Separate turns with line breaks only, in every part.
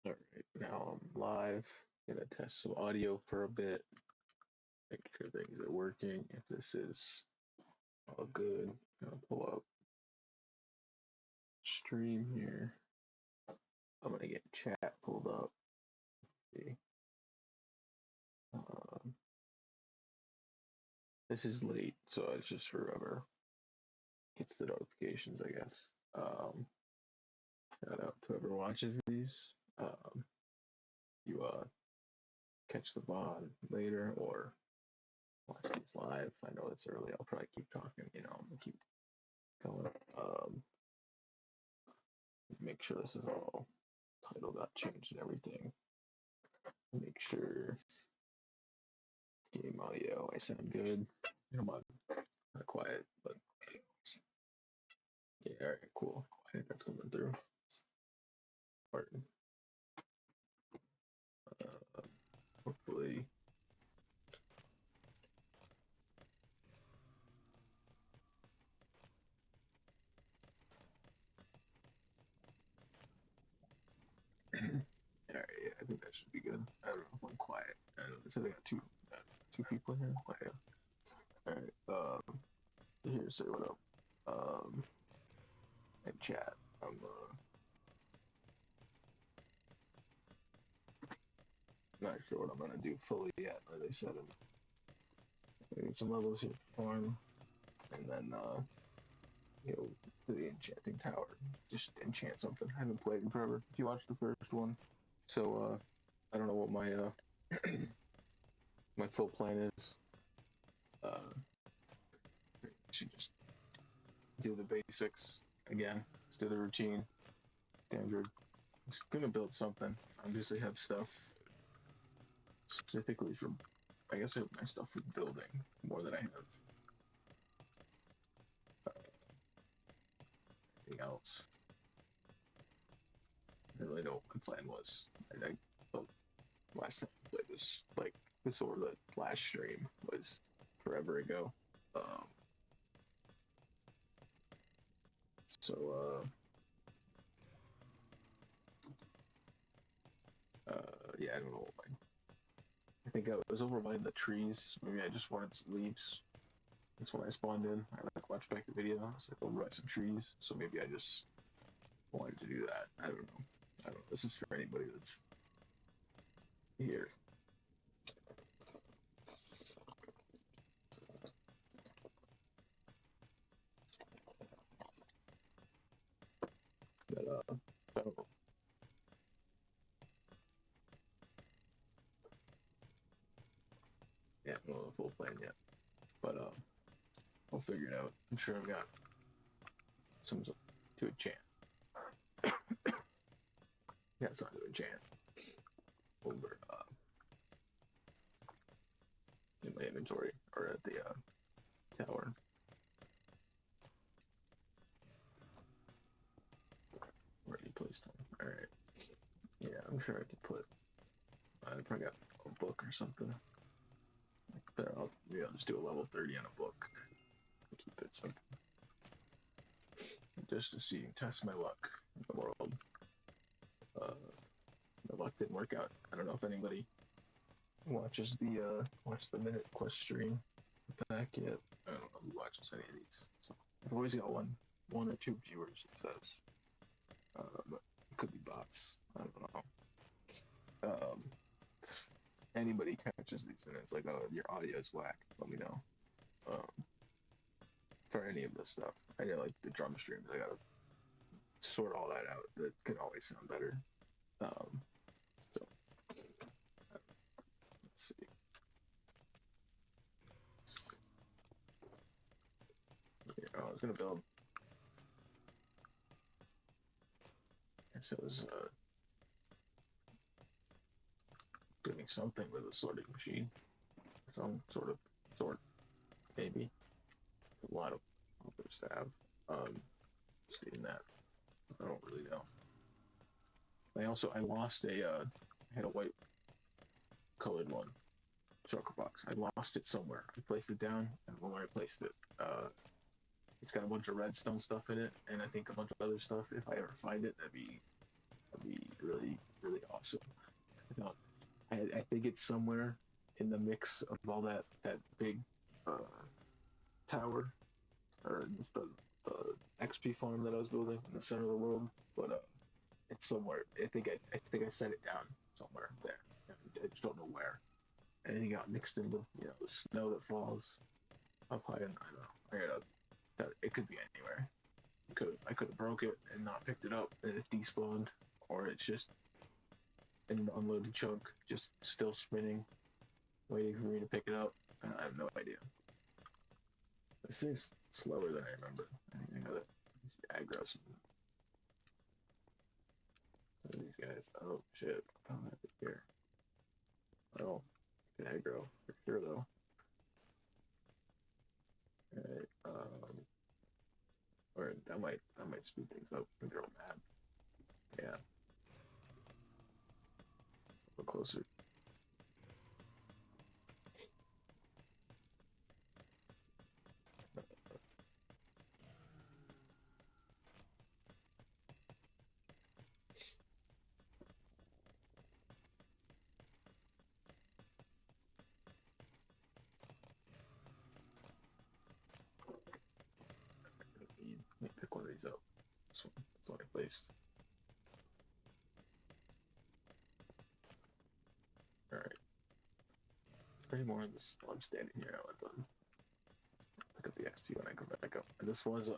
All right, now I'm live. Gonna test some audio for a bit, make sure things are working. If this is all good, gonna pull up stream here. I'm gonna get chat pulled up. See. Um, this is late, so it's just for whoever gets the notifications, I guess. Shout out to whoever watches these. You catch the VOD later or watch these live. I know it's early. I'll probably keep talking. I'm gonna keep going. Make sure this is all title got changed and everything. Make sure game audio. I sound good. I'm not quiet, but yeah, all right, cool. Quiet, that's coming through. Pardon. Hopefully. All right, yeah, I think that should be good. I don't know if I'm quiet. I don't know. It says I got two people here. Okay. All right. Here, say what up. And chat. I'm not sure what I'm gonna do fully yet. Like I said, I'm getting some levels here to farm, and then to the Enchanting Tower. Just enchant something. I haven't played in forever. If you watched the first one, so I don't know what my my full plan is. Should just do the basics again. Just do the routine, standard. I'm just gonna build something. Obviously, have stuff specifically for. I guess I have my stuff for building more than I have anything else. I don't really know what my plan was. I built last time I played this, like this or the last stream was forever ago. Um, so yeah, I don't know. I think I was over by the trees. Maybe I just wanted some leaves. That's when I spawned in. I watched back the video. I was like over by some trees. So maybe I just wanted to do that. I don't know. I don't know. This is for anybody that's here. But I don't know. Yeah, I don't know the full plan yet. But I'll figure it out. I'm sure I've got some to enchant. Yeah, something to enchant over in my inventory or at the tower. Already placed them. All right. Yeah, I'm sure I could put. I probably got a book or something. There, I'll just do a level 30 on a book. Keep it simple. Just to see, test my luck in the world. My luck didn't work out. I don't know if anybody watches the Minute Quest stream back yet. I don't know who watches any of these. So I've always got one or two viewers. It says, but it could be bots. I don't know. Anybody catches these and it's like, oh, your audio is whack. Let me know. For any of this stuff, I know like the drum streams. I gotta sort all that out. That can always sound better. So let's see. I was gonna build. So it was doing something with a sorting machine. Some sort, maybe. A lot of others to have. Seeing that, I don't really know. I lost I had a white colored one shulker box. I lost it somewhere. I placed it down, and when I placed it, it's got a bunch of redstone stuff in it, and I think a bunch of other stuff. If I ever find it, that'd be really really awesome. I thought I think it's somewhere in the mix of all that big tower, or just the XP farm that I was building in the center of the world. But it's somewhere. I think I set it down somewhere there. I just don't know where. And it got mixed in with the snow that falls up high, and I don't know. It could be anywhere. I could have broke it and not picked it up, and it despawned, or it's just in an unloaded chunk, just still spinning, waiting for me to pick it up. And I have no idea. This thing's slower than I remember. I gotta aggro some of these guys. Oh shit! I don't have it here. Oh, I can aggro for sure though. Alright, or that might speed things up when they're all mad. Yeah, a little closer. Let me pick one of these up. This one I placed. Alright. Pretty more of this while I'm standing here. I'll let them pick up the XP when I come back up. And this was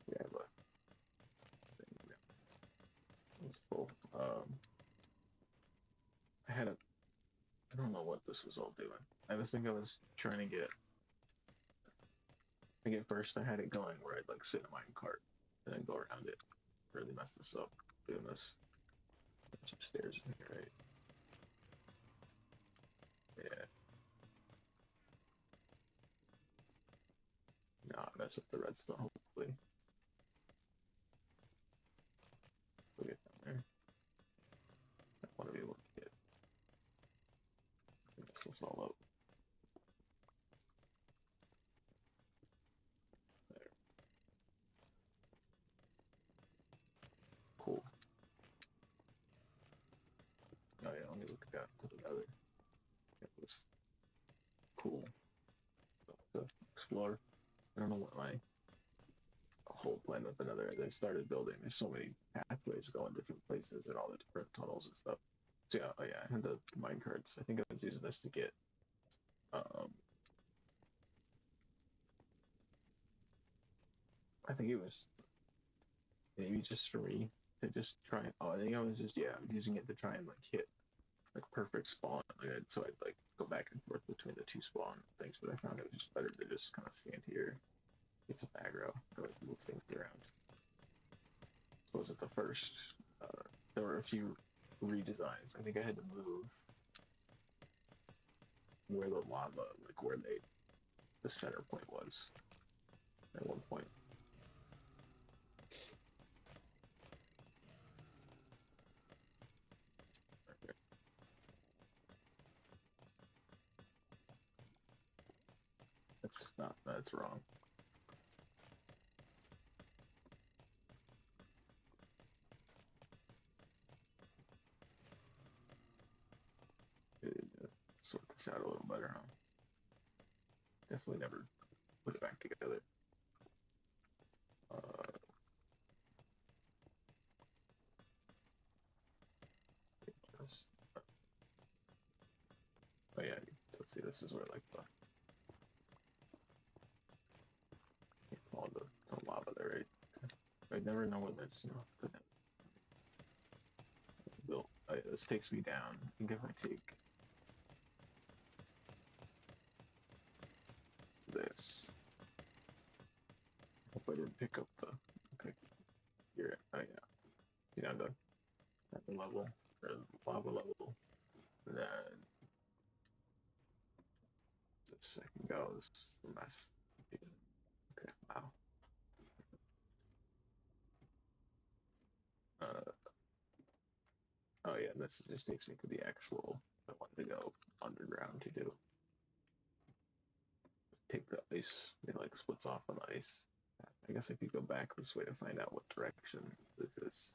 we have a thing. Yeah. It's full. I don't know what this was all doing. I was trying to get. I think at first I had it going where I'd like sit in a mine cart and then go around it. Really messed this up doing this. There's some stairs in here, right? Yeah. Not mess with the redstone, hopefully. We'll get down there. I want to be able to get this all up. There. Cool. Oh yeah, let me look at the other. It was cool to explore. I don't know what my whole plan with another as I started building. There's so many pathways going different places and all the different tunnels and stuff. So yeah, oh yeah, I had the mine carts. I think I was using this to get I think it was maybe just for me to just try. Oh, I think I was using it to try and like hit like perfect spawn. So I'd like go back and forth between the two spawn things, but I found it was just better to just kind of stand here, get some aggro, go like move things around. So was it the first? There were a few redesigns. I think I had to move where the lava, like where the center point was at one point. Okay. That's wrong. Sort this out a little better, huh? Definitely never put it back together. Oh yeah, so let's see, this is where like fall into the lava there, right? I never know when that's built. This takes me down. I think if I take this, I hope I didn't pick up the. Okay, here. Oh yeah, you know the level or lava level. And then this I can go. This is a mess. Okay, wow. Oh yeah, this just takes me to the actual. I want to go underground to do. Take the ice. It like splits off on the ice. I guess I could go back this way to find out what direction this is.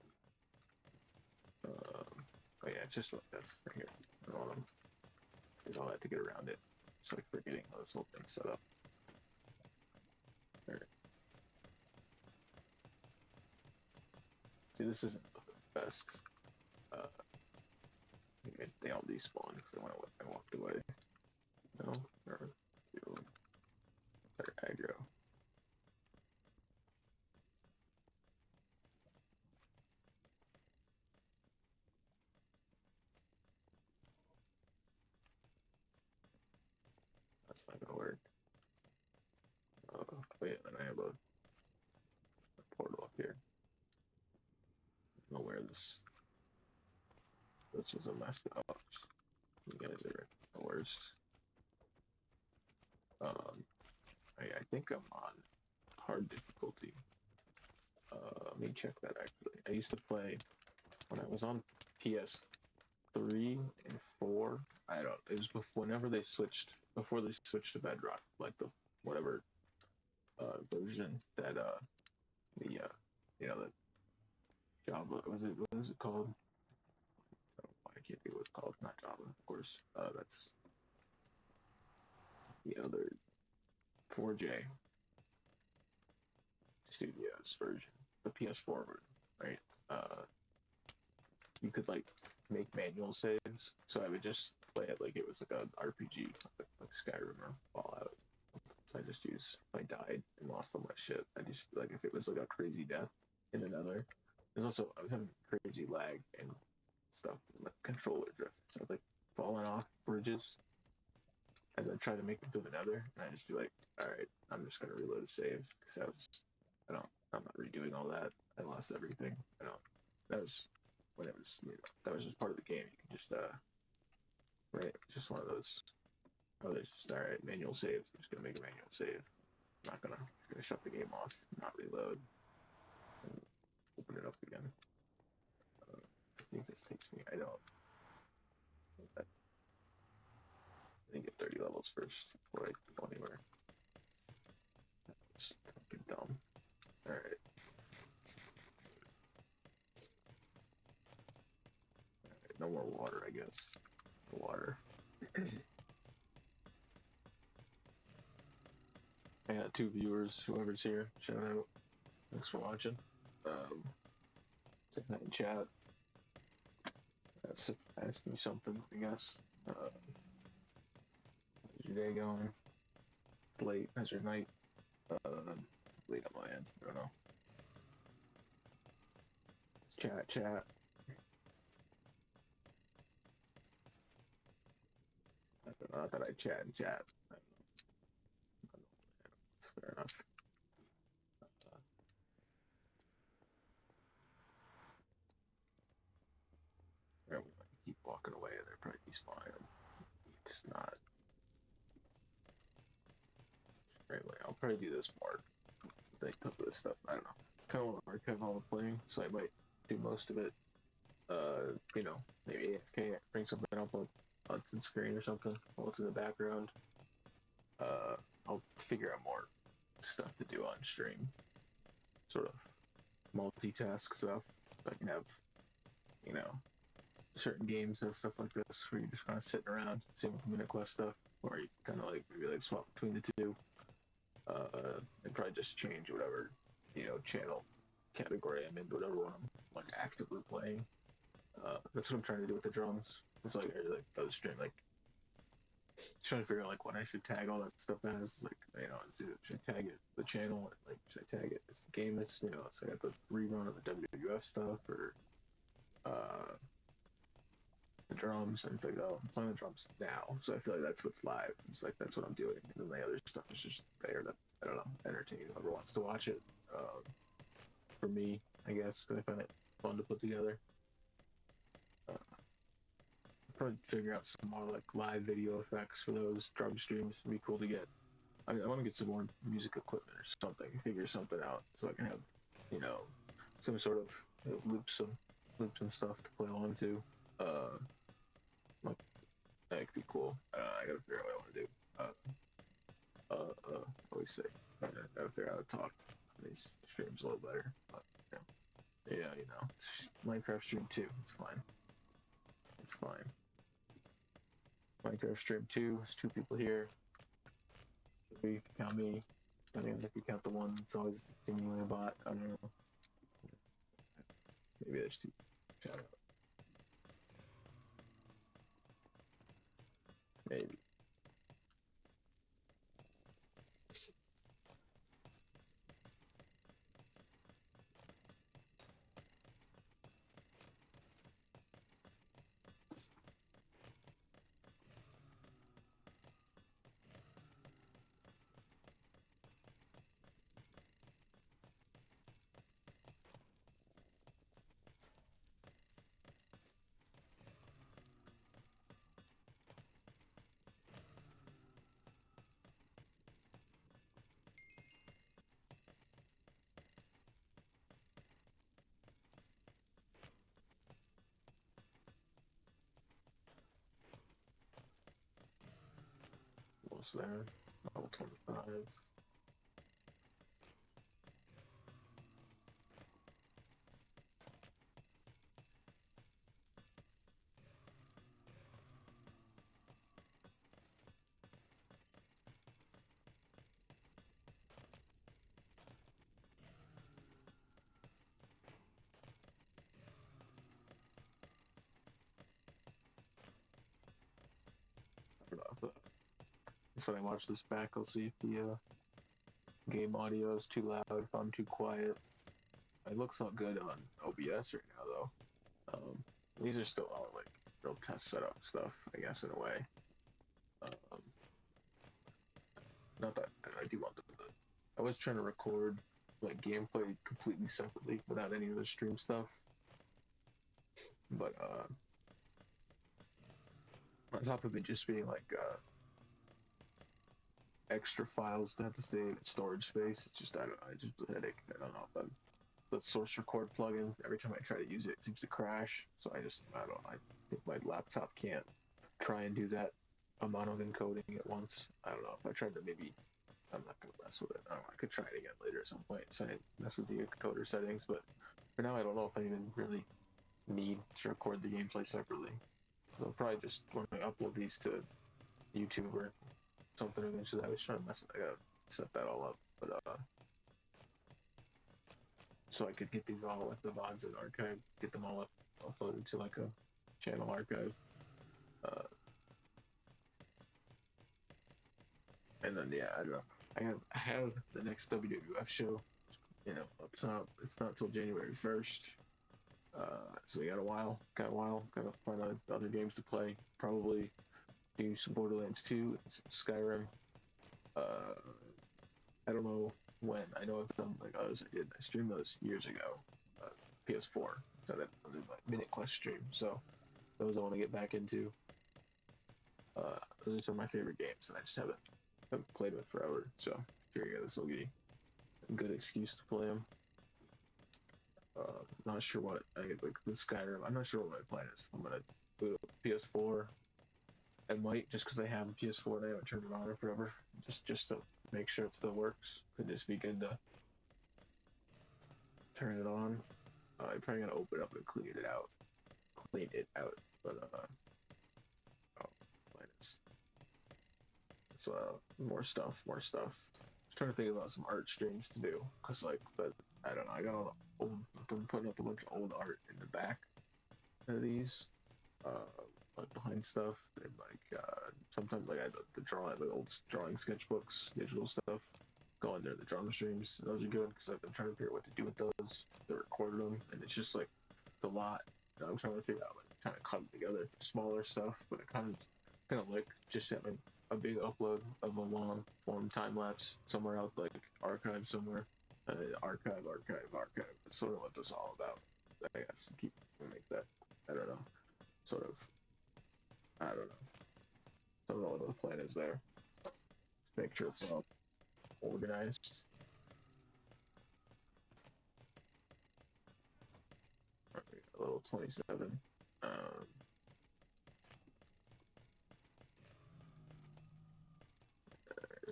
it's just like this right here. And all them. Did all that to get around it. Just like forgetting how this whole thing's set up. All right. See, this isn't the best. They all despawned because I walked away. No, or you better aggro. That's not gonna work. Wait, and I have a portal up here. I don't know where this was a messed up. You guys are the worst. I think I'm on hard difficulty. Let me check that actually. I used to play when I was on PS3 and 4. I don't. It was before before they switched to Bedrock, like the whatever version that the the Java what is it called? I can't think of what it's called. Not Java, of course. That's the other 4J Studios version, the PS4 version, right? You could like make manual saves, so I would just play it like it was like an RPG, like Skyrim or Fallout. So I just use if I died and lost all my shit, I just like if it was like a crazy death in another. There's also I was having crazy lag and stuff, like controller drift. So I'd like falling off bridges as I try to make it to the nether, and I just be like, all right, I'm just gonna reload a save because I'm not redoing all that. I lost everything. That was when it was, that was just part of the game. You can just, right, just one of those. Oh, there's just, all right, manual saves. I'm just gonna make a manual save. I'm not gonna, just gonna shut the game off, not reload, and open it up again. I think this takes me, I don't. I think get 30 levels first before I go anywhere. That's fucking dumb. Alright. No more water, I guess. Water. I got 2 viewers, whoever's here. Shout out. Thanks for watching. Say hi in chat. Ask me something, I guess. How's your day going? It's late. How's your night? Late on my end. I don't know. Chat. Not that I chat and chat. I don't know. That's fair enough. We might keep walking away. They're probably despawning. Just not. Anyway, I'll probably do this more. They took this stuff. I don't know. Kind of want to archive all the playing, so I might do most of it. Maybe AFK, bring something up on the screen or something while it's in the background. I'll figure out more stuff to do on stream. Sort of multitask stuff. I can have, certain games and stuff like this where you're just kind of sitting around, same with Minute Quest stuff, where you kind of like maybe like swap between the two. And probably just change whatever, channel category I'm in, whatever one I'm like actively playing. That's what I'm trying to do with the drums. It's like I was stream like trying to figure out like what I should tag all that stuff as. Like should I tag it the channel? Like should I tag it as the game is? So I got the rerun of the WWF stuff or the drums, and it's like, oh, I'm playing the drums now, so I feel like that's what's live. It's like that's what I'm doing, and then the other stuff is just there to, I don't know, entertain whoever wants to watch it. For me, I guess, because I find it fun to put together. Probably figure out some more like live video effects for those drum streams. It'd be cool to get. I want to get some more music equipment or something. Figure something out so I can have, some sort of loops and stuff to play along to. That could be cool. I gotta figure out what I want to do. Always say, I gotta figure out how to talk on these streams a little better. But, yeah, Minecraft stream too. It's fine. It's fine. Minecraft stream 2, there's 2 people here. 3, count me. I mean, if you count the one that's always seemingly a bot, I don't know. Maybe there's 2. Shout out. Maybe. Almost there. Level 25. I don't know if that's when I watch this back, I'll see if the game audio is too loud, if I'm too quiet. It looks all good on OBS right now, though. These are still all like real test setup stuff, I guess, in a way. Not that I do want them, but I was trying to record like gameplay completely separately without any of the stream stuff. But on top of it just being like extra files to have to save in storage space, it's just I just a headache. I don't know. But the source record plugin, every time I try to use it, it seems to crash. So I think my laptop can't try and do that amount of encoding at once. I don't know if I tried to maybe. I'm not gonna mess with it. I don't know, I could try it again later at some point. So I mess with the encoder settings, but for now I don't know if I even really need to record the gameplay separately. So I'll probably just when I upload these to YouTube or something eventually. I was trying to I gotta set that all up, but so I could get these all like the VODs and archive, get them all uploaded to like a channel archive. And then yeah, I don't know. I have the next WWF show, up top. It's not till January 1st. So we got a while. Gotta find other games to play. Probably do some Borderlands 2 and some Skyrim. I don't know when. I know I've done like others. I streamed those years ago. PS4. So that was my Minute Quest stream. So those I want to get back into. Those are some of my favorite games, and I just haven't played them forever. So figuring this will be a good excuse to play them. Not sure what I get like with Skyrim. I'm not sure what my plan is. I'm gonna boot up PS4. I might just because I have a PS4 and I haven't turned it on in forever. Just to make sure it still works. Could just be good to turn it on. I'm probably gonna open it up and clean it out. But planets. So more stuff. I was trying to think about some art streams to do, cause like, but I don't know. I got all the old. I'm putting up a bunch of old art in the back of these, like behind stuff, and like sometimes like I the drawing, like old drawing sketchbooks, digital stuff, go in there. The drawing streams, those are good because I've been trying to figure out what to do with those. They recorded them, and it's just like it's a lot. I'm trying to figure out like kind of cut together smaller stuff, but I kind of like just having a big upload of a long form time lapse somewhere out, like archive somewhere. Archive. That's sort of what this is all about. I guess keep make that. I don't know. Sort of. I don't know. Don't know what the plan is there. Make sure it's all organized. Okay, a little 27.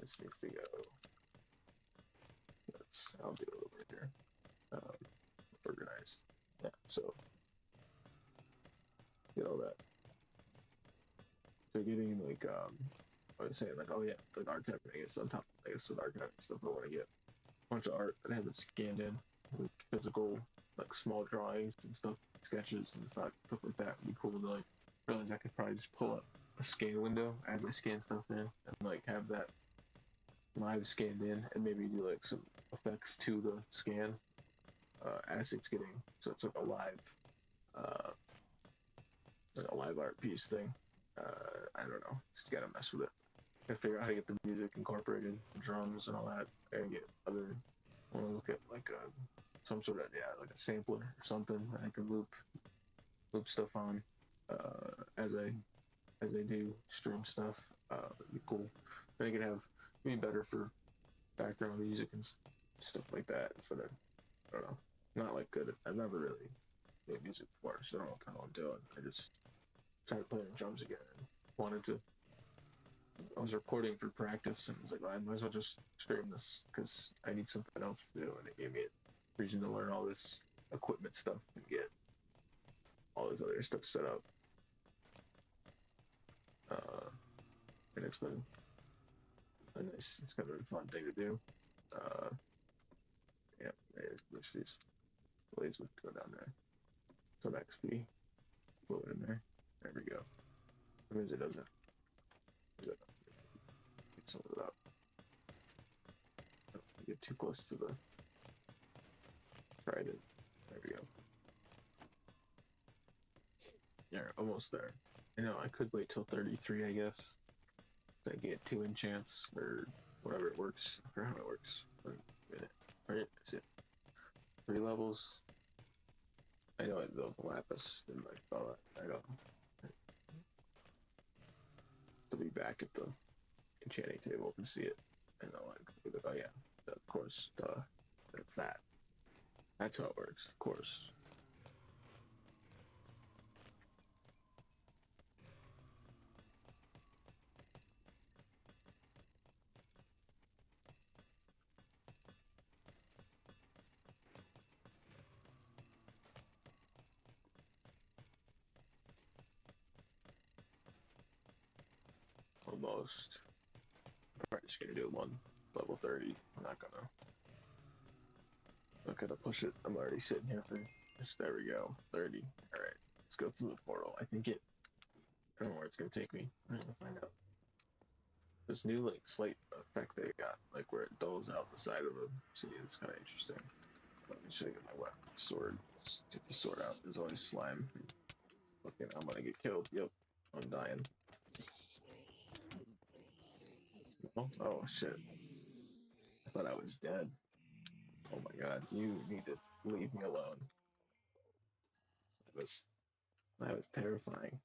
This needs to go. I'll do a little bit here. Organized. Yeah, so get all that So getting like I was saying like, oh yeah, like archiving, I guess on top, I guess with archiving stuff, I want to get a bunch of art and have it scanned in, like physical, like small drawings and stuff, sketches and stuff like that. Would be cool to like realize I could probably just pull up a scan window as I scan stuff in and like have that live scanned in and maybe do like some effects to the scan as it's getting, so it's uh like a live art piece thing. I don't know, just gotta mess with it. Gotta figure out how to get the music incorporated, drums and all that. And get other. I want to look at like some sort of like a sampler or something that I can loop stuff on as I do stream stuff. It'd be cool. I think it'd be better for background music and stuff like that instead of, I don't know, not like good. I've never really made music before, so I don't know kind of what I'm doing. I just started playing drums again and wanted to. I was recording for practice and I was like, well, I might as well just stream this because I need something else to do, and it gave me a reason to learn all this equipment stuff and get all this other stuff set up. And it's been it's kind of a fun thing to do. Uh, yeah, wish these blades would go down there. Some XP, float in there. There we go. That means it doesn't. Get some of it up. Don't get too close to the trident. There we go. Yeah, almost there. You know, I could wait till 33, I guess. So I get 2 enchants or whatever it works. I forgot how it works. For a minute. Right? Is it 3 levels? I know the lapis and like all that. I don't know. To be back at the enchanting table to see it. And I'll like, oh yeah, of course, that's that. That's how it works, of course. Almost. I'm probably just gonna do one level 30. I'm not gonna push it. I'm already sitting here for just, there we go. 30. Alright. Let's go through the portal. I don't know where it's gonna take me. I'm gonna find out. This new like slate effect they got, like where it dulls out the side of the sea, it's kinda interesting. Let me show you my weapon. Sword. Let's get the sword out. There's always slime. Okay, I'm gonna get killed. Yep. I'm dying. Oh shit. I thought I was dead. Oh my god, you need to leave me alone. That was that was terrifying.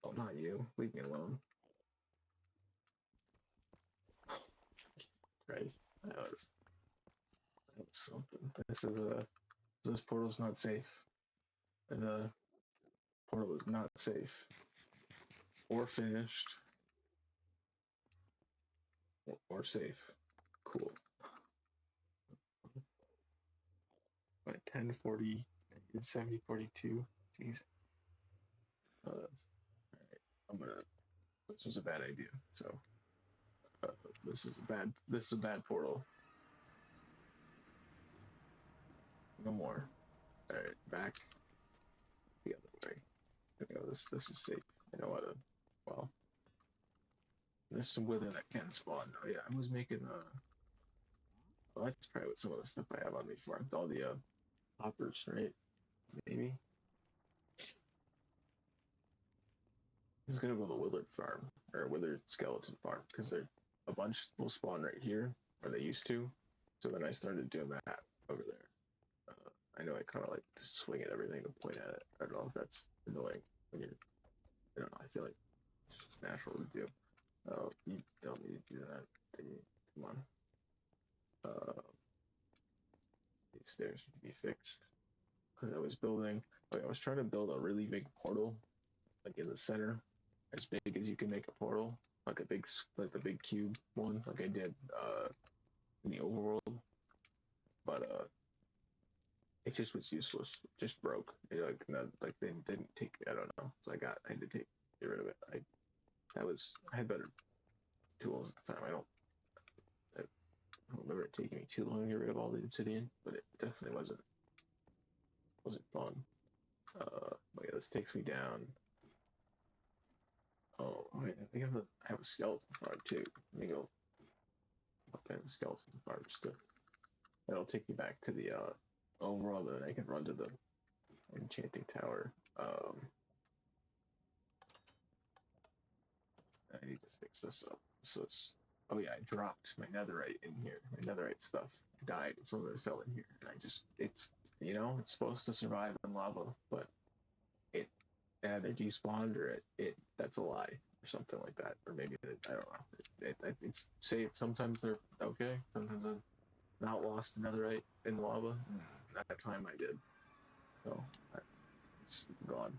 Oh, not you. Leave me alone. Christ. That was something. This portal's not safe. The portal is not safe. Or finished. Or safe. Cool. By 1040, 7042. Jeez. Alright. I'm gonna. This was a bad idea. So this is a bad. This is a bad portal. No more. All right, back the other way. You know, this is safe. I know how to. Well, there's some wither that can spawn. Oh yeah, I was making well, that's probably what some of the stuff I have on me for. All the hoppers, right? Maybe. I'm just gonna go to the withered farm or withered skeleton farm because they're a bunch will spawn right here, or they used to. So then I started doing that over there. I know I kind of like just swing at everything to point at it. I don't know if that's annoying when you're. I don't know. I feel like it's just natural to do. Oh, you don't need to do that. Come on. Uh, these stairs need to be fixed because I was building. Like I was trying to build a really big portal, like in the center, as big as you can make a portal, like a big, like the big cube one, like I did in the overworld. But it just was useless. Just broke. Like no, like they didn't take. I don't know. So I had to get rid of it. I had better tools at the time. I don't remember it taking me too long to get rid of all the obsidian, but it definitely wasn't fun. But yeah, this takes me down. Oh, wait, I think I have a skeleton farm too. Let me go up in the skeleton farm just to, that'll take me back to the overall, then I can run to the Enchanting Tower. I need to fix this up. So it's, oh yeah, I dropped my netherite in here. My netherite stuff died, and some of it fell in here. And I just, it's, it's supposed to survive in lava, but it either despawned or that's a lie or something like that. Or maybe, I don't know. It's safe. Sometimes they're okay. Sometimes I've not lost netherite in lava. That time I did. So, it's gone.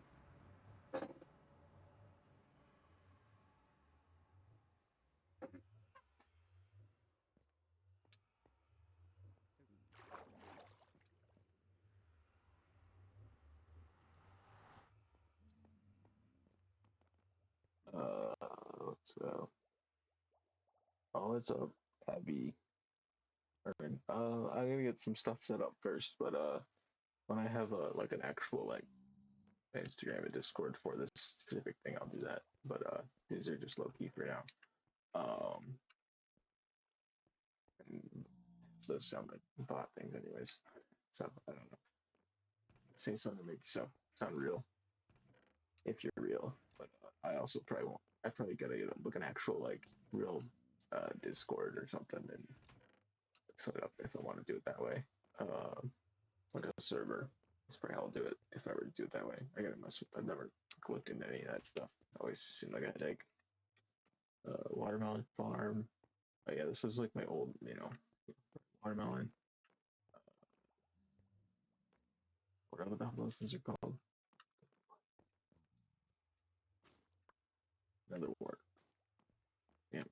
So, oh, it's up, Abby. Alright, I'm gonna get some stuff set up first, but when I have like an actual like Instagram and Discord for this specific thing, I'll do that. But these are just low key for now. And those sound like bot things, anyways. So I don't know. Say something to make yourself sound real, if you're real. But I also probably won't. I probably gotta get like an actual like real Discord or something and set it up if I want to do it that way. Like a server. That's probably how I'll do it if I were to do it that way. I gotta mess with. I've never looked into any of that stuff. It always seemed like a headache. Watermelon farm. Oh yeah, this was like my old, watermelon. Whatever the hell those things are called. Another word. Yeah.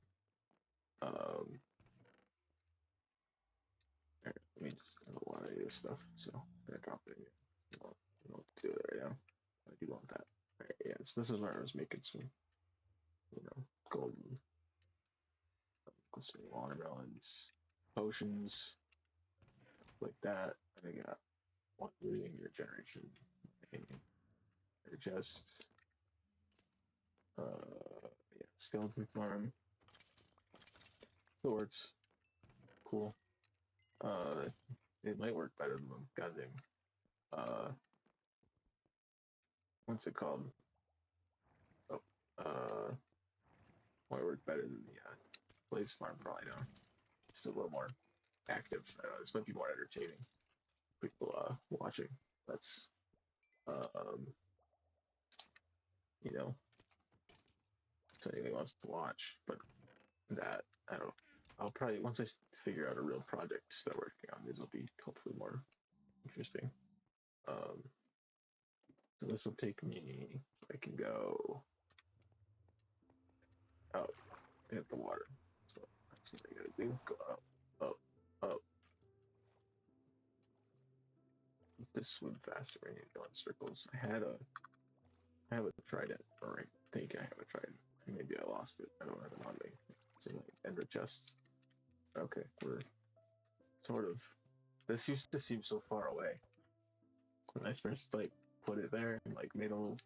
Right, let me just have a lot of this stuff, so I'm gonna drop it in here. I don't do it right now. I do want that. Right, yeah, so this is where I was making some, golden, some watermelons, potions, like that. And I got one reading your generation. Just yeah, skeleton farm. It works. Cool. It might work better than the goddamn what's it called? Oh, might work better than the Blaze farm probably now. It's a little more active. This might be more entertaining. People watching. That's um you know, so anybody wants to watch, but that I don't know. I'll probably once I figure out a real project to start working on, these will be hopefully more interesting. So this will take me. I can go out, hit the water. So that's what I gotta do. Go up, up, up. Just swim faster when you go in circles. I have a trident, or I think I have a trident. Maybe I lost it. I don't have it on me. So like ender chest. Okay, we're sort of. This used to seem so far away when I first like put it there and like made a little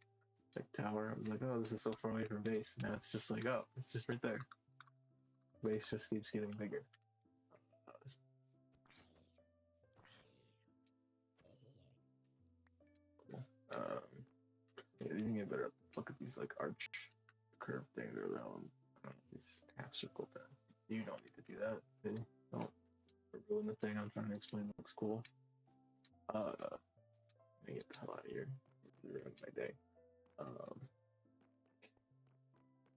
like tower. I was like, oh, this is so far away from base. Now it's just like, oh, it's just right there. Base just keeps getting bigger. Cool. Yeah, these can get better. Look at these like arch curve things or these half circle thing. You don't need to do that. See? Don't ruin the thing I'm trying to explain. It looks cool. Let me get the hell out of here. It's ruining my day.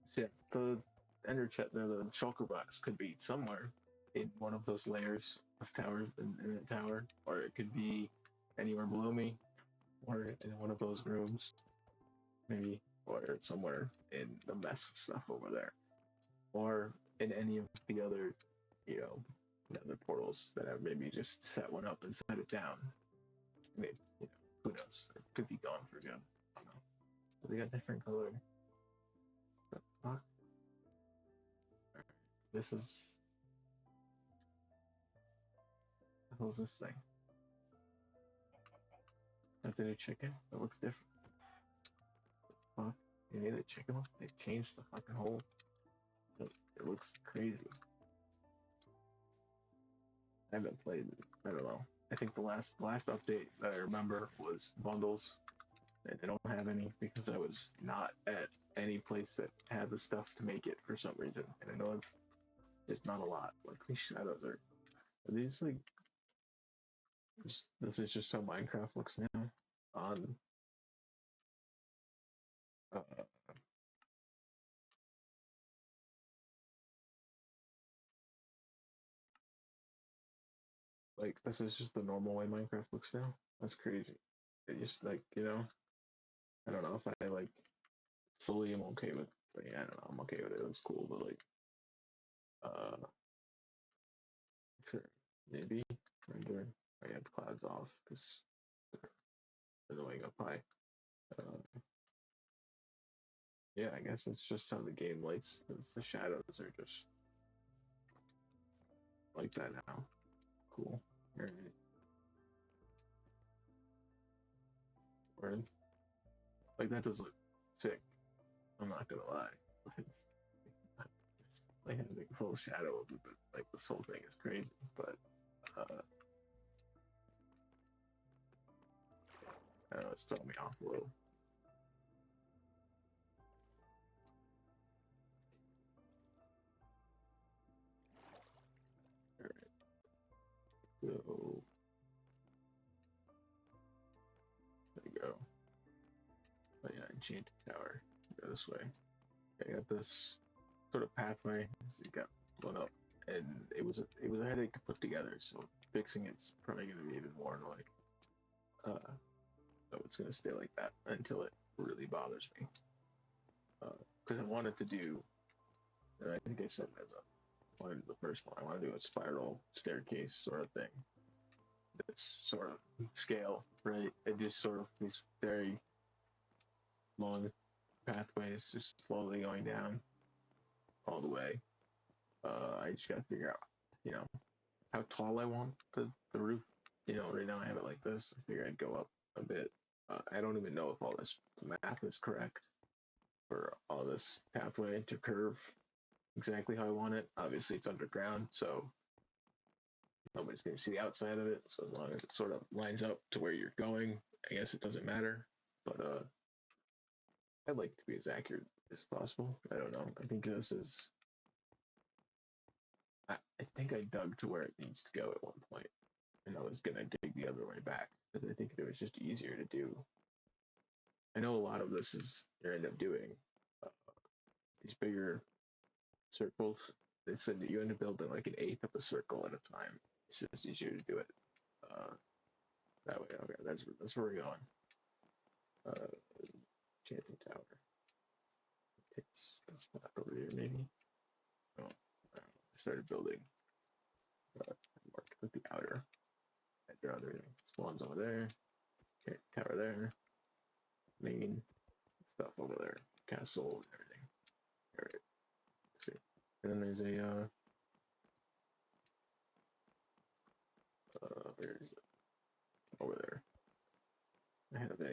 So yeah, the ender chest, the shulker box could be somewhere in one of those layers of towers in a tower, or it could be anywhere below me, or in one of those rooms, maybe, or somewhere in the mess of stuff over there, or in any of the other, nether portals that I've maybe just set one up and set it down. Maybe, who knows? It could be gone for good. I don't know. But they got different color. What the fuck? This is what the hell is this thing? That's a new chicken. It looks different. Fuck. You need the chicken one? They changed the fucking whole. It looks crazy. I haven't played. I don't know. I think the last update that I remember was bundles. And I don't have any because I was not at any place that had the stuff to make it for some reason. And I know it's not a lot. Like these shadows are these like this is just how Minecraft looks now on uh, like this is just the normal way Minecraft looks now. That's crazy. It just like I don't know if I like fully am okay with. Like, yeah, I don't know. I'm okay with it. It's cool, but like uh sure maybe render. I have clouds off because they're annoying up high. Uh, yeah, I guess it's just how the game lights. The shadows are just like that now. Cool. Alright. Word. Like that does look sick. I'm not gonna lie. Like having full shadow of it, but like this whole thing is crazy. But I don't know, it's throwing me off a little. Alright. So there you go. Oh yeah, Enchanting Tower. Go this way. I got this sort of pathway. So you got blown up, and it was a headache to put together. So fixing it's probably gonna be even more annoying. So it's gonna stay like that until it really bothers me. Because I wanted to do, and I think I said as a wanted the first one. I want to do a spiral staircase sort of thing. It's sort of scale, right? It just sort of these very long pathways, just slowly going down all the way. I just gotta figure out, you know, how tall I want the roof. Right now I have it like this. I figure I'd go up a bit. I don't even know if all this math is correct for all this pathway to curve exactly how I want it. Obviously, it's underground, so nobody's going to see the outside of it. So as long as it sort of lines up to where you're going, I guess it doesn't matter. But I'd like to be as accurate as possible. I don't know. I think this is. I think I dug to where it needs to go at one point, and I was gonna dig the other way back because I think it was just easier to do. I know a lot of this is you end up doing uh, these bigger circles. They said that you end up building like an eighth of a circle at a time. It's just easier to do it that way. Okay, that's where we're going. Enchanting Tower. It's back over here maybe. Oh, I started building. Marked with the outer. I draw everything. Spawns over there. Okay, tower there. Main stuff over there. Castle and everything. Alright. See. And then there's a where is it? Over there. I have a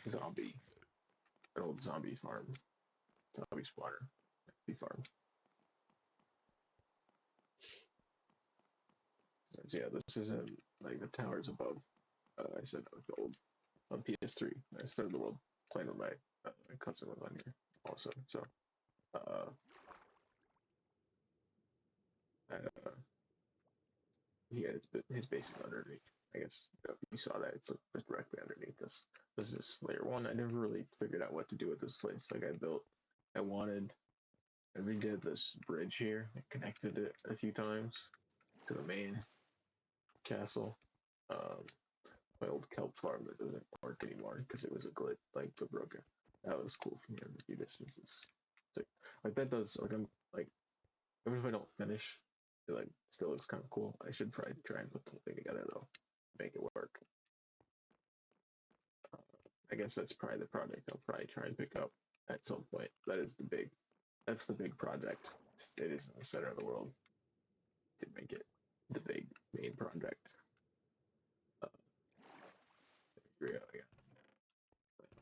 zombie. An old zombie farm. Zombie spawner. Bee farm. So yeah, this is like the towers above. I said the old on PS3. I started the world playing with my cousin was on here also. So uh, uh, he had his base is underneath. I guess if you saw that, it's like directly underneath this. This is layer one. I never really figured out what to do with this place. Like I redid this bridge here. I connected it a few times to the main castle. Um, my old kelp farm that doesn't work anymore because it was a glitch, like the broken. That was cool from here a few distances. So, like that does like I'm like even if I don't finish, it like still looks kind of cool. I should probably try and put the thing together though, make it work. I guess that's probably the project I'll probably try and pick up at some point. That is the big. that's the big project. It is in the center of the world. To make it the big main project. Uh, yeah,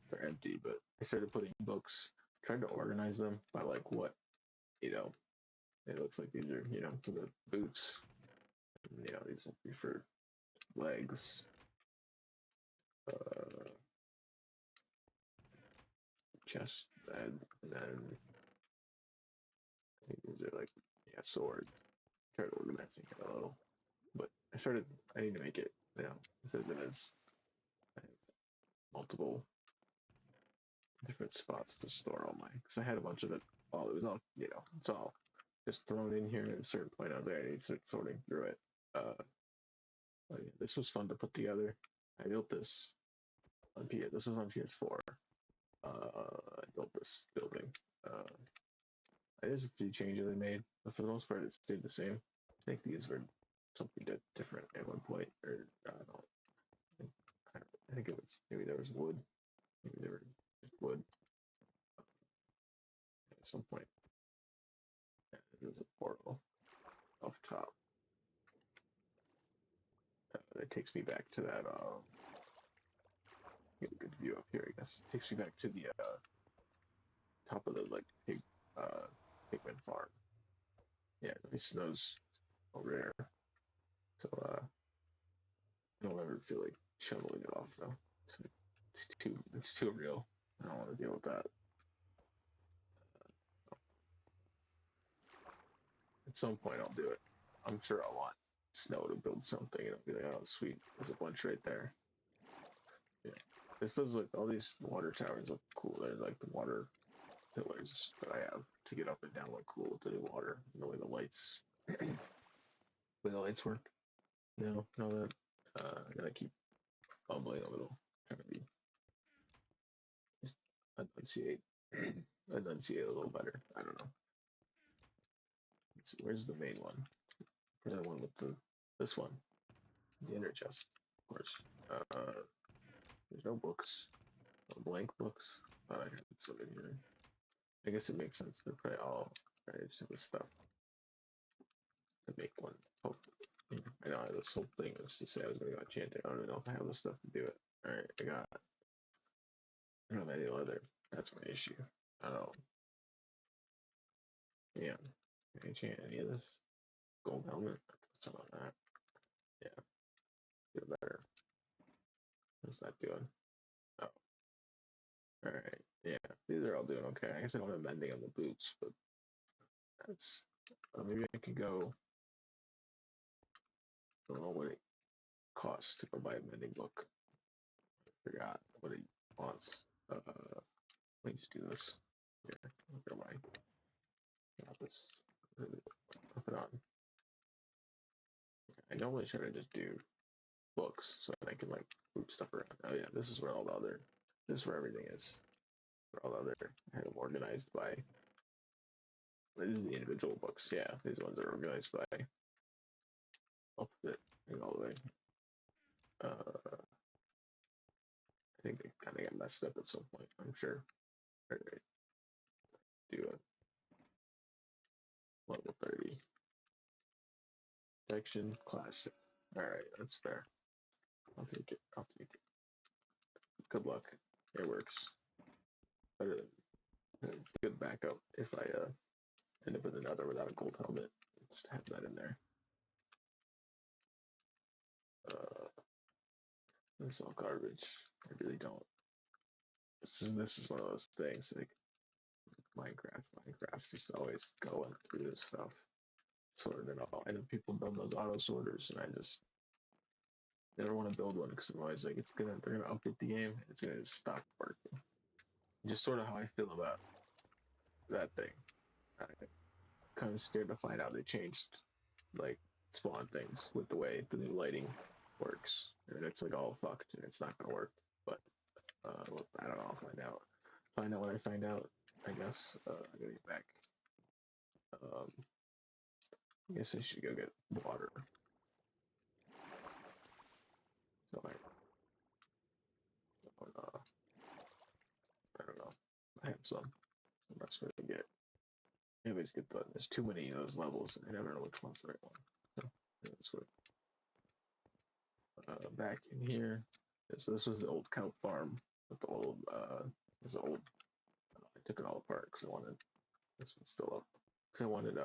they're empty, but I started putting books, trying to organize them by like what you know. It looks like these are for the boots. These will be for legs, uh, chest, and then I think these are like sword. Try to organizing it a little, but I need to make it. It says it is. I have multiple different spots to store all my, because I had a bunch of it. All it was all it's all just thrown in here. At a certain point out there, I need to start sorting through it. Yeah, this was fun to put together. I built this on PS. This was on PS4. I built this building. There's a few changes I made, but for the most part, it stayed the same. I think these were something different at one point, or I don't know. I think it was maybe there was wood. Maybe there were just wood at some point. There was a portal off top that takes me back to that. Get a good view up here, I guess. It takes me back to the top of the pigman farm. Yeah, nice snows over there. So I don't ever feel like shoveling it off though. It's too real. I don't want to deal with that. At some point I'll do it. I'm sure I'll want snow to build something and I'll be like, oh sweet, there's a bunch right there. Yeah. This does look, all these water towers look cool. They're like the water pillars that I have to get up and down look cool with the new water and the way the lights work. No, that I gotta keep fumbling a little, trying to be just enunciate enunciate a little better. I don't know. Let's see, where's the main one? The one with this one, the inner chest, of course. There's no books, no blank books. I have some in here. I guess it makes sense. They're probably all right. Just have the stuff to make one. Oh, I know this whole thing was to say I was going to go enchanting. I don't even know if I have the stuff to do it. All right, I don't have any leather. That's my issue. I don't know. Yeah, can I enchant any of this? Gold helmet. Some of that. Yeah, feel better. What's that doing? Oh, all right. Yeah, these are all doing okay. I guess I don't have mending on the boots, but that's maybe I could go. I don't know what it costs to go buy a mending book. I forgot what it wants. Let me just do this. Here, look at got this. Put it on. I normally try to just do books so that I can like move stuff around. Oh yeah, this is where all the other. This is where everything is. Where all the other. I had them organized by. These are the individual books. Yeah, these ones are organized by alphabet and all the way. I think they kind of got messed up at some point. I'm sure. All right, do a level 30 section classic. All right, that's fair. I'll take it. I'll take it. Good luck. It works. Better than it's good backup if I end up with another without a gold helmet. Just have that in there. Uh, this is all garbage. I really don't. This is one of those things like Minecraft just always going through this stuff, sorting it all. I know people build those auto sorters, and I just never want to build one because I'm always like, they're gonna update the game, and it's gonna just stop working. Just sort of how I feel about that thing. I'm kind of scared to find out they changed like spawn things with the way the new lighting works, and it's like all fucked, and it's not gonna work. But I don't know. I'll find out. Find out when I find out. I guess I gotta get back. Um, I guess I should go get water. So I don't know. I have some. That's what I get. You always get there's too many of those levels, and I never know which one's the right one. So that's what. Back in here, so this was the old cow farm with the old. This old. I took it all apart because I wanted this one's still up. Because I wanted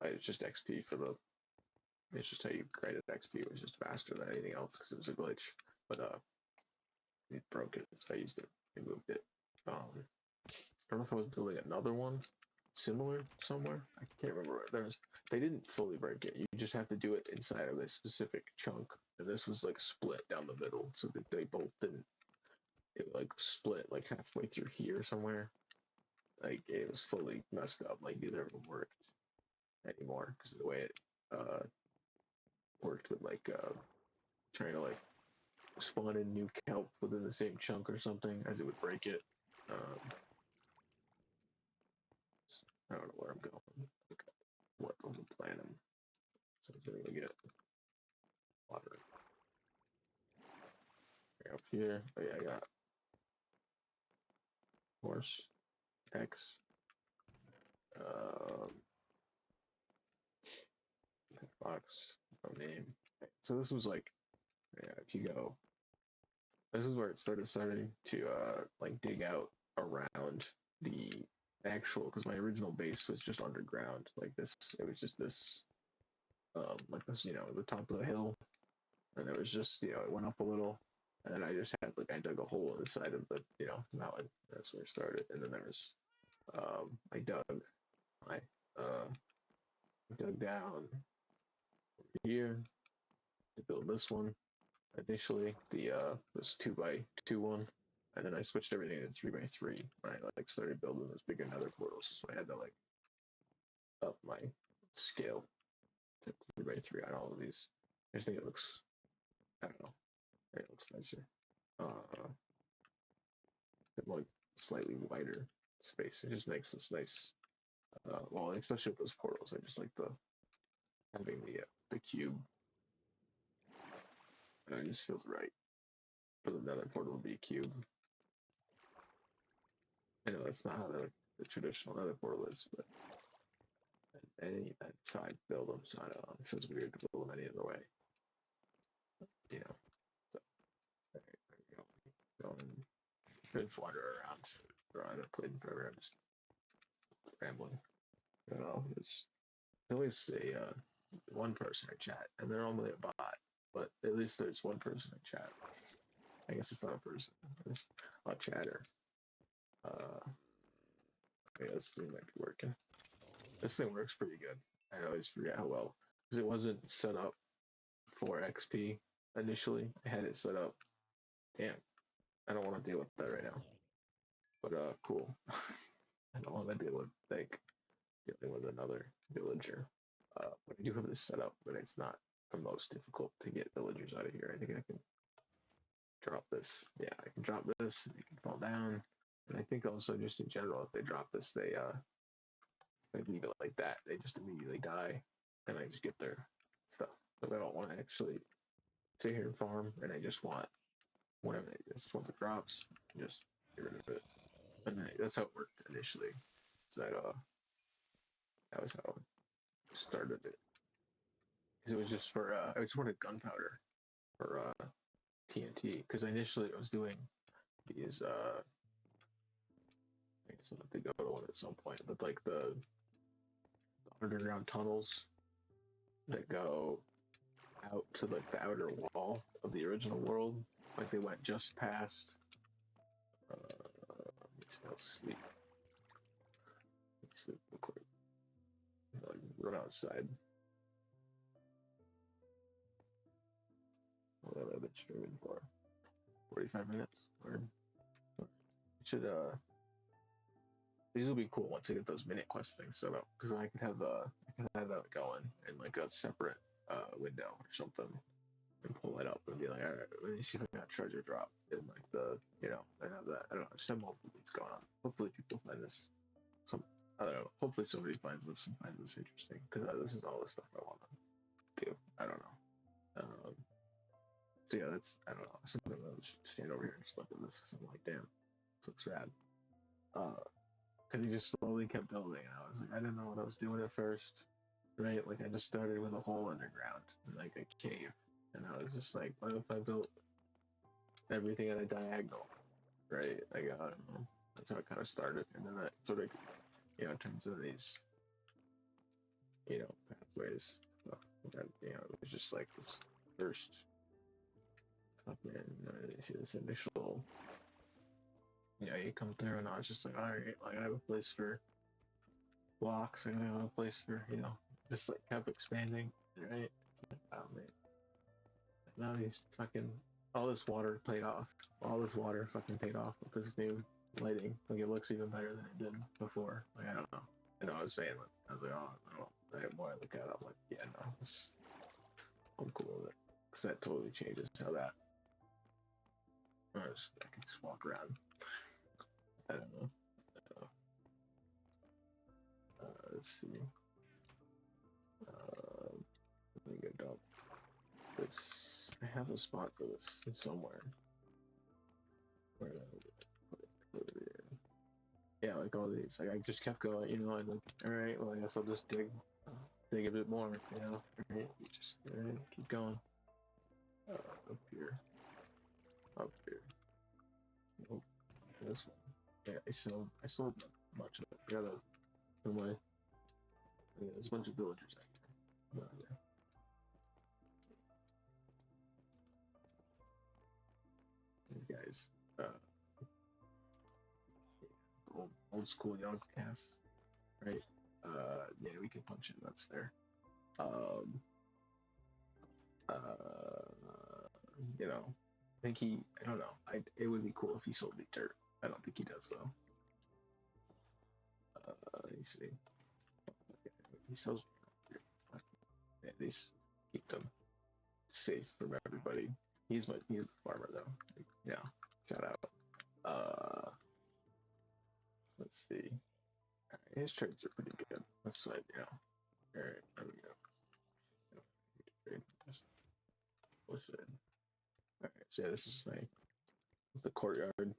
it's just XP for the. It's just how you graded XP. It was just faster than anything else because it was a glitch. But it broke it, so I used it. I moved it. I don't know if I was building another one similar somewhere. I can't remember where. There's they didn't fully break it. You just have to do it inside of a specific chunk, and this was like split down the middle, so that they both didn't. It like split like halfway through here somewhere. Like it was fully messed up. Like neither of them worked anymore because of the way it worked with like trying to like spawn in new kelp within the same chunk or something as it would break it. Um, I don't know where I'm going. Okay. What was the plan? So I'm gonna get water up here. Oh yeah, I got horse X. Um, box no name. So this was like, yeah, if you go, this is where it starting to like dig out around the actual because my original base was just underground like this. It was just this like this, the top of the hill, and it was just it went up a little, and then I just had like I dug a hole in the side of the mountain. That's where I started, and then there was I I uh dug down here to build this one initially, the this 2x2 one, and then I switched everything to 3x3 when I like started building those bigger nether portals. So I had to like up my scale to 3x3 on all of these. I just think it looks, I don't know, it looks nicer. Uh, like slightly wider space. It just makes this nice. Well, especially with those portals, I just like the having the cube. It just feels right for the nether portal to be a cube. I know that's not how the traditional nether portal is, but any side build them, so I don't know. It feels weird to build them any other way. You know. So there you go. Going good wander around. I haven't played in forever, I'm just rambling. I don't know, it's always a one person in chat, and they're only a bot, but at least there's one person in chat. I guess it's not a person. It's a chatter. Okay, this thing might be working. This thing works pretty good. I always forget how well because it wasn't set up for XP initially. I had it set up. Damn, I don't want to deal with that right now. But cool. I don't want to deal with like dealing with another villager. But I do have this set up, but it's not the most difficult to get villagers out of here. I think I can drop this. Yeah, I can drop this. They can fall down. And I think also just in general, if they drop this, they leave it like that. They just immediately die, and I just get their stuff. But I don't want to actually sit here and farm, and I just want whatever they just want the drops, just get rid of it. And that's how it worked initially. So that was how I started it. Because it was just for I just wanted gunpowder for TNT. Because initially I was doing these I guess I'll have to go to one at some point, but like the underground tunnels that go out to like the outer wall of the original world, like they went just past. Let's sleep. Let's sleep real quick. Like, run outside. What have I been streaming for? 45 minutes? Or should these will be cool once I get those minute quest things set up because I can have that going in like a separate window or something and pull it up and be like, all right, let me see if I got treasure drop in like the I have that. I don't know, just have multiple things going on. Hopefully people find this I don't know. Hopefully somebody finds this and finds this interesting because this is all the stuff I want to do. I don't know. So yeah, that's I don't know. Sometimes I'll just stand over here and just look at this because I'm like, damn, this looks rad. Because he just slowly kept building. And I was like, I didn't know what I was doing at first, right? Like I just started with a hole underground, like a cave, and I was just like, what if I built everything at a diagonal, right? Like I don't know. That's how it kind of started, and then that sort of, turns into these, pathways. So that, it was just like this first up in, you see this initial, you come through, and I was just like, all right, like I have a place for blocks, I have a place for, just like kept expanding, right? It's like, oh man, now he's fucking, all this water paid off. All this water fucking paid off with this new lighting. Like it looks even better than it did before. Like I don't know. I know I was saying, like, I was like, oh, I don't know. The more I look at it, I'm like, yeah, no, I'm cool with it. Because that totally changes how that. I can just walk around. I don't know. Let's see. Let me get up. This. I have a spot for this somewhere. Where did I put it? Yeah, like all these. Like I just kept going, and like, all right, well, I guess I'll just dig a bit more, right? Just keep going. Up here, up here. Nope, this one. Yeah, I sold much of it. Got a, my, yeah, there's a bunch of villagers out here. Yeah. These guys, old school young cast, right? Yeah, we can punch it. That's fair. Um, I think I don't know. It would be cool if he sold me dirt. I don't think he does though. Let me see. He sells. Yeah, these keep them safe from everybody. He's the farmer though. Yeah, shout out. Let's see. Right, his trades are pretty good. Let's like All right, there we go. Just push it. All right, so yeah, this is like the courtyard.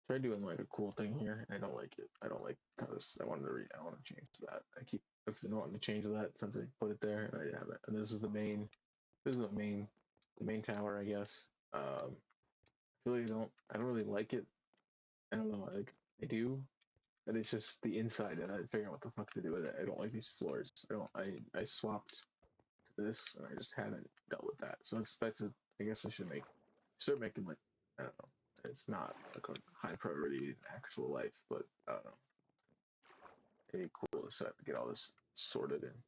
Try doing like a cool thing here. I don't like it. I don't like how this. I wanted to read. I want to change that. I've been wanting to change that since I put it there, and I have it. And this is the main. This is the main tower, I guess. I don't really like it. I don't know. Like I do, but it's just the inside, and I figure out what the fuck to do with it. I don't like these floors. I don't. I swapped to this, and I just haven't dealt with that. So that's a. I guess I should start making like I don't know. It's not like a high priority in actual life, but I don't know. It'd be cool to get all this sorted in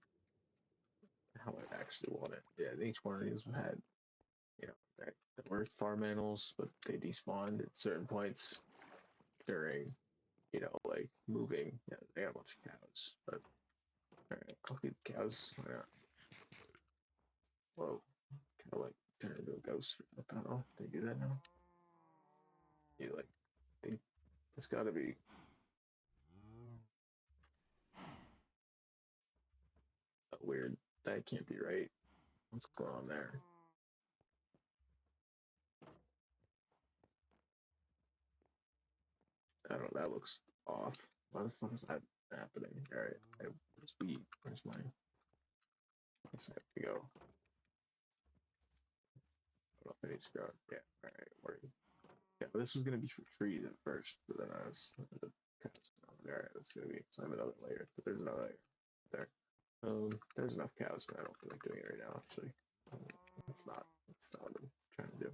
how I actually want it. Yeah, each one of these had, that were farm animals, but they despawned at certain points during, like moving. Yeah, they got a bunch of cows, but all right, I'll keep the cows. Why not? Whoa, kind of like turn into a ghost. What the hell? They do that now? You like, think it's got to be. Weird. That can't be right. What's going on there? I don't know. That looks off. Why the fuck is that happening? All right. Where's wheat? Where's my? Let's have to go. I don't know if I need to grow it. Yeah. All right. Where? Yeah. This was gonna be for trees at first, but then I was. All right. That's gonna be. So I have another layer, but there's another layer there. There's enough cows. I don't feel like doing it right now. Actually, that's not. That's not what I'm trying to do.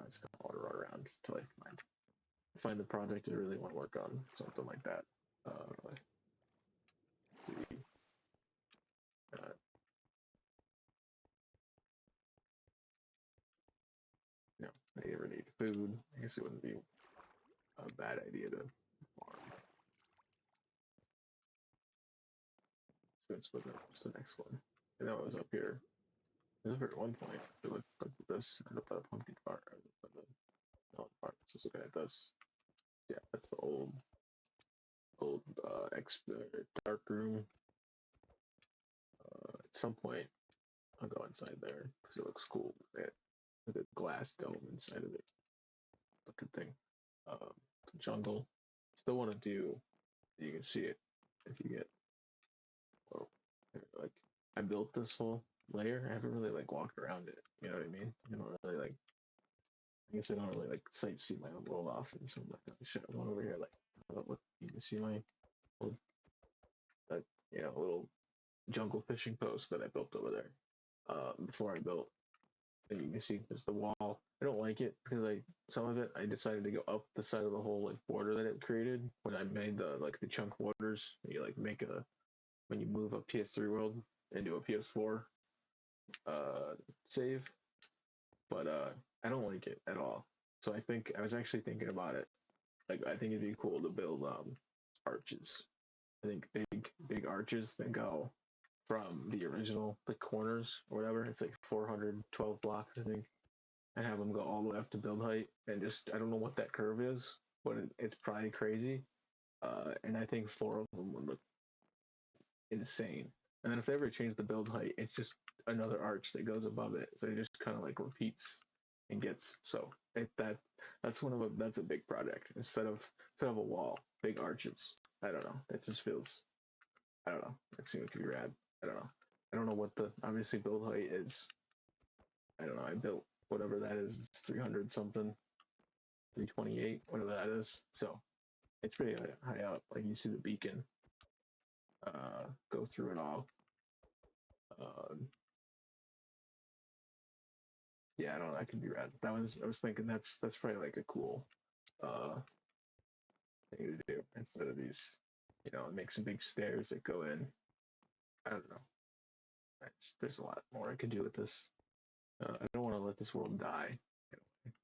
I just kind of want to run around until I find the project I really want to work on, something like that. Let's see. Uh, I never need food. I guess it wouldn't be a bad idea to farm. So it's with the next one. I know it was up here. It was up here at one point. It looked like this. I looked at a pumpkin farm. Melon farm. So let's look at this. Yeah, that's the old dark room. At some point, I'll go inside there because it looks cool. With a glass dome inside of it. Looking thing. Um, jungle. Still want to do. You can see it if you get. Well, like I built this whole layer. I haven't really like walked around it. You know what I mean? I don't really like. I guess I don't really like sightsee my own world often. So I'm like, oh, shit, I'm going over here. Like, look, you can see my little, little jungle fishing post that I built over there. Before I built, and you can see there's the wall. I don't like it because some of it I decided to go up the side of the whole like border that it created when I made the chunk borders. You like make a when you move a PS3 world into a PS4 save, but I don't like it at all. So I was actually thinking about it. Like I think it'd be cool to build arches. I think big arches that go from the original the corners or whatever. It's like 412 blocks I think, and have them go all the way up to build height. And just I don't know what that curve is, but it's probably crazy. And I think four of them would look insane. And then if they ever change the build height, it's just another arch that goes above it. So it just kind of like repeats and gets so that's that's a big project instead of a wall, big arches. I don't know. It just feels I don't know. It seems to be rad. I don't know. I don't know what the obviously build height is. I don't know. I built whatever that is. It's 300 something, 328, whatever that is. So it's pretty high up. Like you see the beacon go through it all. Um, yeah, I don't know. That could be rad. I was thinking that's probably like a cool uh, thing to do instead of these. Make some big stairs that go in. I don't know. There's a lot more I could do with this. I don't want to let this world die. I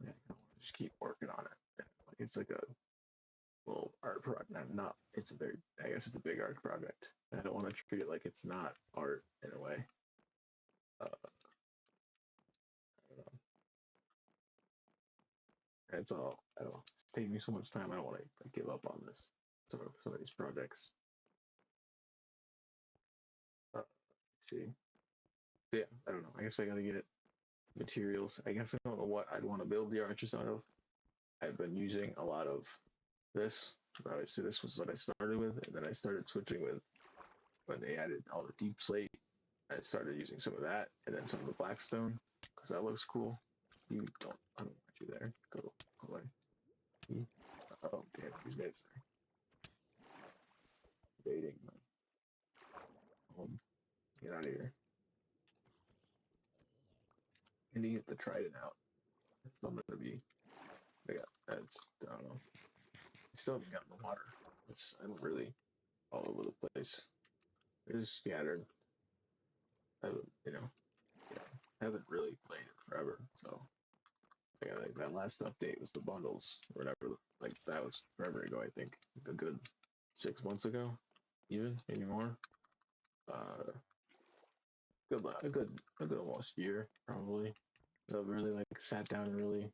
want to just keep working on it. Like it's like a little art project. Not. It's a very. I guess it's a big art project. I don't want to treat it like it's not art in a way. I don't know. It's all. I don't know. It's taking me so much time. I don't want to give up on this. Some of these projects. Let's see. Yeah, I don't know. I guess I gotta get materials. I guess I don't know what I'd want to build the arches out of. I've been using a lot of this. Obviously, this was what I started with, and then I started switching with when they added all the deep slate. I started using some of that, and then some of the blackstone because that looks cool. I don't want you there. Go away. Oh damn, these guys are invading my home. Get out of here. I need to get the trident out. I'm gonna be. That's I don't know. I still haven't gotten the water. I'm really all over the place. They're just scattered. I haven't, yeah, haven't really played it forever. So yeah, like that last update was the bundles or whatever. Like that was forever ago. I think a good 6 months ago, even maybe more. Uh, a good almost year probably. So really like sat down and really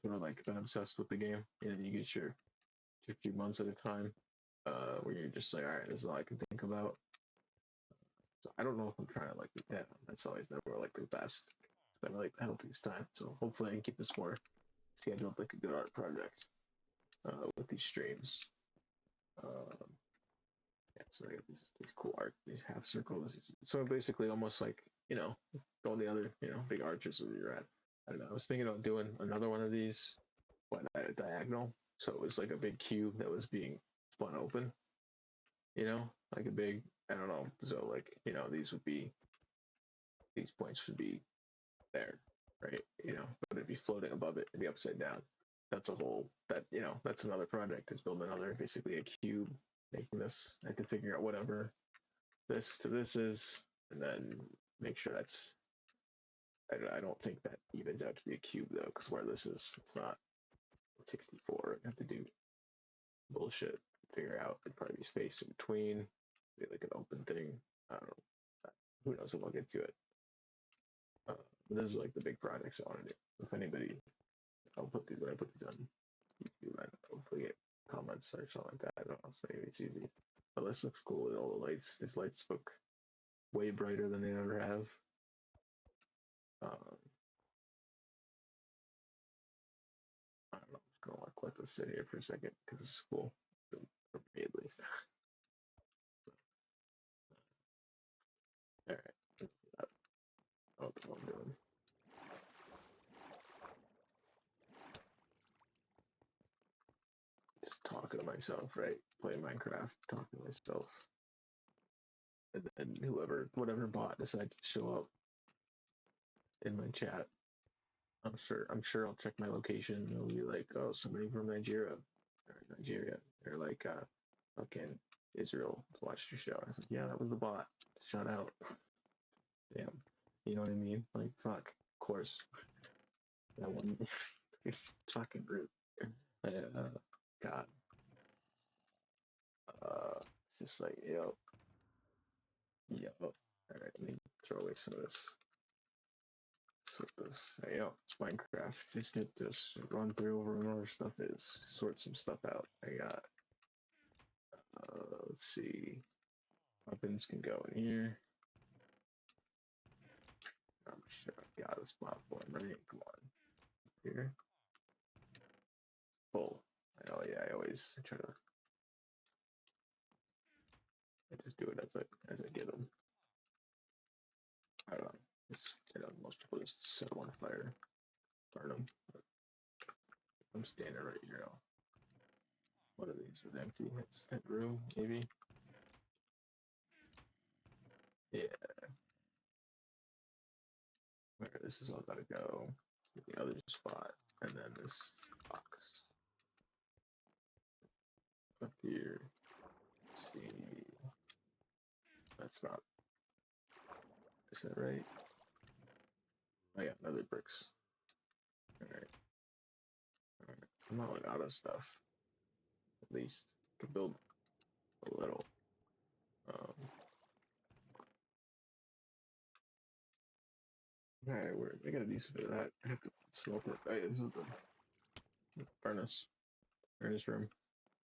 sort of like been obsessed with the game. You get your few months at a time where you're just like, all right, this is all I can think about. So I don't know if I'm trying to like that. That's always never like the best. I like I don't think it's time. So hopefully I can keep this more scheduled like a good art project with these streams. Um, yeah, so I got these cool art, these half circles. So basically almost like going the other big arches where you're at. I don't know. I was thinking about doing another one of these, but at a diagonal. So it was like a big cube that was being spun open. Like a big. I don't know. So like these points would be there, right? But it'd be floating above it, it'd be upside down. That's a whole that's another project is build another basically a cube, making this. I have to figure out whatever this to this is, and then make sure that's. I don't think that evens out to be a cube though, because where this is, it's not 64. I have to do bullshit. Figure out it'd probably be space in between, be like an open thing. I don't know. Who knows if I'll get to it. This is like the big projects I want to do. If anybody, I'll put these when I put these on YouTube and hopefully get comments or something like that. I don't know, so maybe it's easy. But this looks cool with all the lights. These lights look way brighter than they ever have. Um, let this sit here for a second because it's cool. For me at least. Alright. I don't know what I'm doing. Just talking to myself, right? Playing Minecraft, talking to myself. And then whatever bot decides to show up in my chat, I'm sure I'll check my location and it'll be like, oh, somebody from Nigeria, or like, fucking Israel watched your show. I was like, yeah, that was the bot. Shout out. Damn. You know what I mean? Like, fuck. Of course. That one. It's fucking rude. God. It's just like, yo. Alright, let me throw away some of this. Sort this. Hey, yo, it's Minecraft. Just run through where more stuff is. Sort some stuff out. I got. Let's see. Weapons can go in here. I'm sure I got this platform, right? Come on. Here. Full. Oh yeah, I always try to. I just do it as I get them. I don't know. Most people just set them on fire, burn them. But I'm standing right here now. One of these was empty. It's that room, maybe. Yeah. Where this is all gotta go. The other spot, and then this box up here. Let's see. That's not. Is that right? Oh yeah, another bricks. Alright. I'm not like out of stuff. At least to build a little. Alright, I got a decent bit of that. I have to smelt it. Hey, this is the furnace. Furnace room.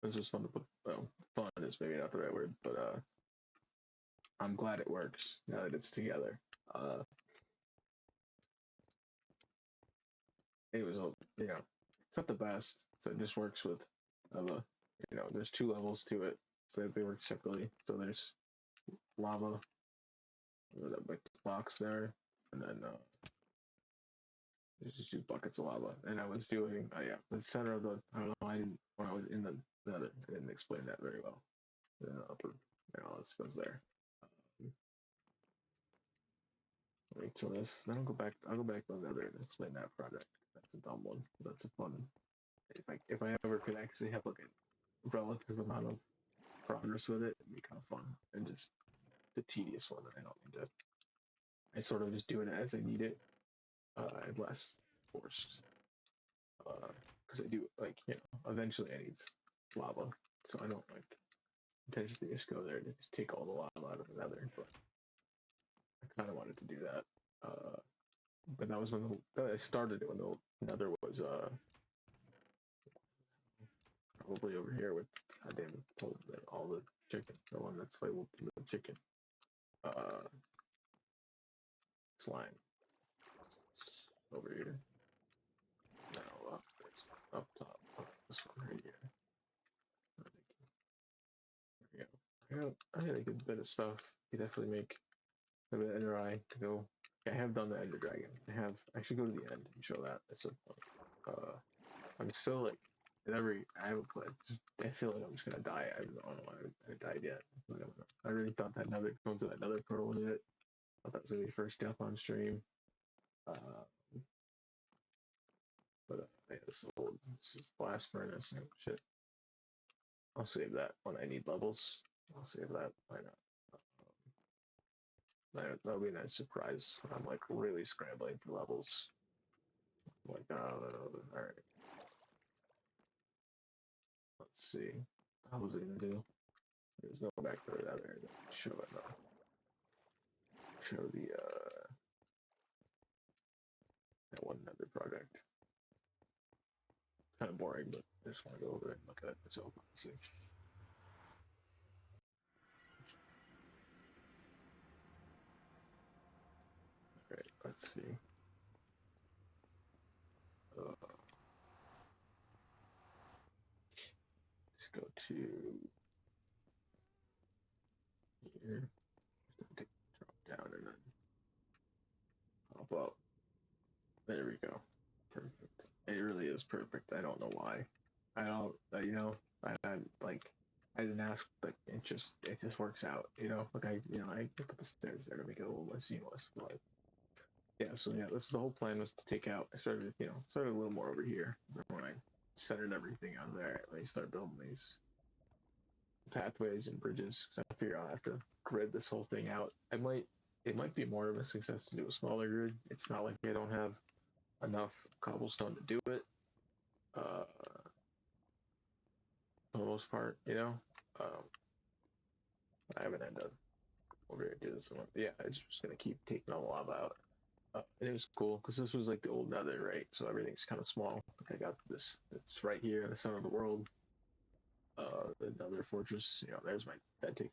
This is fun to put. Well, fun is maybe not the right word, but I'm glad it works now that it's together. It was it's not the best, so it just works with there's two levels to it, so they work separately. So there's lava, that big box there, and then there's just two buckets of lava. And I was doing, the center of the, I don't know, when I was in the nether, I didn't explain that very well. The upper, this goes there. Let me throw this. Then I'll go back to the nether and explain that project. That's a dumb one. That's a fun. If I ever could actually have like a relative amount of progress with it, it'd be kind of fun. And just the tedious one that I don't need to. I sort of just do it as I need it, and less forced. Because I do eventually I need lava, so I don't intentionally just go there and just take all the lava out of the nether. But I kind of wanted to do that. But that was when I started it when the nether was probably over here with goddamn all the chicken. The one that's labeled the chicken. Slime. Over here. Now there's up top. This one right here. There we go. I got a good bit of stuff. You definitely make a bit of ender eye to go. I have done the ender dragon. I should go to the end and show that at some point. I'm still like I have a plan. I feel like I'm just gonna die. I don't know why I died yet. I really thought that going through that nether portal in it. I thought that was gonna be first death on stream. But this is blast furnace. Oh, shit. I'll save that when I need levels. I'll save that. Why not? That'll be a nice surprise when I'm like really scrambling for levels. Like, all right. Let's see. How was it gonna do? There's no back there. Show it now. Show the that one nether project. It's kind of boring, but I just want to go over it and look at it myself. Let's see. Alright, let's see. to here. Drop down and then hop up. There we go. Perfect. It really is perfect. I don't know why. I don't. I like. I didn't ask. Like it just works out. Like I put the stairs there to make it a little more seamless. But yeah. So yeah, this the whole plan was to take out. I started a little more over here. When I centered everything on there, I start building these pathways and bridges. So I figure I'll have to grid this whole thing out. It might be more of a success to do a smaller grid. It's not like I don't have enough cobblestone to do it. For the most part, I haven't had to over here do this one. Yeah, it's just gonna keep taking all the lava out. And it was cool because this was like the old Nether, right? So everything's kind of small. Like I got this. It's right here in the center of the world. The Nether fortress. That's the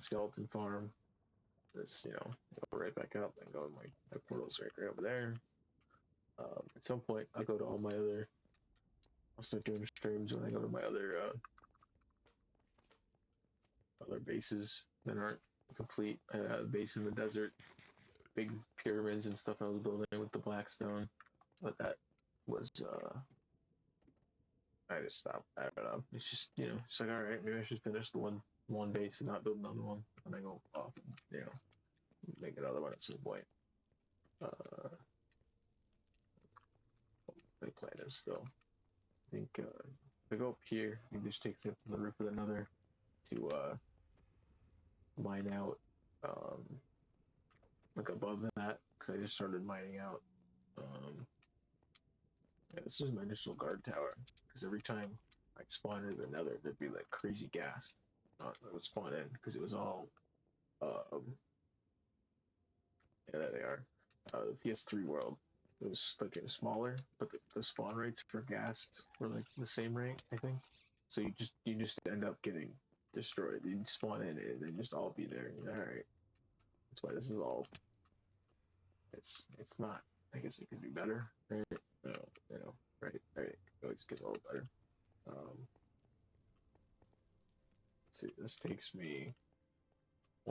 skeleton farm. This, go right back up and go to my portals right over there. At some point, I'll go to all my other. I'll start doing streams when I go to my other bases that aren't complete. Base in the desert, big pyramids and stuff I was building with the blackstone, but that was I just stopped. I don't know. It's just it's like all right, maybe I should finish the one base and not build another one, and then go off and make another one at some point. Uh, my plan is still. I think if I go up here, you just take it from the roof of another to mine out like above that because I just started mining out. Yeah, this is my initial guard tower because every time I'd spawn into the nether, there'd be like crazy gas. That would spawn in because it was all um, yeah, there they are. The PS3 world. It was like it was smaller, but the spawn rates for gas were like the same rate, I think. So you just end up getting destroyed. You spawn in and they just all be there. All right, that's why this is all. It's not. I guess it could be better, right? No, right, right. It always get a little better. Let's see, this takes me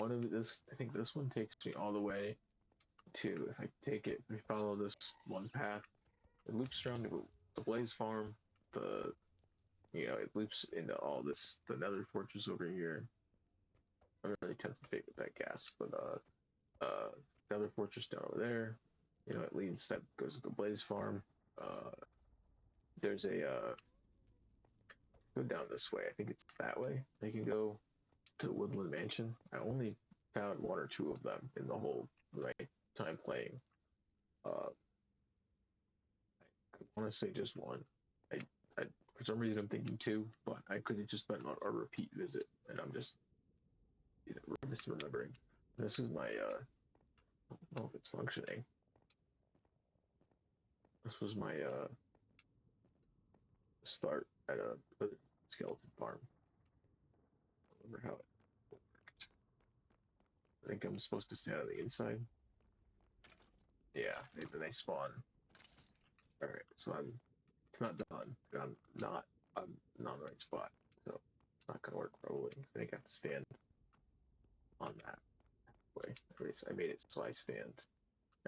I think this one takes me all the way to, if I take it, if we follow this one path, it loops around the Blaze Farm, it loops into all this, the Nether Fortress over here. I'm really tempted to take with that gas, but Nether Fortress down over there, that goes to the Blaze Farm. Uh, there's go down this way, I think it's that way. I can go to Woodland Mansion. I only found one or two of them in the whole time playing. Uh, I want to say just one. I, I for some reason I'm thinking two, but I could have just been a repeat visit, and I'm just misremembering. This is my I don't know if it's functioning. This was my start at a skeleton farm. I remember how it worked. I think I'm supposed to stand on the inside. Yeah, then they spawn. All right, so it's not done. I'm not in the right spot, so it's not gonna work probably. I think I have to stand on that way. At least I made it so I stand.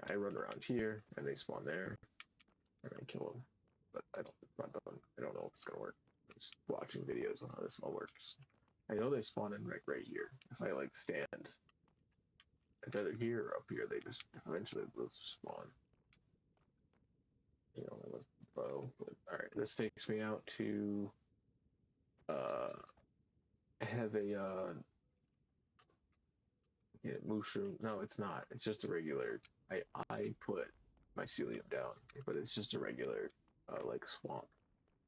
I run around here and they spawn there and I kill them. But it's not done. I don't know if it's gonna work. I'm just watching videos on how this all works. I know they spawn in right here. If I stand, it's either here or up here. They just eventually they'll spawn. With bow. But, all right, this takes me out to. I have a mushroom. No, it's not. It's just a regular. I put mycelium down, but it's just a regular like swamp.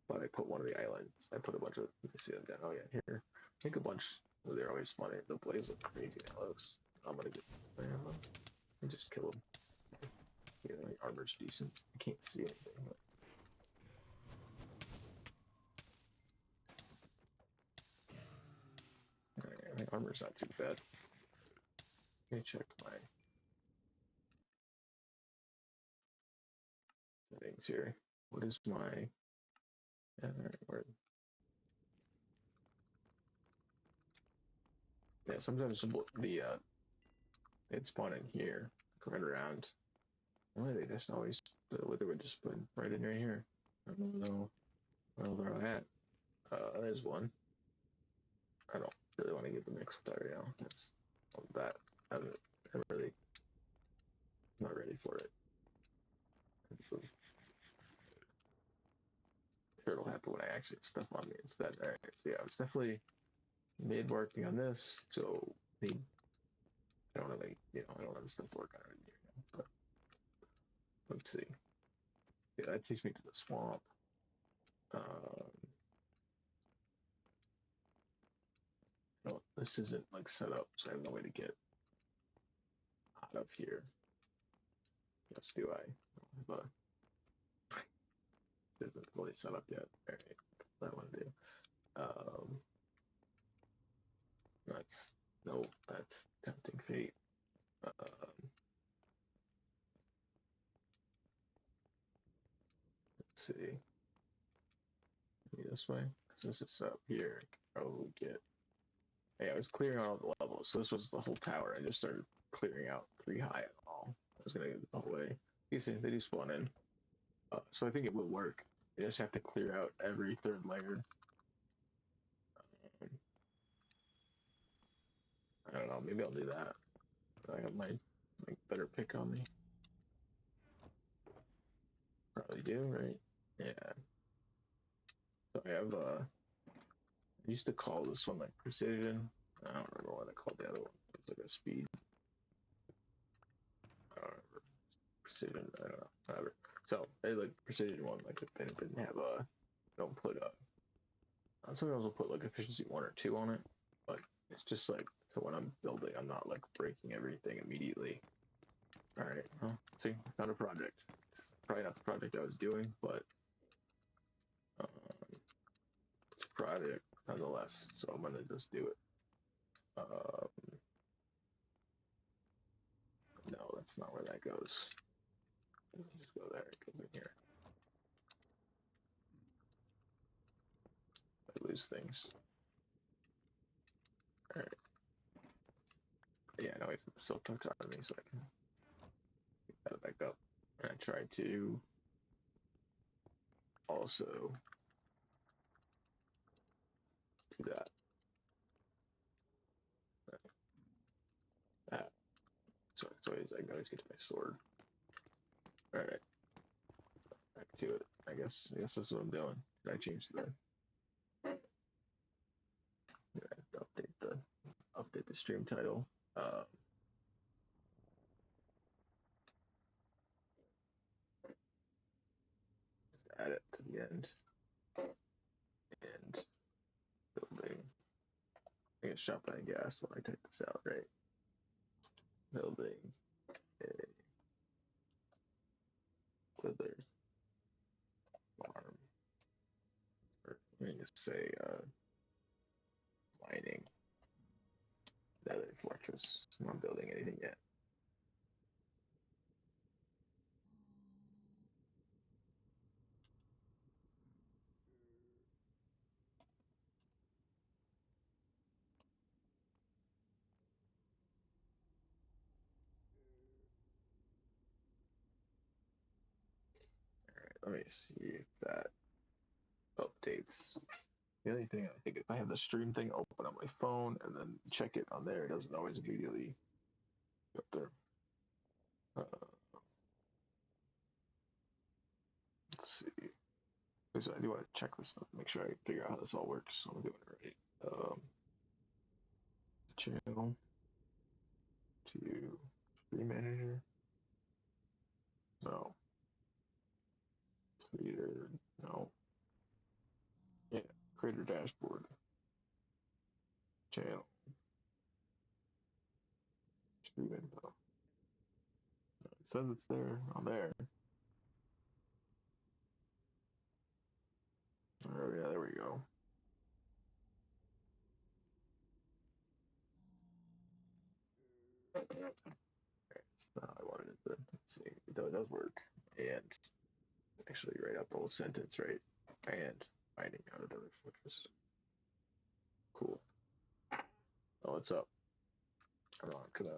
But I put one of the islands. I put a bunch of mycelium down. Oh yeah, here. I think a bunch. They're always spawning. The blaze look crazy. Now looks. I'm gonna get ammo and just kill them. My armor's decent. I can't see anything. But... Right, my armor's not too bad. Let me check my settings here. What is my where Yeah, sometimes the they'd spawn in here, going around. Why they just always the wither would just put right in right here. I don't know where they're at. There's one. I don't really want to get the mix with that right now. That's that. I'm really not ready for it. I'm sure it'll happen when I actually have stuff on me instead. All right. So yeah, it's definitely mid working on this. So I don't have any, I don't have the stuff to work on right now. But let's see. Yeah, that takes me to the swamp. Um, no, this isn't like set up, so I have no way to get out of here. Yes, do I? But it isn't fully set up yet. All right, what I want to do. Um, that's no, that's tempting fate. Let's see. Maybe this way. Since it's up here, I can probably get. Hey, I was clearing out all the levels, so this was the whole tower. I just started clearing out 3 high and all. I was gonna get the whole way. You see, they do spawn in. So I think it will work. You just have to clear out every third layer. Um, I don't know. Maybe I'll do that. I have my better pick on me. Probably do, right? Yeah. So I have I used to call this one like precision. I don't remember what I called the other one. It's like a speed. I don't remember. Precision. I don't know. Whatever. So they like precision one. Like if they didn't have a, don't put a. Sometimes I'll put like efficiency 1 or 2 on it, but it's just like so when I'm building, I'm not like breaking everything immediately. All right. Well, see, I found a project. It's probably not the project I was doing, but um, it's a project nonetheless. So I'm gonna just do it. Um, no, that's not where that goes. Just go there. It goes in here. I lose things. All right. Yeah, no, it's silk touch out of me, so I can get that back up. And I try to also do that. That. So I can always get to my sword. All right, back to it. I guess that's what I'm doing. I change the. Update the stream title. Just add it to the end and building. I get shot by gas when I type this out, right? Building a wither farm. Or let me just say mining nether fortress. I'm not building anything yet. All right, let me see if that updates. The only thing I think if I have the stream thing open on my phone and then check it on there, it doesn't always immediately go up there. Let's see. Because I do want to check this stuff, make sure I figure out how this all works. So I'm doing it right. Channel to stream manager. No. Creator. No. Yeah. Creator dashboard. Channel. Stream info. It says it's there on there. Oh yeah, there we go. It's not how I wanted it, but let's see. It does work. And actually write out the whole sentence, right? And finding out another fortress. Cool. Oh, what's up? I'm not gonna.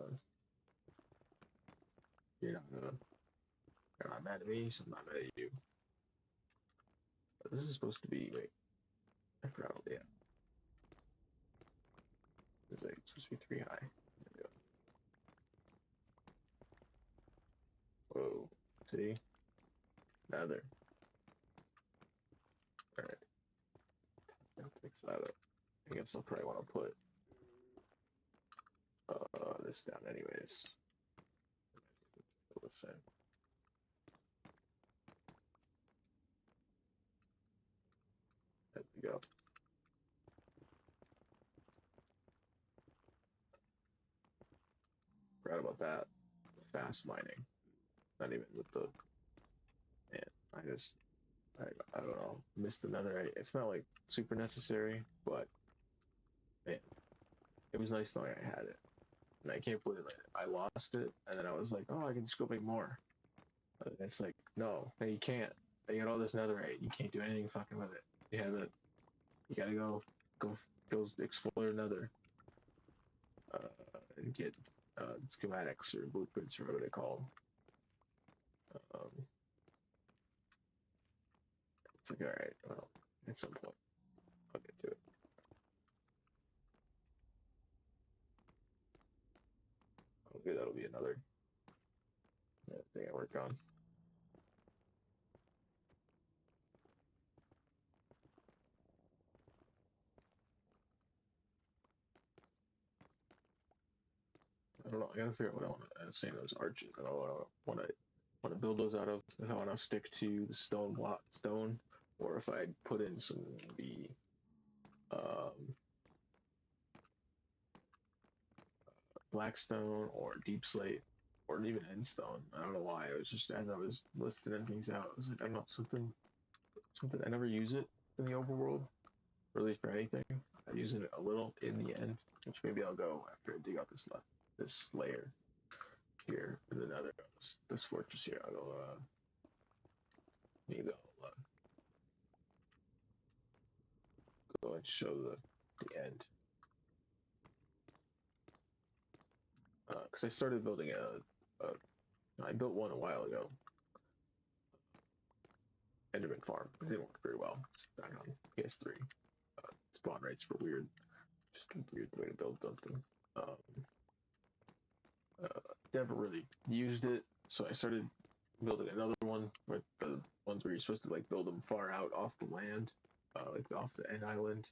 You're not gonna. You're not mad at me, so I'm not mad at you. But this is supposed to be. Wait, I forgot. Yeah, it's like it's supposed to be 3 high. There we go. Whoa. See? Nether. Alright. I'll fix that up. I guess I'll probably want to put this down anyways. Still the same. There we go. Forgot about that. Fast mining. Not even with the. Man, I don't know. Missed another. It's not like super necessary, but man, it was nice knowing I had it. And I can't believe it. I lost it, and then I was like, oh, I can just go make more. And it's like, no, you can't. You got all this netherite. You can't do anything fucking with it. You have it. You gotta go explore another. And get schematics or blueprints or whatever they call them. It's like, all right, well, at some point, I'll get to it. Okay, that'll be another thing I work on. I don't know. I gotta figure out what I want to say those arches. I don't know what I want to build those out of. If I want to stick to the stone, or if I put in some the um, blackstone or deep slate or even endstone. I don't know why. It was just as I was listing things out, I was like, I don't know, something. I never use it in the overworld, or at least for anything. I use it a little in the end, which maybe I'll go after I dig out this layer here in the nether, this fortress here. I'll go, maybe I'll go and show the end. Because I started building I built one a while ago. Enderman farm. It didn't work very well. It's back on PS3. Spawn rates were weird. Just a weird way to build something. Never really used it, so I started building another one. But the ones where you're supposed to like build them far out off the land, like off the end island,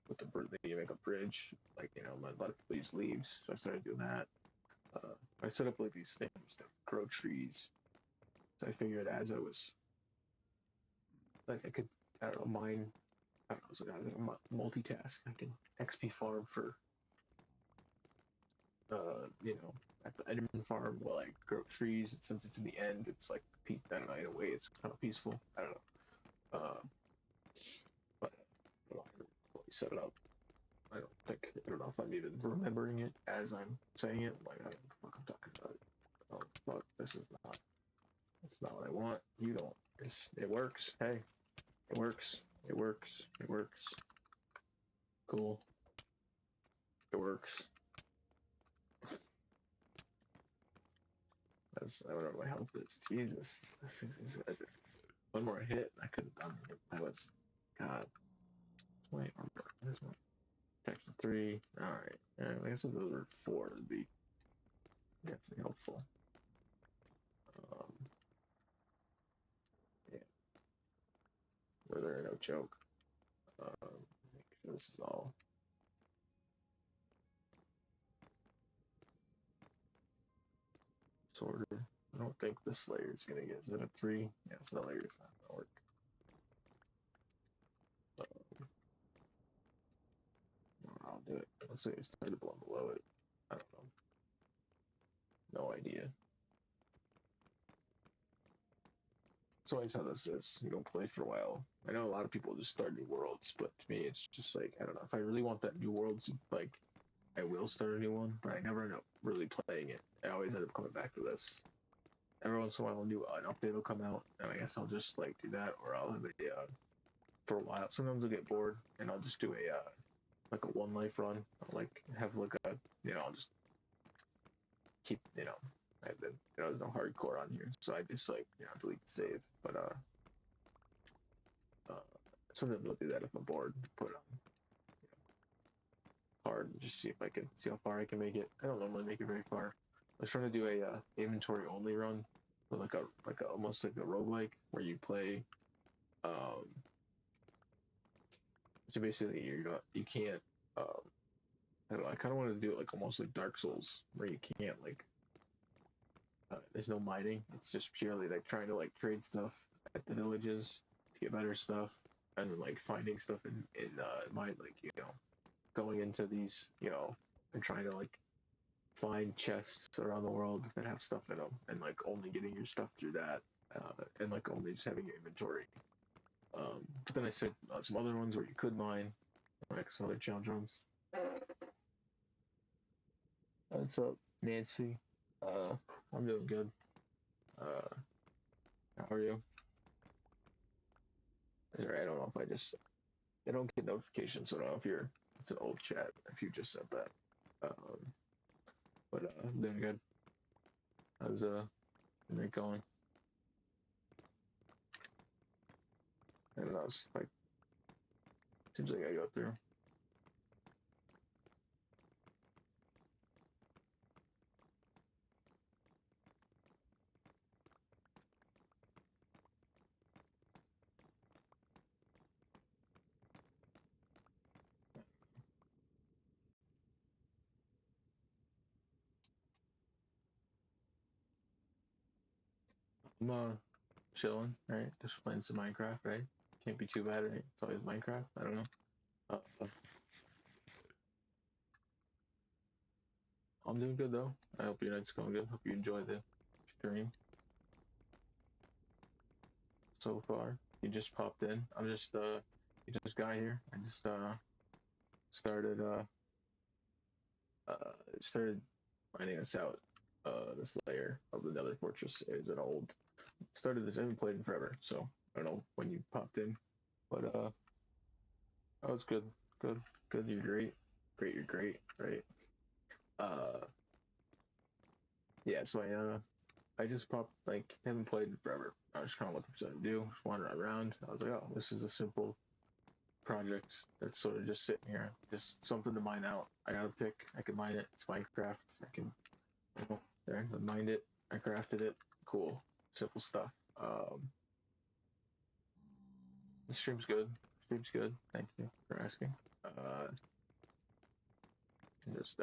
with the you make a bridge. Like a lot of people use leaves, so I started doing that. I set up like these things to grow trees. So I figured as I was like I could I don't know mine. I don't know, so I can multitask. I can XP farm for at the Enderman farm while I grow trees. And since it's in the end, it's like I don't know. In a way, it's kind of peaceful. I don't know. But I don't know, I really set it up. I don't know if I'm even remembering it as I'm saying it. Like I don't know what I'm talking about. Oh fuck! This is not. That's not what I want. You don't. It works. Hey, it works. It works. It works. Cool. It works. I don't know what my health is. Jesus. One more hit, I could have done it. I was, God. Wait, this one. Protection 3. Alright. I guess if those were 4, it'd be definitely helpful. Um, yeah. Whether no joke. Make sure this is all. Sorted. I don't think this layer is gonna get. Is it a 3? Yeah, so that layer is not gonna work. I'll do it. Looks like it started one below it. I don't know. No idea. So always how this is. You don't play for a while. I know a lot of people just start new worlds, but to me, it's just like I don't know. If I really want that new world, like I will start a new one, but I never end up really playing it. I always end up coming back to this. Every once in a while, an update will come out, and I guess I'll just like do that, or I'll have for a while. Sometimes I'll get bored, and I'll just do like a one life run. I'll like have like a I'll just keep, there's no hardcore on here, so I just like, delete the save. But uh, sometimes I'll do that if I'm bored. Put hard and just see if I can see how far I can make it. I don't normally make it very far. I was trying to do a inventory only run, so like a almost like a roguelike where you play. Um, so basically, you can't. I don't know. I kind of want to do it like almost like Dark Souls, where you can't like. There's no mining. It's just purely like trying to like trade stuff at the villages to get better stuff, and then like finding stuff in mine, like going into these, and trying to like find chests around the world that have stuff in them, and like only getting your stuff through that, and like only just having your inventory. But then I said some other ones where you could mine, like some other challenge runs. What's up, Nancy? I'm doing good. Uh, how are you? Sorry, I don't know if I don't get notifications, so I don't know if it's an old chat, if you just said that. Um, but I'm doing good. How's it going? I don't know, it's like, seems like I go through. I'm chilling, right? Just playing some Minecraft, right? Can't be too bad, right? It's always Minecraft. I don't know. Uh, I'm doing good though. I hope your night's going good. Hope you enjoy the stream so far. You just popped in. You just got here. I just started started finding us out. This layer of the Nether Fortress is an old. Started this. I haven't played in forever, so I don't know when you popped in, but that was good. Good. Good. You're great. Great. You're great. Right. Uh, yeah. So I just popped, like, haven't played in forever. I was kind of looking for something to do, just wandering around. I was like, oh, this is a simple project that's sort of just sitting here, just something to mine out. I got a pick. I can mine it. It's Minecraft. I can, there, I mined it. I crafted it. Cool. Simple stuff. The stream's good. Stream's good. Thank you for asking. Just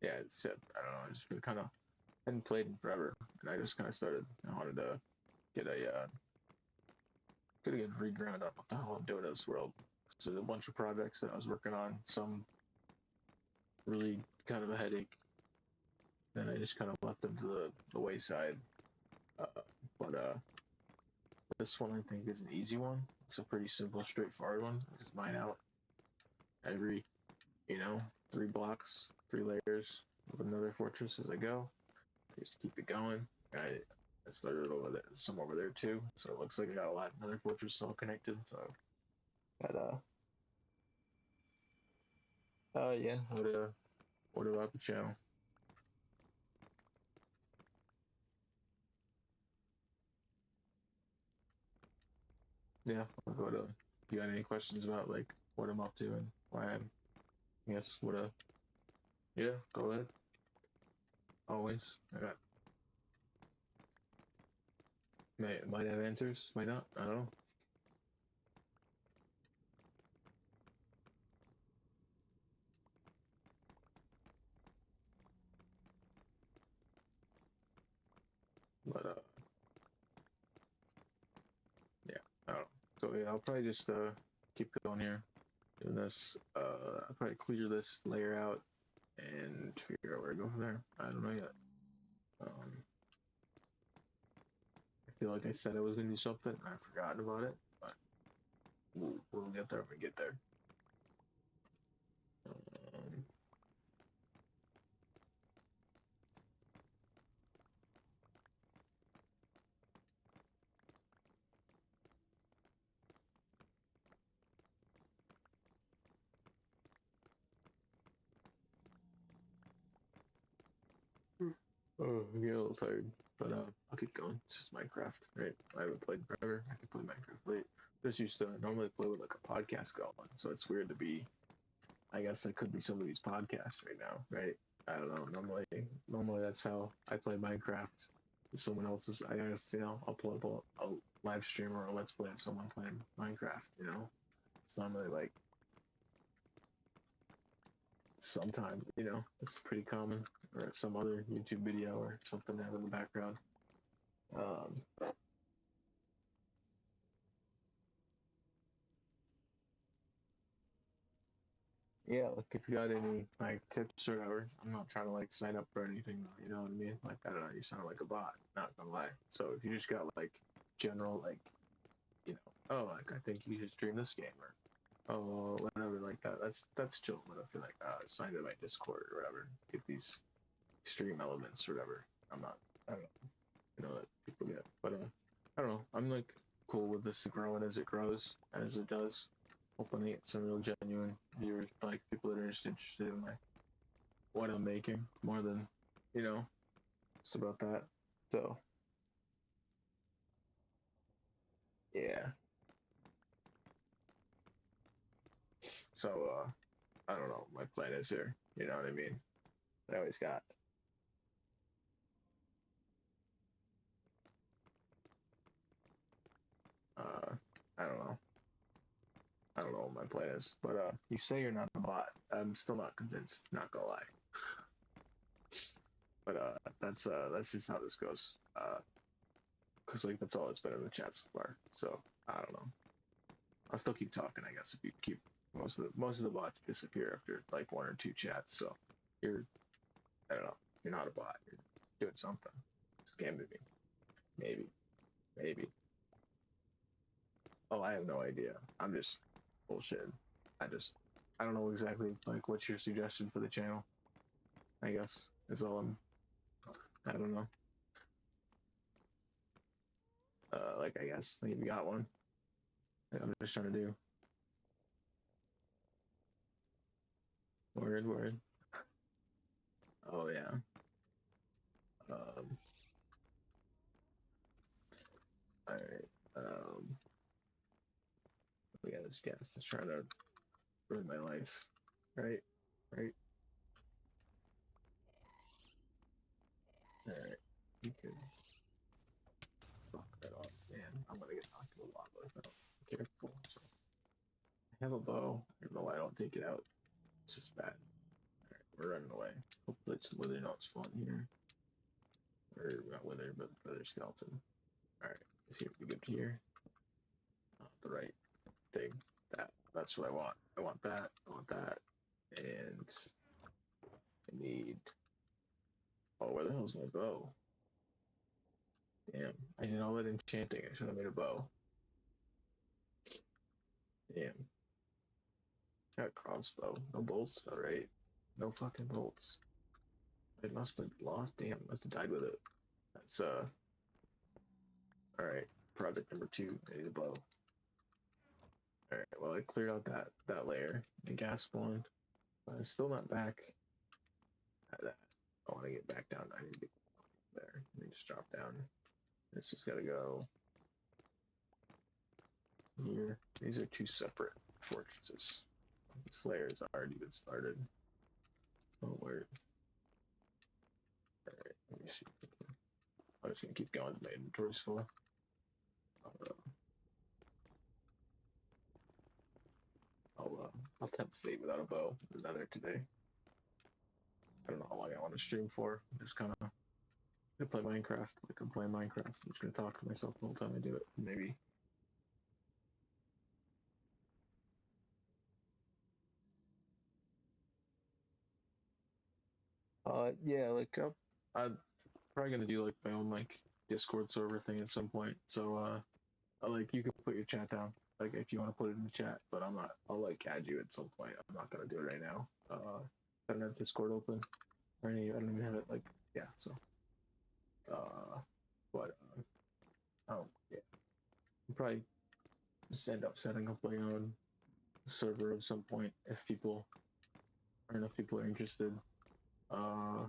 yeah, it's it. I don't know. I just been kind of hadn't played in forever, and I just kind of started. I wanted to get a could get reground up what the hell I'm doing in this world. So there's a bunch of projects that I was working on. Some really kind of a headache. Then I just kind of left them to the wayside. Uh, but this one I think is an easy one. It's a pretty simple, straightforward one. I just mine out every, 3 blocks, 3 layers of another fortress as I go. Just keep it going. I started over there, some over there too. So it looks like I got a lot another fortress all connected. So, but yeah. What about the channel? Yeah. What you got any questions about like what I'm up to and why I'm? Yes. What Yeah. Go ahead. Always. I got. Might have answers. Might not. I don't know. But yeah. I don't know. So yeah, I'll probably just keep going here. Doing this. I'll probably clear this layer out and figure out where to go from there. I don't know yet. Um, I feel like I said I was gonna do something. I've forgotten about it, but we'll get there when we get there. Um, Oh, I'm getting a little tired, but I'll keep going. It's just Minecraft, right? I haven't played in forever. I can play Minecraft late. Just used to normally play with like a podcast going, so it's weird to be. I guess I could be somebody's podcast right now, right? I don't know. Normally that's how I play Minecraft. Someone else's. I guess I'll pull up a live stream or a let's play of someone playing Minecraft. It's normally like sometimes, it's pretty common, or some other YouTube video or something to have in the background. Um, yeah, like if you got any like tips or whatever, I'm not trying to like sign up for anything, you know what I mean? Like I don't know, you sound like a bot, not gonna lie. So if you just got like general like, oh like I think you should stream this game or whatever like that, that's chill. But if you're like sign to my Discord or whatever, get these stream elements or whatever. I don't know, that people get. But I don't know. I'm like cool with this growing as it grows, as it does. Hoping to get some real genuine viewers, like people that are just interested in like what I'm making more than, you know, just about that. So yeah. So I don't know. My plan is here. You know what I mean? I always got. Uh, I don't know. I don't know what my plan is, but you say you're not a bot. I'm still not convinced. Not gonna lie. But that's just how this goes. Because like that's all it's been in the chat so far. So I don't know. I'll still keep talking, I guess, if you keep most of the bots disappear after like one or two chats. So you're I don't know. You're not a bot. You're doing something. Scamming me. Maybe. Maybe. Oh, I have no idea. I'm just bullshitting. I just I don't know exactly like what's your suggestion for the channel. I guess is all I don't know. Like I guess like, if you got one. I'm just trying to do word. Oh yeah. Um. All right. Yeah, this gas is trying to ruin my life. Right. Right. All right. You can fuck that off, man. I'm gonna get knocked to the lava if I don't be careful. So I have a bow. I don't know why I don't take it out. It's just bad. All right, we're running away. Hopefully, it's wither don't spawn here. Or not wither, but wither skeleton. All right. Is here we good here? The right thing. That's what I want. I want that. I want that. And I need. Oh, where the hell's my bow? Damn. I did all that enchanting. I should have made a bow. Damn. Got crossbow. No bolts though, right? No fucking bolts. I must have lost. Damn, must have died with it. That's alright. Project number 2. I need a bow. Alright, well I cleared out that layer. The gas spawned. But I'm still not back at that. I want to get back down. I need to get there. Let me just drop down. This has gotta go here. These are 2 separate fortresses. This layer has already been started. Oh, where? Alright, let me see. I'm just gonna keep going. My inventory's full. Uh, I'll attempt fate without a bow. Another today. I don't know how long I want to stream for. I'm just kind of gonna play Minecraft. Like I'm playing Minecraft. I'm just gonna talk to myself the whole time I do it. Maybe. Yeah, like I'm probably gonna do like my own like Discord server thing at some point. So like you can put your chat down. Like if you want to put it in the chat, but I'm not. I'll like add you at some point. I'm not gonna do it right now. I don't have Discord open or any. I don't even have it. Like yeah. So uh, but yeah. I'll probably just end up setting up my own server at some point if people or enough people are interested. Uh,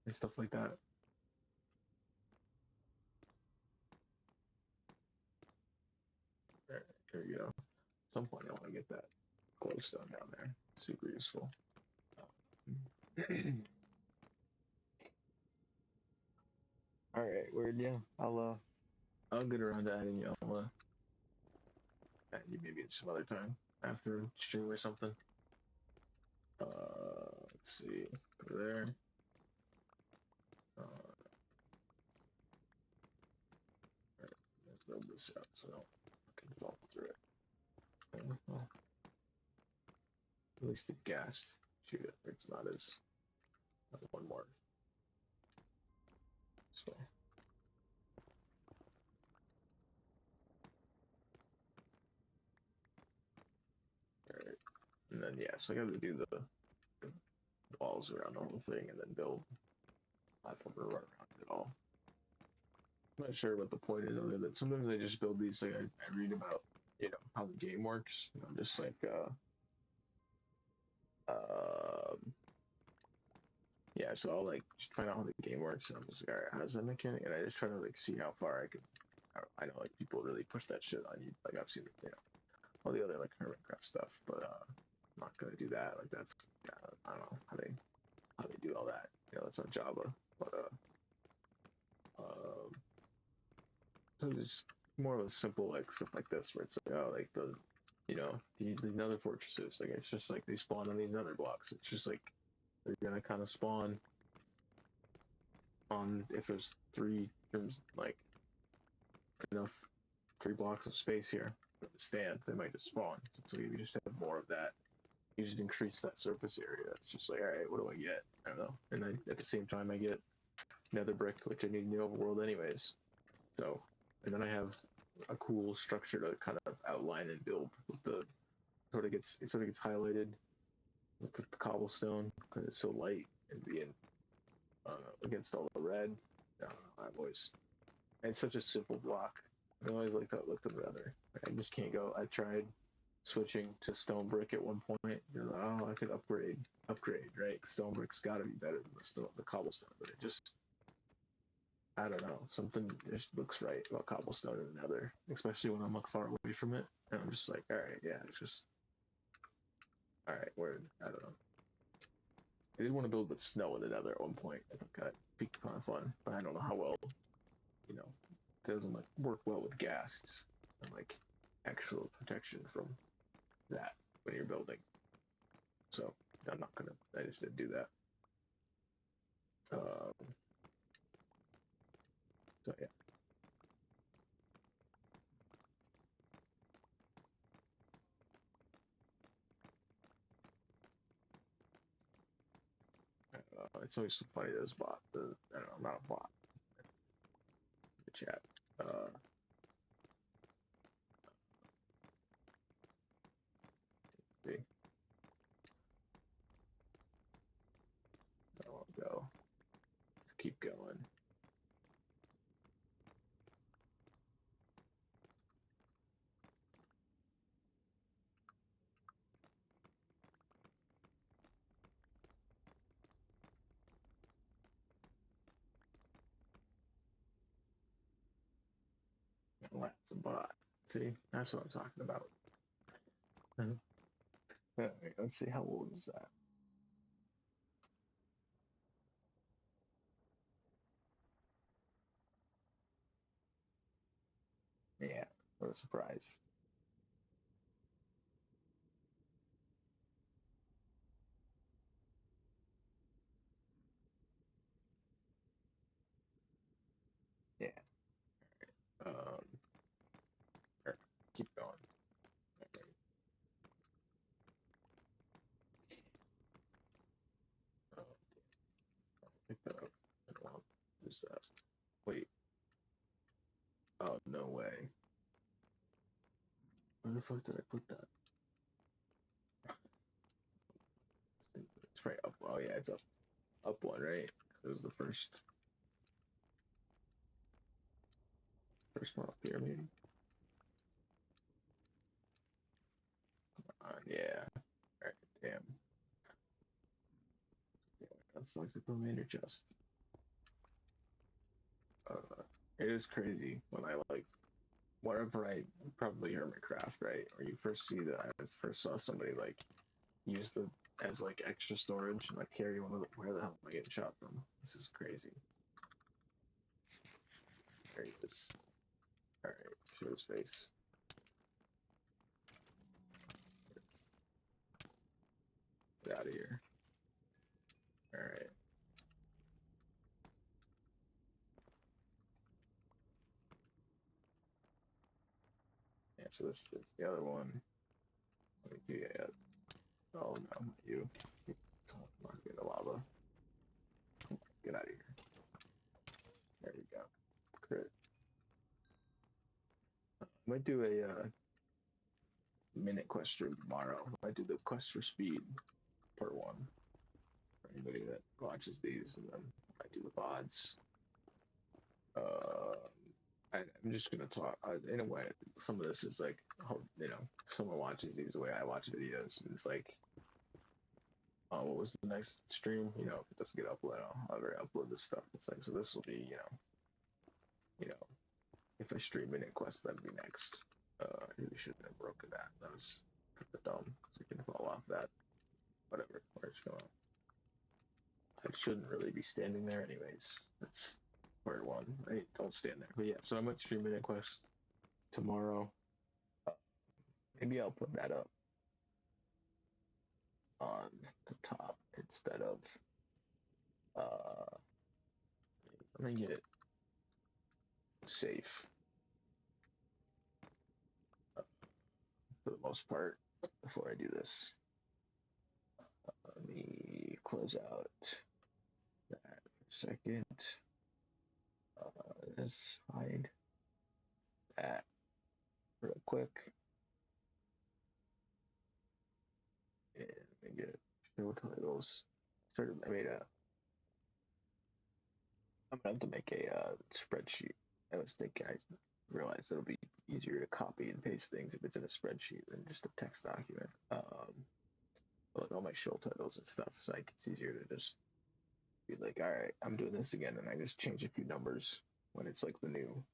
and stuff like that. Right, there you go. At some point, I want to get that glowstone down there. Super useful. All right, weird. Yeah, I'll get around to adding you. I'll add you maybe at some other time after stream or something. Let's see. Go there. Right, let's build this out so I can fall through it. Okay, well, at least the gas shoot it. It's not as one more. So all right, and then yeah, so I got to do the walls around the whole thing and then build platform to run around it all. I'm not sure what the point is other than sometimes I just build these like I read about how the game works. Just like yeah, so I'll like just find out how the game works and I'm just like, all right, how does that mechanic? And I just try to like see how far I can. I know like people really push that shit on you. Like I've seen all the other like Hermitcraft stuff, but I'm not gonna do that. Like that's I don't know how they do all that. That's on Java, but um, so it's more of a simple like stuff like this where it's like like the nether fortresses. Like it's just like they spawn on these nether blocks. It's just like they're gonna kind of spawn on if there's there's like enough 3 blocks of space here for the stand, they might just spawn. So you just have more of that. You just increase that surface area. It's just like, all right, what do I get? I don't know. And then at the same time, I get nether brick, which I need in the overworld anyways. So, and then I have a cool structure to kind of outline and build with the it sort of gets highlighted with the cobblestone because it's so light and being against all the red. I've always it's such a simple block. I always like that looked at the other. I just can't go. I tried switching to stone brick at one point. I could upgrade, right? Stone brick's got to be better than the cobblestone, but it just I don't know. Something just looks right about cobblestone and another, especially when I'm like far away from it. And I'm just like, all right, yeah, it's just all right. Word, I don't know. I did want to build with snow in the nether at one point. I think that'd be kind of fun, but I don't know how well you know, it doesn't like work well with ghasts and like actual protection from that when you're building. So I'm not gonna. I just didn't do that. So yeah, it's always so funny those bot. I don't know, not a bot. The chat. See, I'll go. Keep going. That's a bot. See, that's what I'm talking about. Right, let's see how old is that. Yeah, what a surprise. Yeah. Um, keep going. Okay. Pick that up. I don't want to use that. Wait. Oh, no way. Where the fuck did I put that? It's right up. Oh, yeah, it's up one, right? It was the first one up here, maybe. Yeah. All right, damn. Yeah, that's like the commander chest. It is crazy when I like wherever I probably Hermitcraft, right? Or you first see that I first saw somebody like use the as like extra storage and like carry one of the, where the hell am I getting shot from? This is crazy. There he is. Alright, show his face. Get out of here. Alright. Yeah, so this is the other one. Let me do that. Oh no, not you. Don't mark it, the lava. Get out of here. There we go. Crit. I might do a minute quest stream tomorrow. I do the quest for speed part one for anybody that watches these, and then I do the VODs. I'm just gonna talk in a way. Some of this is like, you know, if someone watches these the way I watch videos, and it's like, what was the next stream? You know, if it doesn't get uploaded, I'll upload this stuff. It's like, so this will be, you know, if I stream minute quest, that'd be next. I really shouldn't have broken that. That was dumb because it can fall off that. Whatever. Where's it going? I shouldn't really be standing there anyways. That's part one, right? Don't stand there. But yeah, so I might stream Minute Quest tomorrow. Uh, Maybe I'll put that up on the top instead of let me get it safe for the most part before I do this. Let me close out that for a second. Let's hide that real quick. And let me get show titles. I made a. I'm gonna have to make a spreadsheet. I was thinking, I realized it'll be easier to copy and paste things if it's in a spreadsheet than just a text document. Like all my show titles and stuff, so like it's easier to just be like, all right, I'm doing this again, and I just change a few numbers when it's like the new.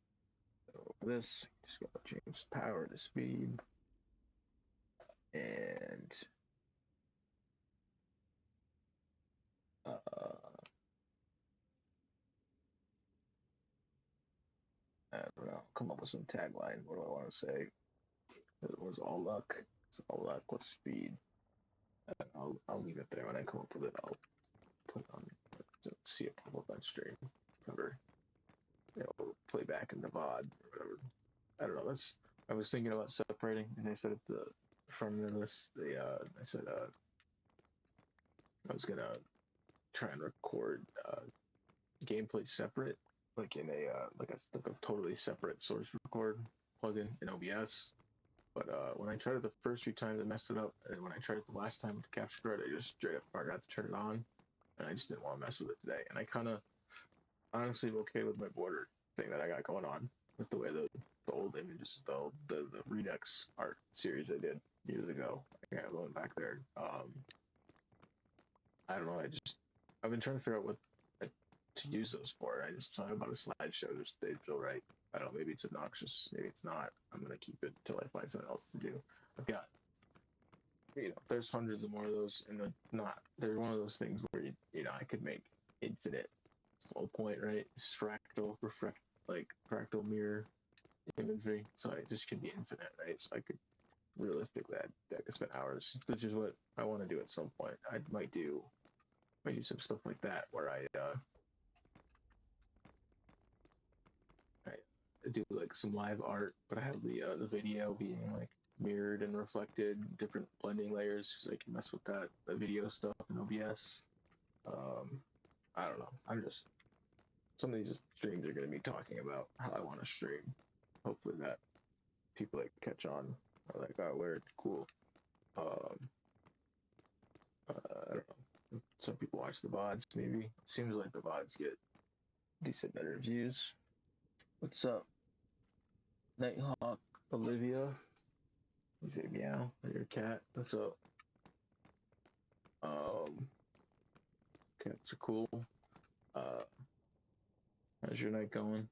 So for this, just gotta change power to speed, and I don't know, come up with some tagline. What do I want to say? It was all luck. It's all luck with speed. I'll leave it there. When I come up with it, I'll put on to see it pop up on stream. Whatever, play back in the VOD or whatever. I don't know. That's I was thinking about separating, and I said at the front of this, I said I was gonna try and record gameplay separate, like in like a totally separate source record plugin in OBS. But when I tried it the first few times, I messed it up, and when I tried it the last time with the capture card, I just straight up forgot to turn it on, and I just didn't want to mess with it today. And I kind of honestly am okay with my border thing that I got going on with the way the old images, the Redux art series I did years ago. I got going back there. I don't know. I've been trying to figure out what to use those for. I just saw about a slideshow. Just they feel right. I don't know. Maybe it's obnoxious. Maybe it's not. I'm gonna keep it until I find something else to do. I've got, there's hundreds of more of those, and they're one of those things where I could make infinite. It's the whole point, right? It's fractal mirror imagery. So it just could be infinite, right? So I could realistically, I could spend hours, which is what I want to do at some point. I might do some stuff like that where I do like some live art, but I have the video being like mirrored and reflected, different blending layers, so I can mess with the video stuff in OBS. I don't know. Some of these streams are going to be talking about how I want to stream. Hopefully that people that catch on are like, oh, we're cool. I don't know. Some people watch the VODs, maybe. It seems like the VODs get decent better views. What's up, Nighthawk Olivia? You say meow or your cat? What's up? Cats are cool. Uh, How's your night going?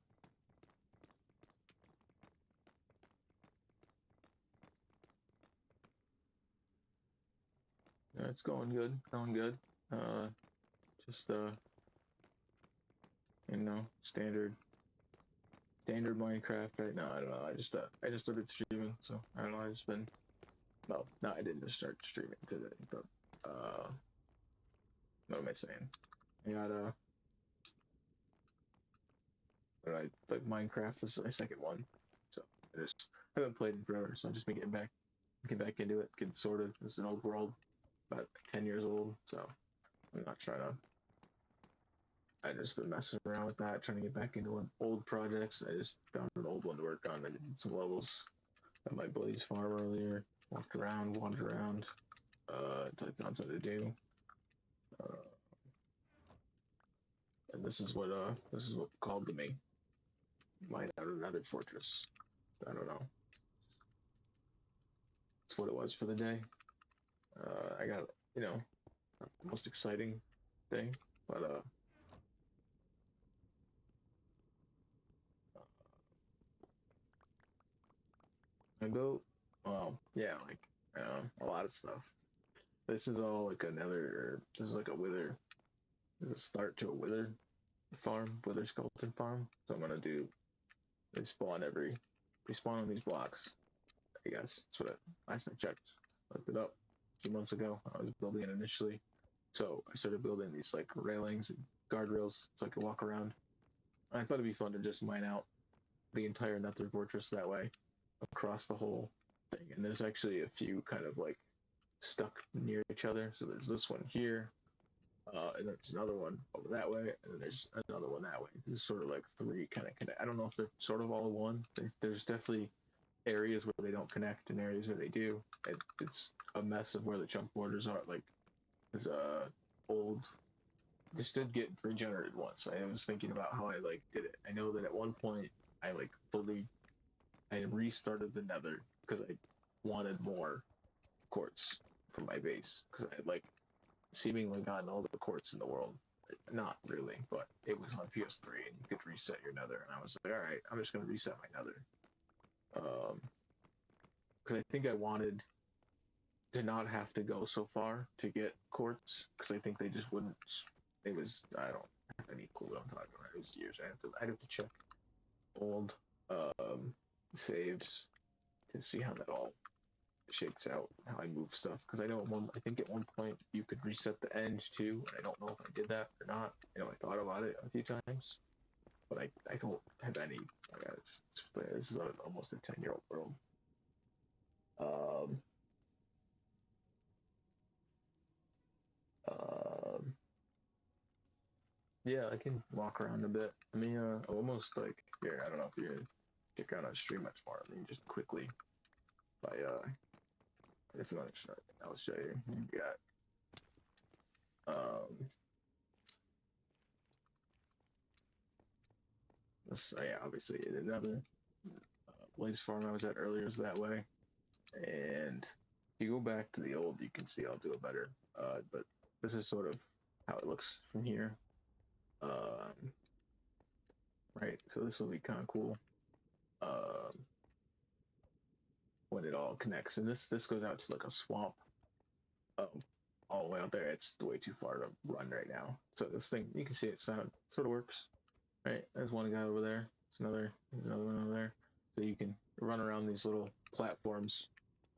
Yeah, it's going good. Going good. Uh, just standard Minecraft right now. I don't know. I just started streaming, so I don't know. I just been well, no, I didn't just start streaming today, but what am I saying? I got I like Minecraft. This is my second one, so I haven't played in forever. So I've just been getting back into it, getting sorted. This is an old world, about 10 years old, so I'm not trying to. I just been messing around with that, trying to get back into old projects. I just found an old one to work on. I did some levels at my buddy's farm earlier. Walked around, wandered around, until I found something to do. Uh, and this is what called to me. Mine out another fortress. I don't know. That's what it was for the day. I got not the most exciting thing, but I built yeah, like a lot of stuff. This is all like another. This is like a wither. This is a start to a wither farm, wither skeleton farm. So I'm gonna do. They spawn every. They spawn on these blocks. I guess that's what last I checked. Looked it up a few months ago. I was building it initially. So I started building these like railings and guardrails so I could walk around. I thought it'd be fun to just mine out the entire Nether Fortress that way across the whole thing. And there's actually a few kind of like stuck near each other. So there's this one here, and there's another one over that way, and then there's another one that way. There's sort of like three kind of connect. I don't know if they're sort of all one. There's definitely areas where they don't connect and areas where they do. It's a mess of where the chunk borders are. Like, there's old. This did get regenerated once. I was thinking about how I like did it. I know that at one point I like fully I restarted the Nether because I wanted more quartz for my base because I had like seemingly gotten all the quartz in the world. Not really, but it was on PS3 and you could reset your Nether, and I was like, all right, I'm just gonna reset my Nether. Because I think I wanted to not have to go so far to get quartz because I think they just wouldn't. It was I don't have any clue what I'm talking about. It was years. I'd have to check old um, saves to see how that all shakes out, how I move stuff. Because I think at one point you could reset the end too. And I don't know if I did that or not. I thought about it a few times, but I don't have any. This is almost a 10-year-old world. Um, um, yeah, I can walk around a bit. I mean, almost like here. I don't know if you're gonna kick out on stream much more. I mean, just quickly by if you want to show, I'll show you. You got um this. Yeah, obviously another Blaze farm I was at earlier is that way, and if you go back to the old, you can see I'll do it better. But this is sort of how it looks from here. Um, right. So this will be kind of cool. Um, when it all connects, and this goes out to like a swamp. Um, all the way out there. It's way too far to run right now. So this thing, you can see it sort of works. Right. There's one guy over there. There's another one over there. So you can run around these little platforms,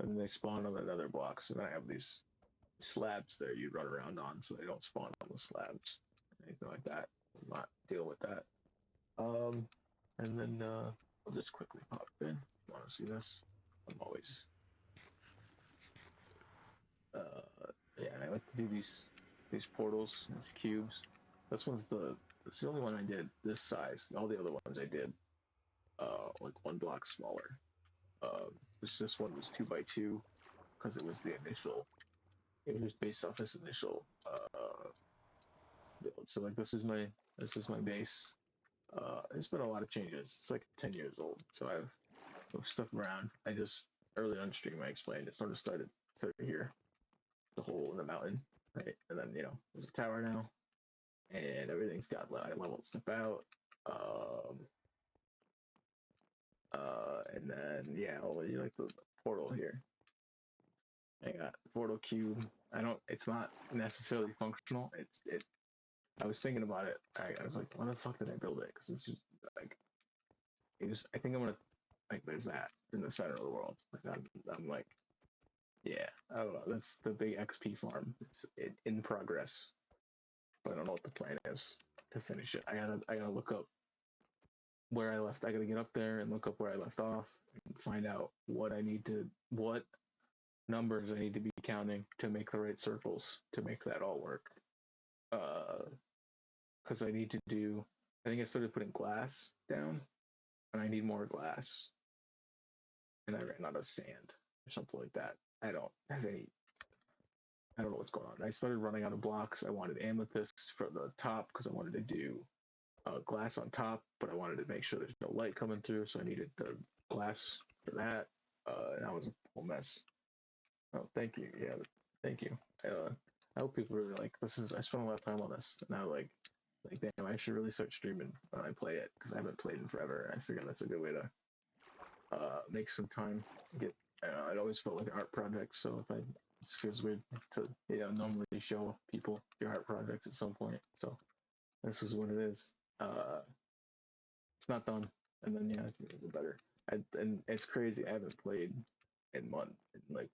and then they spawn on another block. So then I have these slabs there you run around on, so they don't spawn on the slabs, anything like that. I'm not deal with that. Um, and then I'll just quickly pop in. If you want to see this? I'm always yeah. I like to do these portals, these cubes. This one's it's the only one I did this size. All the other ones I did like one block smaller. This one was 2 by 2 because it was the initial. It was based off this initial build. So like this is my base. It's been a lot of changes. It's like 10 years old, so I've moved stuff around. I just early on stream I explained it sort of started here, the hole in the mountain, right? And then there's a tower now, and everything's got I leveled stuff out. Um, and then yeah, you like the portal here. I got portal cube. I don't. It's not necessarily functional. It. I was thinking about it. I was like, why the fuck did I build it? Because it's just like it just. I think I'm gonna like there's that in the center of the world. Like I'm like yeah. I don't know. That's the big XP farm. It's in progress, but I don't know what the plan is to finish it. I gotta look up where I left. I gotta get up there and look up where I left off and find out what numbers I need to be counting to make the right circles to make that all work. Because I need to do. I think I started putting glass down, and I need more glass, and I ran out of sand or something like that. I don't have any. I don't know what's going on. I started running out of blocks. I wanted amethyst for the top because I wanted to do glass on top, but I wanted to make sure there's no light coming through, so I needed the glass for that. And that was a whole mess. Oh, thank you. Yeah, thank you. I hope people really like this. I spent a lot of time on this, and I like damn, I should really start streaming when I play it because I haven't played in forever. I figure that's a good way to make some time. Get it always felt like an art project, so if I it feels weird to normally show people your art projects at some point. So this is what it is. It's not done, and then yeah, it's better. And it's crazy. I haven't played in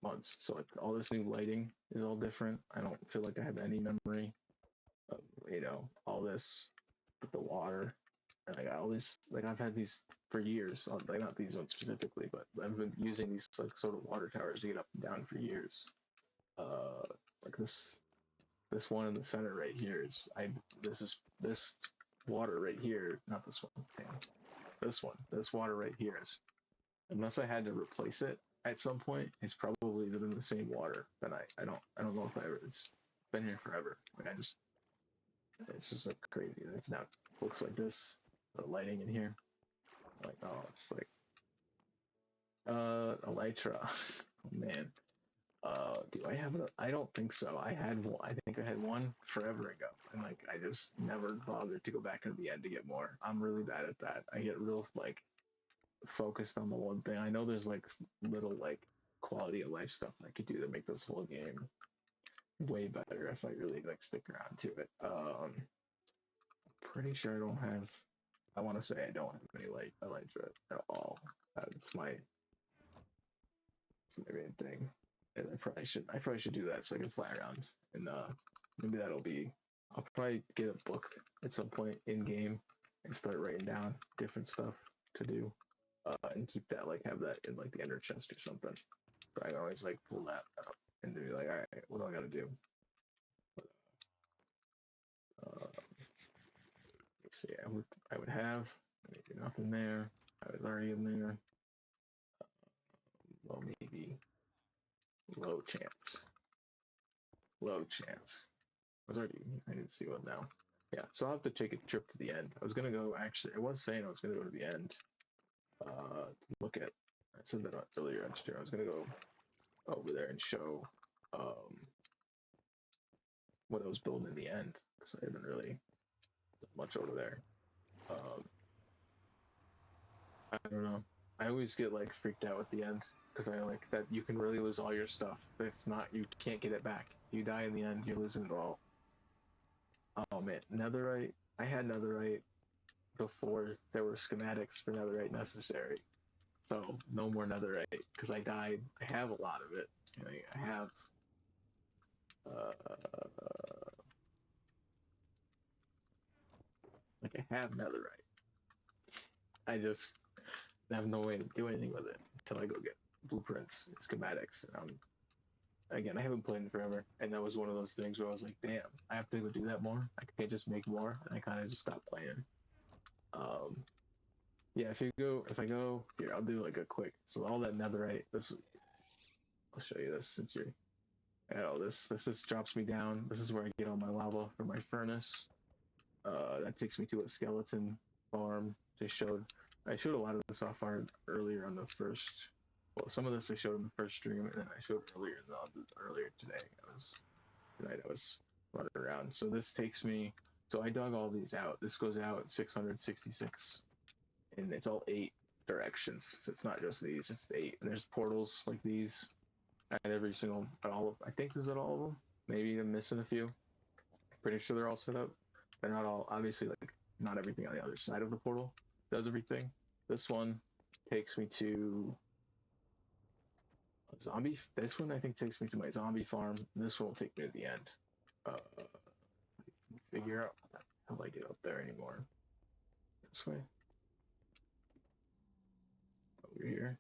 months, so like all this new lighting is all different. I don't feel like I have any memory of all this with the water. And I got all these like I've had these for years. Like not these ones specifically, but I've been using these like sort of water towers to get up and down for years. Uh, like this one in the center right here is this water right here, not this one. Damn. This water right here is, unless I had to replace it at some point, it's probably within the same water. That I don't know if I ever. It's been here forever. Like it's just like crazy. It's now looks like this. The lighting in here, like oh, it's like elytra. Oh man. Do I have I don't think so. I had one. I think I had one forever ago, and like I just never bothered to go back into the end to get more. I'm really bad at that. I get real like focused on the one thing. I know there's like little like quality of life stuff I could do to make this whole game way better if I really like stick around to it. Pretty sure I don't have. I want to say I don't have any like elytra at all. That's my main thing. And I probably should do that so I can fly around and maybe that'll be. I'll probably get a book at some point in game and start writing down different stuff to do and keep that like have that in like the ender chest or something. So I can always like pull that up and be like, all right, what do I got to do? Uh, let's see. I would have maybe nothing there. I was already in there. Well, maybe low chance. Low chance. I was already. I didn't see one now. Yeah, so I'll have to take a trip to the end. I was gonna go. Actually, I was saying I was gonna go to the end. To look at. I said that earlier. I was gonna go over there and show what I was building in the end because I haven't really done much over there. Um, I don't know. I always get like freaked out at the end because I like that you can really lose all your stuff. It's not you can't get it back. You die in the end, you're losing it all. Oh man, netherite. I had netherite before there were schematics for netherite necessary. So no more netherite because I died. I have a lot of it. I have uh, like I have netherite. I just have no way to do anything with it until I go get blueprints and schematics. And again, I haven't played in forever, and that was one of those things where I was like, "Damn, I have to go do that more. I can't just make more." And I kind of just stopped playing. Um, yeah, if I go here, I'll do like a quick. So all that netherite. I'll show you this since you're. Oh, this just drops me down. This is where I get all my lava for my furnace. That takes me to a skeleton farm. I showed a lot of this off art earlier on the first. Well, some of this I showed in the first stream, and then I showed earlier today. Tonight I was running around. So this takes me So I dug all these out. This goes out 666, and it's all 8 directions. So it's not just these; it's the 8. And there's portals like these at every single, at all of. I think this is at all of them. Maybe I'm missing a few. Pretty sure they're all set up. They're not all, obviously, like not everything on the other side of the portal does everything. This one takes me to a zombie. This one I think takes me to my zombie farm. This one will take me to the end. Figure out how do I get up there anymore. This way. Over here.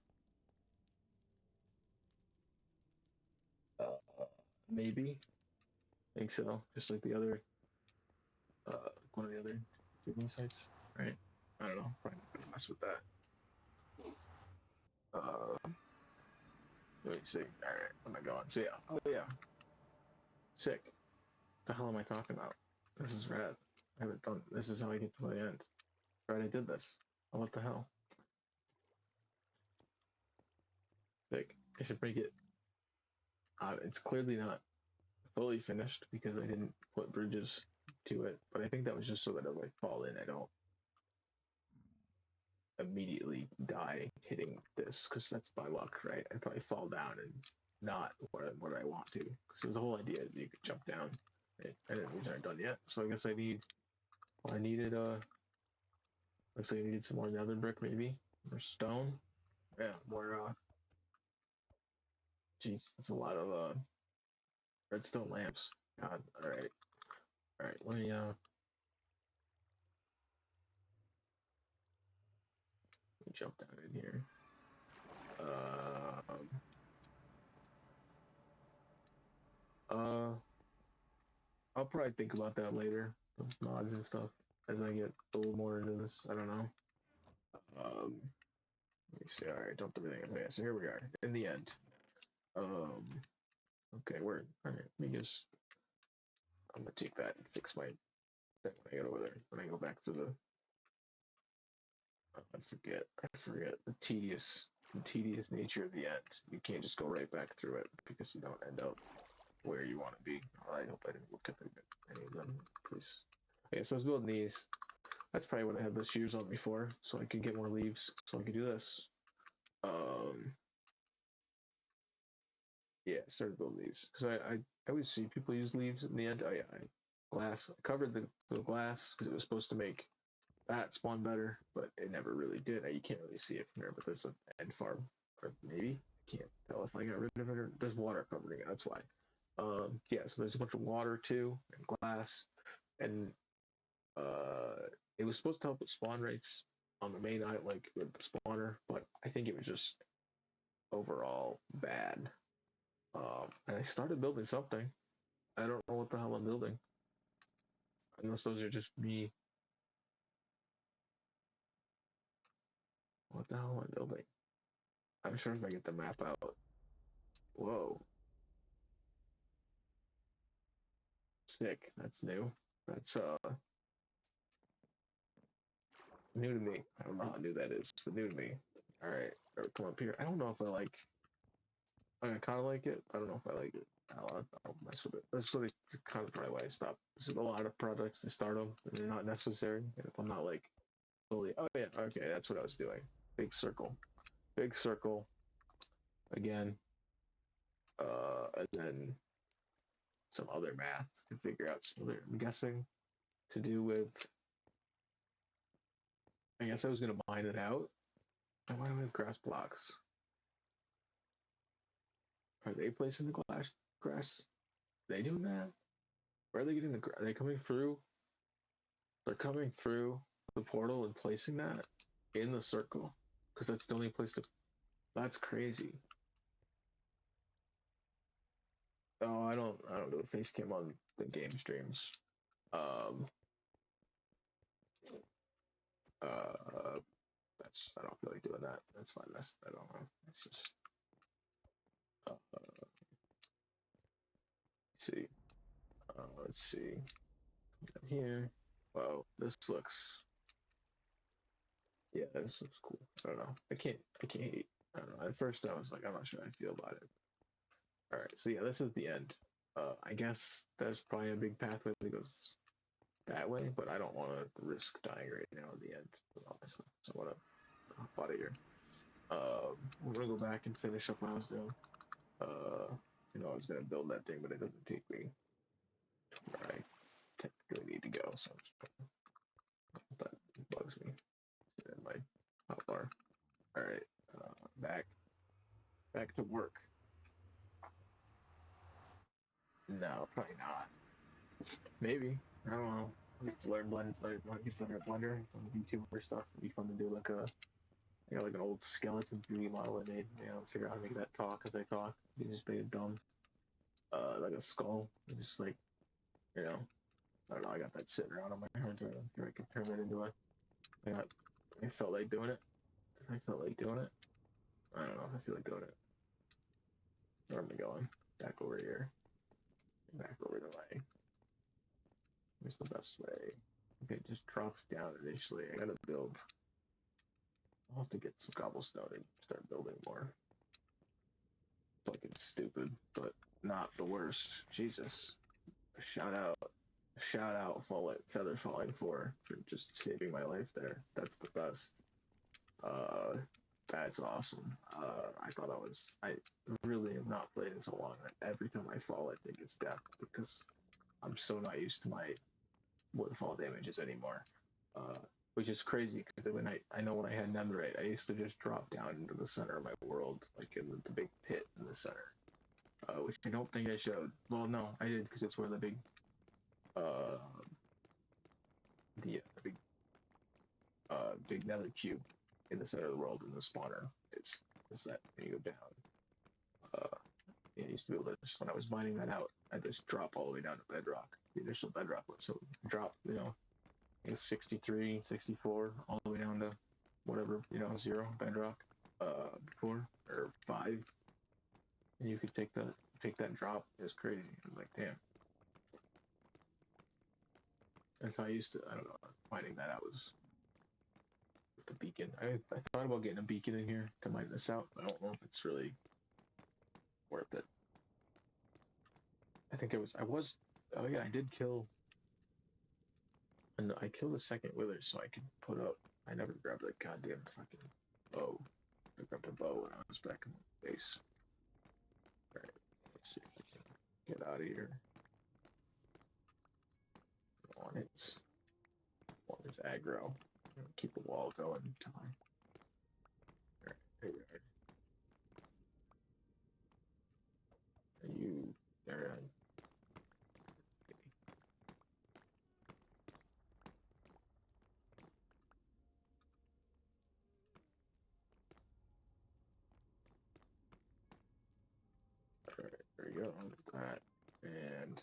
Maybe. I think so. Just like the other, one of the other digging sites, right? I don't know. Probably not gonna mess with that. Let me see. All right, where am I going? So yeah. Oh yeah. Sick. The hell am I talking about? This is rad. I haven't done. This is how I get to the end. Right, I did this. Oh, what the hell? Sick. I should break it. It's clearly not fully finished because I didn't put bridges to it, but I think that was just so that if I fall in, I don't immediately die hitting this, because that's my luck, right? I'd probably fall down and not what I want to, because the whole idea is you could jump down, right? And these aren't done yet, so I guess I need. Well, I needed looks like I needed some more nether brick, maybe, or stone. Yeah, more. Jeez, that's a lot of redstone lamps. God, all right. Let me jump down in here. Um, I'll probably think about that later, those mods and stuff, as I get a little more into this. I don't know. Let me see. All right, dumped everything. Okay, so here we are in the end. Okay, we're all right. Let me just. I'm gonna take that and fix my thing when I get over there. When I go back to the. I forget the tedious nature of the end. You can't just go right back through it because you don't end up where you want to be. I hope I didn't look at any of them, please. Okay, so I was building these. That's probably what I had the shears on before, so I could get more leaves, so I could do this. Um, yeah, started building these because I always see people use leaves in the end. Oh yeah, glass. I covered the glass because it was supposed to make that spawn better, but it never really did. You can't really see it from here, but there's an end farm, or maybe I can't tell if I got rid of it or there's water covering it. That's why. Yeah, so there's a bunch of water too and glass, and it was supposed to help with spawn rates on the main island, like with the spawner, but I think it was just overall bad. And I started building something. I don't know what the hell I'm building, unless those are just me. What the hell am I building? I'm sure if I get the map out. Whoa, sick. That's new. That's new to me. I don't know how new that is, but new to me. All right, come up here. I don't know if I like. I kind of like it. I don't know if I like it. I'll mess with it. That's really kind of probably why I stopped. There's a lot of products. They start them, and they're not necessary. And if I'm not like fully, oh yeah, okay, that's what I was doing. Big circle again, and then some other math to figure out some other. I'm guessing to do with. I guess I was gonna mine it out. And why do we have grass blocks? Are they placing the grass? Are they doing that? Where are they getting the? Are they coming through? They're coming through the portal and placing that in the circle because that's the only place to. That's crazy. Oh, I don't do a face cam on the game streams. Um. Uh. That's I don't feel like doing that. That's fine. That's I don't know. It's just. Let's see. Let's see. Here. Wow, this looks. Yeah, this looks cool. I don't know. I can't hate. I don't know. At first, I was like, I'm not sure how I feel about it. All right, so yeah, this is the end. I guess there's probably a big pathway that goes that way, but I don't want to risk dying right now at the end, honestly. So I'm gonna hop out of here. We're gonna go back and finish up what I was doing. Uh, I was gonna build that thing, but it doesn't take me where I technically need to go, so that bugs me. In my hotbar. All right, back to work. No, probably not. Maybe, I don't know. Learn blend, learn get better at Blender. Some VTuber stuff. It'd be fun to do like an old skeleton 3D model I made. Figure out how to make that talk as I talk. You just made it dumb. Like a skull. Just like you know, I don't know. I got that sitting around on my hard drive. I'm sure I could turn that into a. I got. I felt like doing it. I felt like doing it. I don't know. I feel like doing it. Where am I going? Back over here. Back over to my. Where's the best way? Okay, it just drops down initially. I gotta build. I'll have to get some cobblestone and start building more. Fucking stupid, but not the worst. Jesus. Shout out. Shout out Feather Falling for just saving my life there. That's the best. Uh that's awesome. I thought I really have not played in so long. Every time I fall I think it's death because I'm so not used to my waterfall damages anymore. Uh, which is crazy because when I know when I had netherite, I used to just drop down into the center of my world, like in the big pit in the center, which I don't think I showed. Well, no, I did because it's where uh, the big nether cube in the center of the world in the spawner is that when you go down. Uh, it used to be able to just when I was mining that out, I just drop all the way down to bedrock, the initial bedrock one. So drop, I guess 63, 64, all the way down to whatever, 0 bedrock before or 5. And you could take that drop. It was crazy. It was like, damn. And so I used to, I don't know, finding that out was with the beacon. I thought about getting a beacon in here to mine this out, but I don't know if it's really worth it. I think oh yeah, I did kill, and I killed the second wither so I could put up, I never grabbed a goddamn fucking bow. I grabbed a bow when I was back in the base. Alright, let's see if I can get out of here. Want its aggro. Keep the wall going until I. Alright, here we are. Are you there? Alright, there we go. That. And.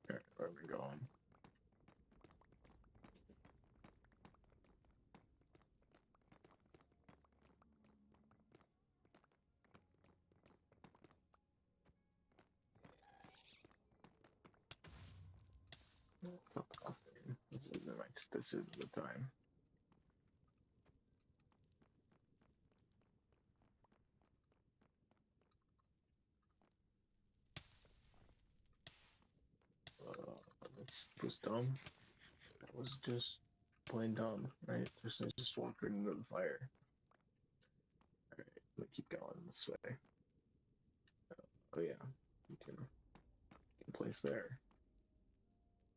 Alright, where are we going? This isn't the time. That was dumb. That was just plain dumb, right? I just walked right into the fire. Alright, let me keep going this way. Oh yeah, you can place there.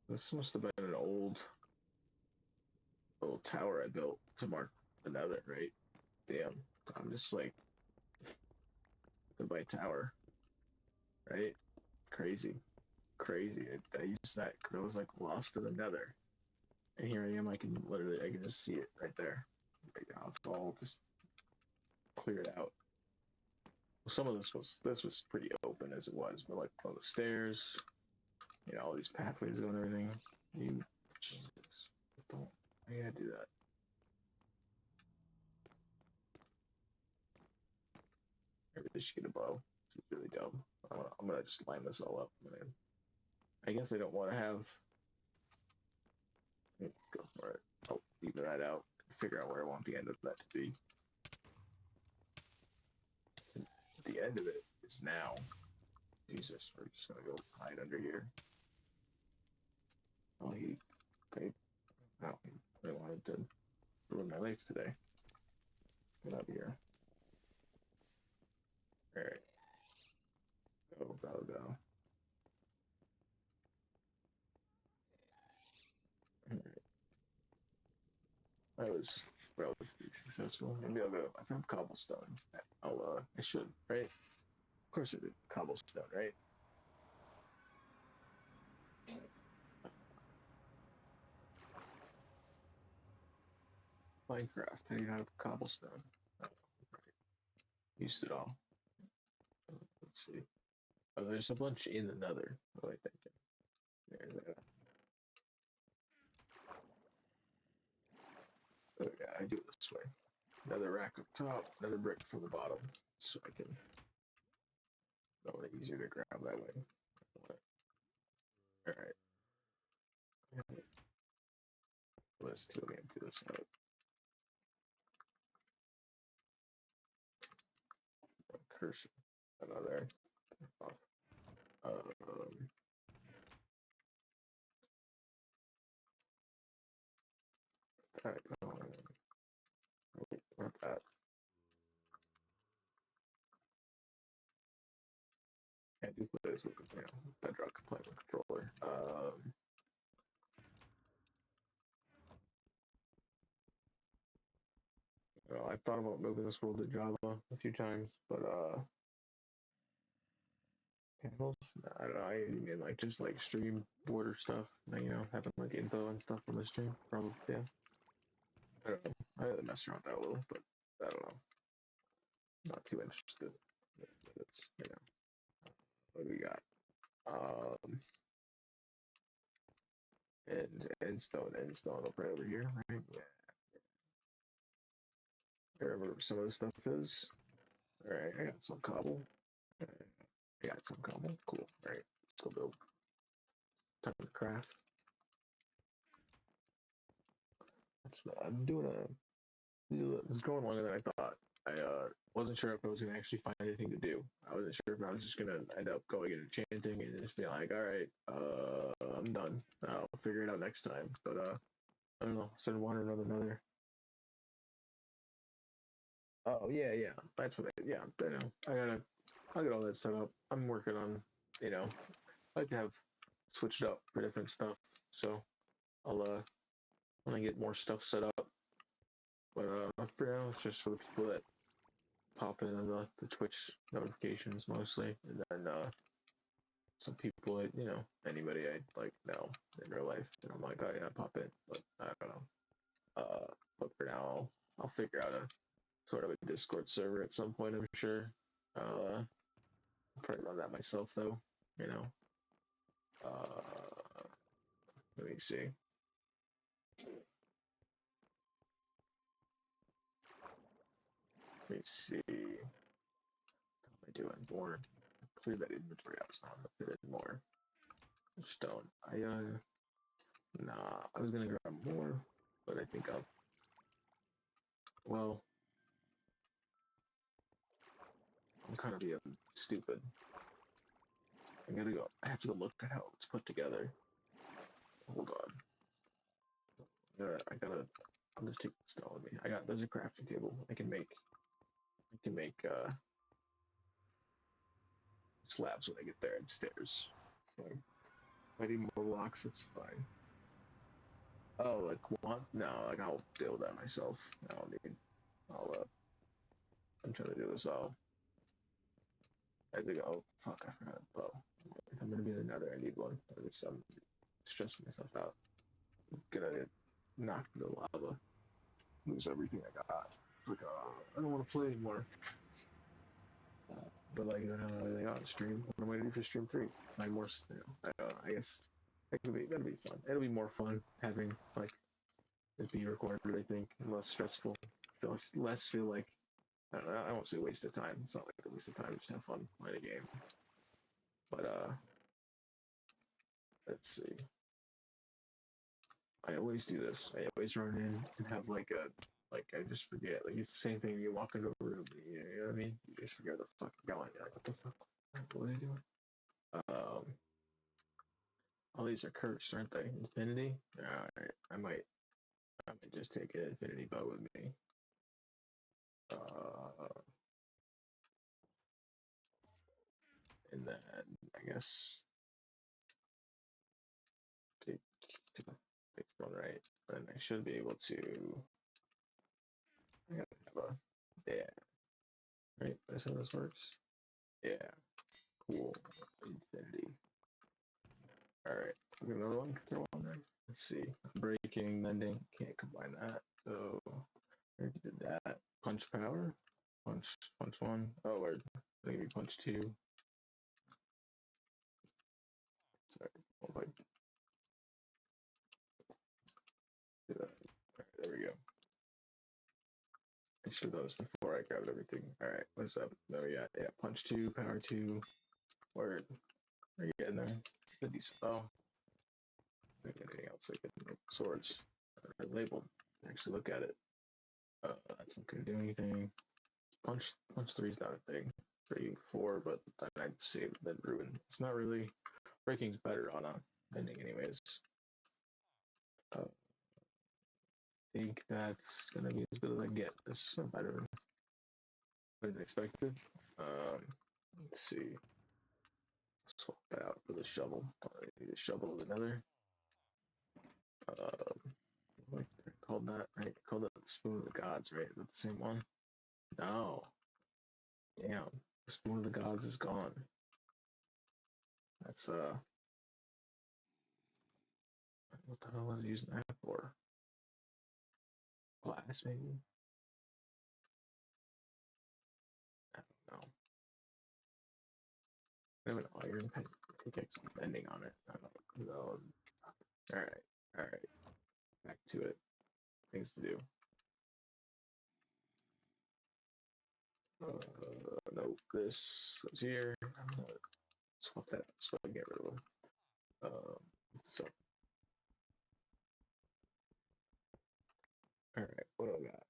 This must have been an old little tower I built to mark the nether, right? Damn, I'm just like goodbye tower, right? Crazy, crazy. I used that because I was like lost in the nether, and here I am. I can just see it right there. Right now, it's all just cleared out. Some of this was pretty open as it was, but like on the stairs, all these pathways going and everything. Jesus, don't. I gotta do that. Maybe I should get a bow. It's really dumb. I'm gonna just line this all up, man. I guess I don't want to have. Go for it. I'll even that out. Figure out where I want the end of that to be. the end of it is now. Jesus, we're just gonna go hide under here. Oh, he, okay. Oh, I wanted to ruin my life today. Get out of here. Alright. Go, go, go. Alright. I was relatively successful. Maybe I'll go. I found cobblestone. I should, right? Of course I did. Cobblestone, right? Minecraft. How do you have cobblestone? Oh, right. Used it all. Let's see. Oh, there's a bunch in the nether. What am I thinking? There. Oh yeah, I do it this way. Another rack up top, another brick from the bottom, so I can. That one easier to grab that way. All right. Let's do this out. Cursor. Another. Um. Type. Not that. I do play this with Bedrock playing with controller. I thought about moving this world to Java a few times, but panels. I don't know. I mean, like just like stream border stuff. Having like info and stuff on the stream. Probably, yeah. I don't know. I really mess around with that a little, but I don't know. Not too interested. It's what do we got? And stone up right over here, right? Yeah. I remember where some of this stuff is. All right, I got some cobble. I got some cobble. Cool. All right, let's go build. Time to craft. I'm doing it's going longer than I thought. I wasn't sure if I was gonna actually find anything to do. I wasn't sure if I was just gonna end up going and enchanting and just being like, all right, I'm done. I'll figure it out next time. But I don't know. Send one or another. Oh yeah. That's what. Yeah, I know. I'll get all that set up. I'm working on, I like to have switched up for different stuff. So I'll when I get more stuff set up. But for now, it's just for the people that pop in on the Twitch notifications mostly, and then some people that anybody I like know in real life, and I'm like, oh yeah, pop in, but I don't know. But for now, I'll figure out a sort of a Discord server at some point. I'm sure. I'll probably run that myself though. You know. Let me see. Let me see. What am I doing? More. Clear that inventory out. So I'm gonna put in more stone. Nah. I was gonna grab more, but I think I'll. Well, I'm kind of being stupid. I gotta go. I have to go look at how it's put together. Hold on. I gotta. I'm just taking stone with me. There's a crafting table. I can make slabs when I get there and stairs. So if I need more blocks, it's fine. Oh, like what? No, like I'll deal with that myself. I don't need. I'm trying to do this all. I think. Oh fuck! I forgot a bow. If I'm gonna be in another, I need one. I'm stressing myself out. I'm gonna get knocked into lava. Lose everything I got. Like, I don't want to play anymore. But like, they got stream. What am I gonna do for stream 3? 9 more. I guess that'll be fun. It'll be more fun having like it be recorded. I think and less stressful. Less feel like I don't know. I won't say waste of time. It's not like a waste of time. Just have fun playing a game. But let's see. I always do this. I always run in and have like Like I just forget. Like it's the same thing. You walk into a room, you know what I mean? You just forget the fuck you're going. You're like, what the fuck? What are you doing? Um, all these are cursed, aren't they? Infinity. All right, I might just take an infinity bow with me. And then I guess take take one right, and I should be able to. I gotta have a yeah. Right, that's how this works. Yeah, cool. Infinity. All right, another one. Throw on there. Let's see. Breaking, mending. Can't combine that. So I did that. Punch power. Punch one. Oh, or maybe punch two. Sorry. Oh, like, do that. All right, there we go. I should have done this before I grabbed everything. All right, what's up? There we got yeah. Punch two, power two. Word. Are you getting there? The decent. Oh, anything else? Like swords are labeled. Actually, look at it. That's not gonna do anything. Punch three is not a thing. 3, 4, but then I'd say that ruin. It's not really breaking's better on a ending, anyways. I think that's gonna be as good as I get. This is better than expected. Let's see. Swap that out for the shovel. I need a shovel with another. What called that? Right? Called it the Spoon of the Gods, right? Is that the same one? No. Damn. The Spoon of the Gods is gone. That's what the hell was I using that for? Glass, maybe? I don't know. I have an iron pickaxe ending on it. I don't know. Alright. Alright. Back to it. Things to do. No, this goes here. I'm gonna swap that so I can get rid of them. So, alright, what do I got?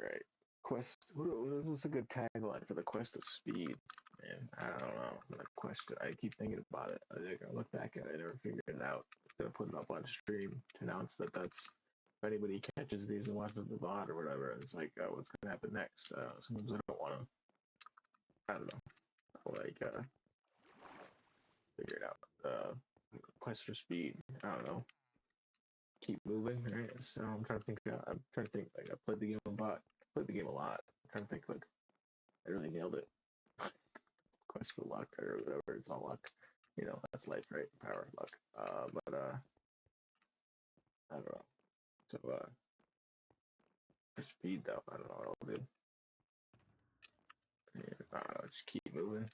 Alright. Quest. What's a good tagline for the quest of speed? Man, I don't know. The quest. I keep thinking about it. I look back at it. I never figured it out. I'm gonna put it up on stream to announce that that's if anybody catches these and watches the VOD or whatever. It's like, what's gonna happen next? Sometimes I don't want to. I don't know. Like, figure it out. Quest for speed. I don't know. Keep moving. Right. So I'm trying to think. I'm trying to think. Like I played the game a lot. Played the game a lot. I'm trying to think. Like I really nailed it. Quest for luck or whatever. It's all luck. You know, that's life, right? Power, luck. But I don't know. So for speed though, I don't know what I'll do. Yeah, I don't know. Just keep moving.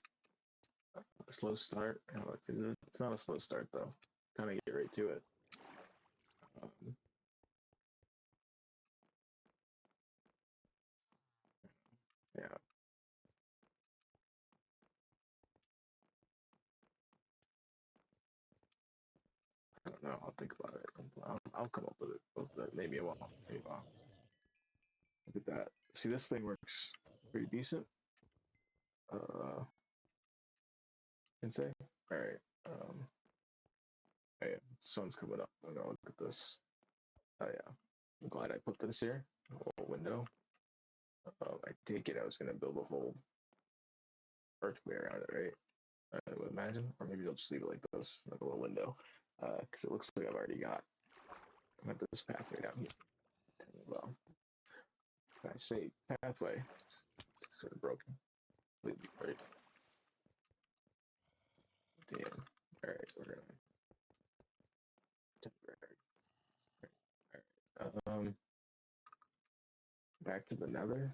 A slow start. You know, it's not a slow start though. Kind of get right to it. Um, yeah, I don't know. I'll think about it. I'll come up with it. Maybe I won't. Maybe I won't. Look at that. See, this thing works pretty decent. Can say. All right. Oh, yeah, sun's coming up. I'm gonna look at this. Oh yeah. I'm glad I put this here. A little window. I take it I was gonna build a whole earthway around it, right? I would imagine, or maybe I'll just leave it like this, like a little window, because it looks like I've already got this pathway down here. Well, I say pathway, sort of broken. Completely right. Damn. All right, we're gonna temporary. All right. Back to the nether.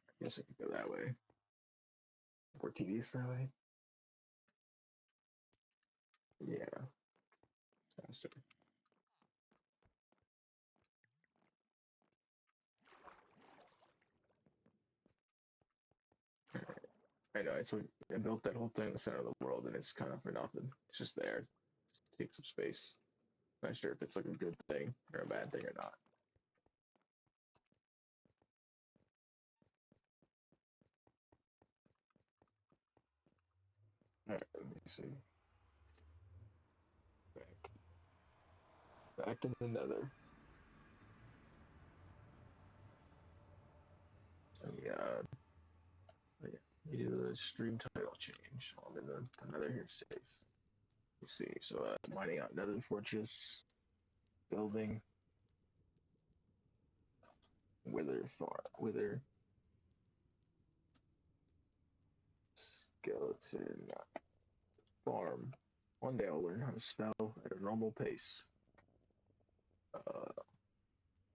I guess I could go that way. Or TV's that way. Yeah. faster. I know, it's like I built that whole thing in the center of the world and it's kind of for nothing. It's just there. Just takes up space. I'm not sure if it's like a good thing or a bad thing or not. Alright, let me see. Back. Back in the nether. Yeah, yeah. You do the stream title change. I'm in the nether here safe. You see, so mining out nether fortress, building, wither farm, wither, skeleton farm. One day I'll learn how to spell at a normal pace. Uh,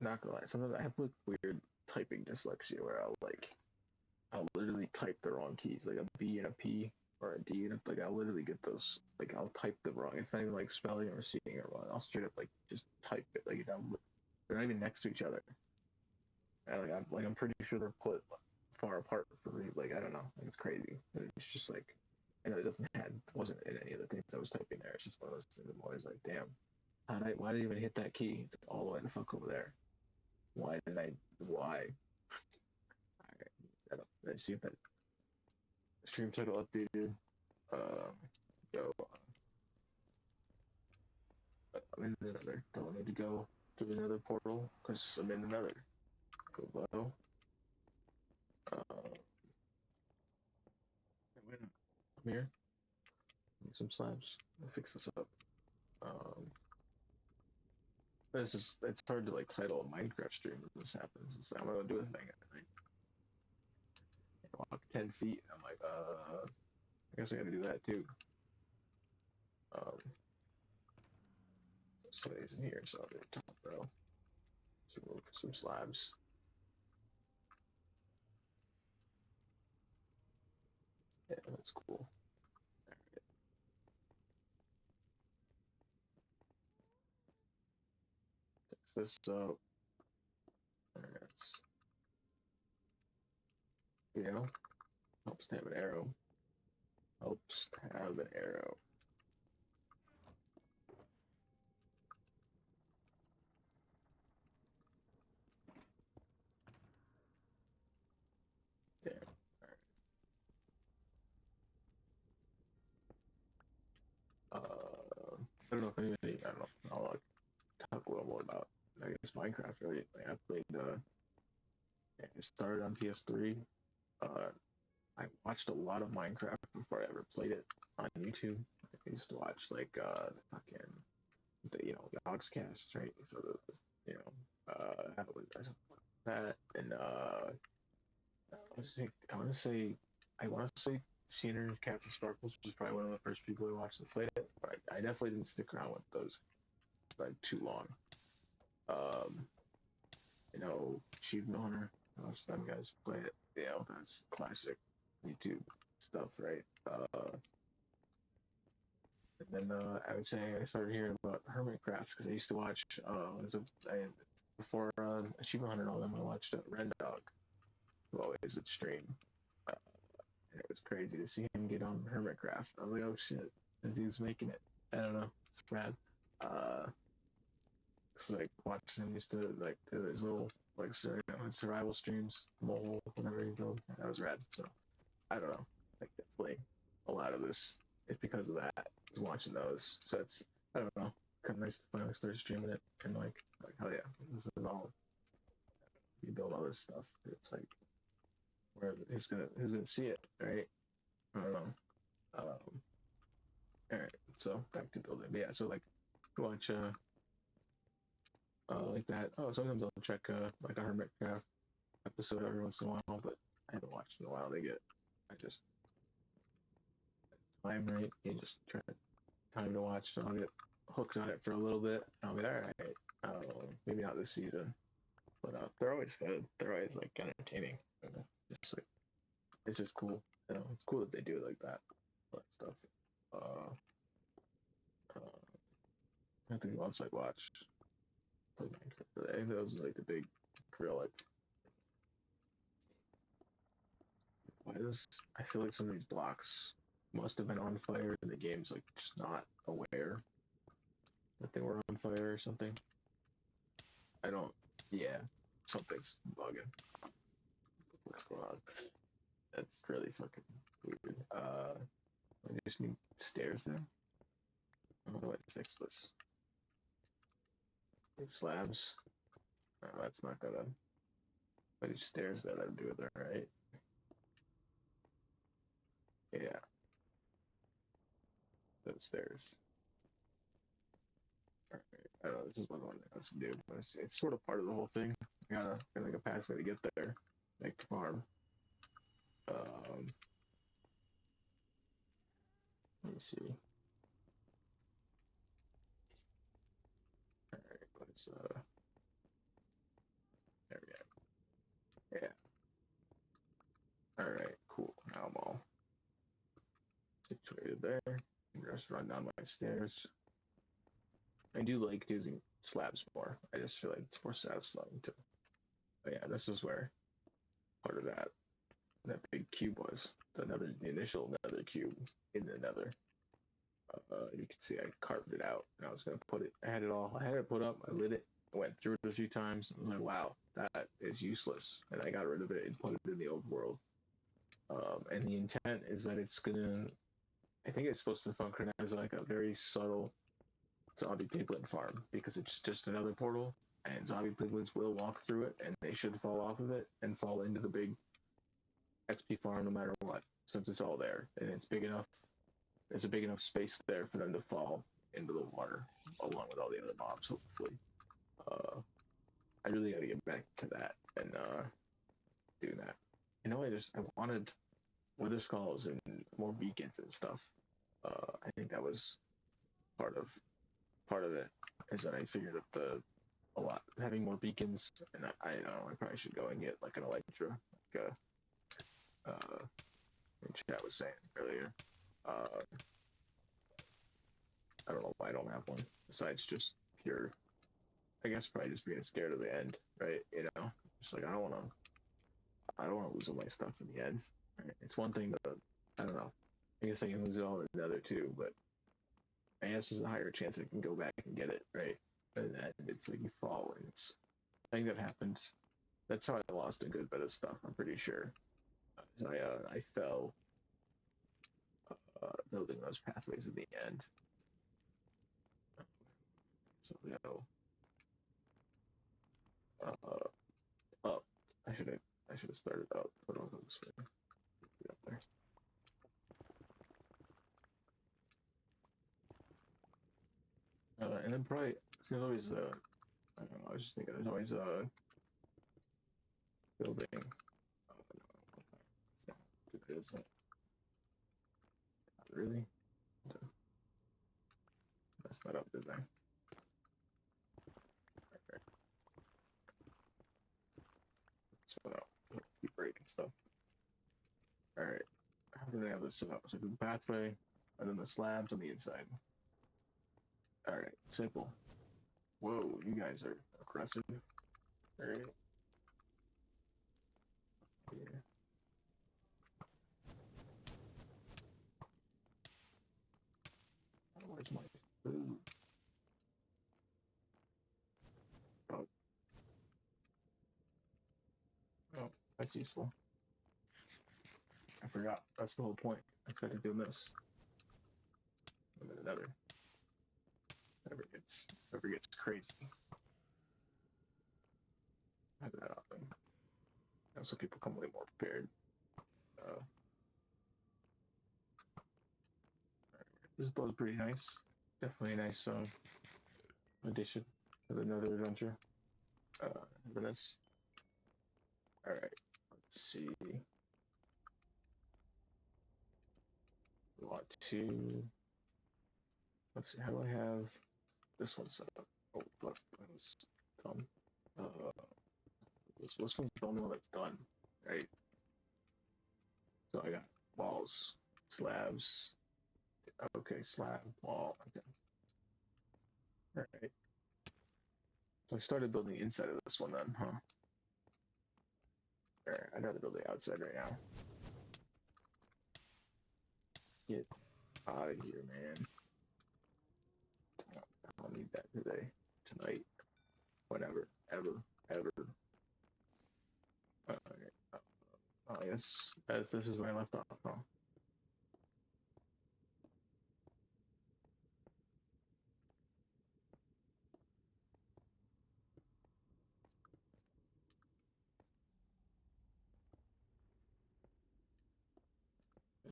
Not gonna lie, sometimes I have like weird typing dyslexia where I'll literally type the wrong keys, like a B and a P or a D, and like I'll literally get those, like I'll type the wrong. It's not even like spelling or seeing it wrong. I'll straight up like just type it, like they're not even next to each other. And, I'm pretty sure they're put far apart for me. Like I don't know, like it's crazy. And it's just like I know wasn't in any of the things I was typing there. It's just one of those things. I'm always like, damn, why did I even hit that key? It's all the way the fuck over there. Why did I? Why? Let's see if that stream title updated. Um, Yo, I'm in another. Don't need to go to another portal because I'm in another. Go low. Come here. Make some slabs. I'll fix this up. Um, it's hard to like title a Minecraft stream when this happens. It's like, I'm gonna do a thing. I walk 10 feet. I'm like, I guess I gotta do that too. Um, so he's in here, so I'll do the top row. So move some slabs. Yeah, that's cool. Fix this up. That's, you know, helps to have an arrow. Helps to have an arrow. Yeah. All right. I don't know if anybody. I don't know. I'll talk a little more about. I guess Minecraft. Right? Like, I played. It started on PS3. Uh, I watched a lot of Minecraft before I ever played it on YouTube. I used to watch like fucking dogs casts, right? So you know that and I want to say Scenery Cats and Sparkles was probably one of the first people I watched that played it, but I definitely didn't stick around with those like too long. Um, Achievement Hunter. I watched them guys play it. That's classic YouTube stuff, right? And then I would say I started hearing about Hermitcraft because I used to watch before Achievement Hunter and all them. I watched Ren Dog, who always would stream. Uh, and it was crazy to see him get on Hermitcraft. I was like, oh shit, this dude's making it. I don't know, it's rad. Uh, it's like watching him used to like do his little like survival streams, mole, whatever you build. That was rad. So I don't know, like definitely a lot of this is because of that. Is watching those. So it's I don't know, kind of nice to finally start streaming it and like hell yeah, this is all you build all this stuff. It's like who's gonna see it, right? I don't know. Um, all right, so back to building. But yeah, so like watch like that. Oh, sometimes I'll check like a Hermitcraft episode every once in a while, but I haven't watched in a while. I just time right. You just try time to watch, so I'll get hooked on it for a little bit. And I'll be all right. Maybe not this season, but they're always good. They're always like entertaining. Just like it's just cool. It's cool that they do it like that. All that stuff. Uh, uh, I think once I watched play Minecraft, I think that was like the big real like why does I feel like some of these blocks must have been on fire and the game's like just not aware that they were on fire or something. I don't yeah. Something's bugging. What's going on? That's really fucking weird. I just need stairs then. How do I fix this? Slabs. No, that's not gonna. I do stairs that I'd do it there, right? Yeah, those stairs. All right. I don't know. This is what I want to do, but it's sort of part of the whole thing. I gotta like a pathway to get there, make the farm. Um, let me see. All right, let's there we go. Yeah. All right, cool. Now I'm all situated there. Just run down my stairs. I do like using slabs more. I just feel like it's more satisfying too. But yeah, this is where part of that big cube was. The initial nether cube in the nether. You can see I carved it out and I was gonna put it. I had it put up. I lit it. I went through it a few times. And I was like, wow, that is useless. And I got rid of it and put it in the old world. And the intent is that it's gonna. I think it's supposed to function as like a very subtle zombie piglet farm because it's just another portal and zombie piglets will walk through it and they should fall off of it and fall into the big XP farm no matter what since it's all there and it's big enough. There's a big enough space there for them to fall into the water along with all the other mobs. Hopefully, I really got to get back to that and do that. I wanted wither skulls and more beacons and stuff. I think that was part of it is that I figured that a lot having more beacons and I don't know I probably should go and get like an elytra like chat was saying earlier. Uh, I don't know why I don't have one besides just pure. I guess probably just being scared of the end, right? You know, just like I don't want to lose all my stuff in the end. Right? It's one thing to I don't know. I guess I can lose it all in the other too, but I guess there's a higher chance I can go back and get it, right? And then it's like you fall and it's I think that happened. That's how I lost a good bit of stuff. I'm pretty sure. I fell building those pathways in the end. So no, uh, up. I should have started up. Put all those up there. And then probably there's always I don't know. I was just thinking there's always building. No, it's not really. Messed that up, did I? Okay. So keep breaking stuff. All right. How do they have this set up? So the pathway, and then the slabs on the inside. All right. Simple. Whoa, you guys are aggressive. All right. Yeah. Where's my food? Oh, oh, that's useful. I forgot. That's the whole point. I started doing this. And then another. Never gets crazy. I have that often. So people come way more prepared. Uh, this boat is pretty nice. Definitely a nice addition to another adventure. This. All right. Let's see. We want to. Let's see. How do I have this one set up? Oh, fuck. That was dumb. Uh, this one's the only one that's done, right? So I got walls, slabs. Okay, slab, wall. Okay. All right. So I started building the inside of this one then, huh? All right. I'd rather build the outside right now. Get out of here, man. I don't need that today, tonight, whenever, ever, ever. Okay. Oh, yes. As this is where I left off. Huh?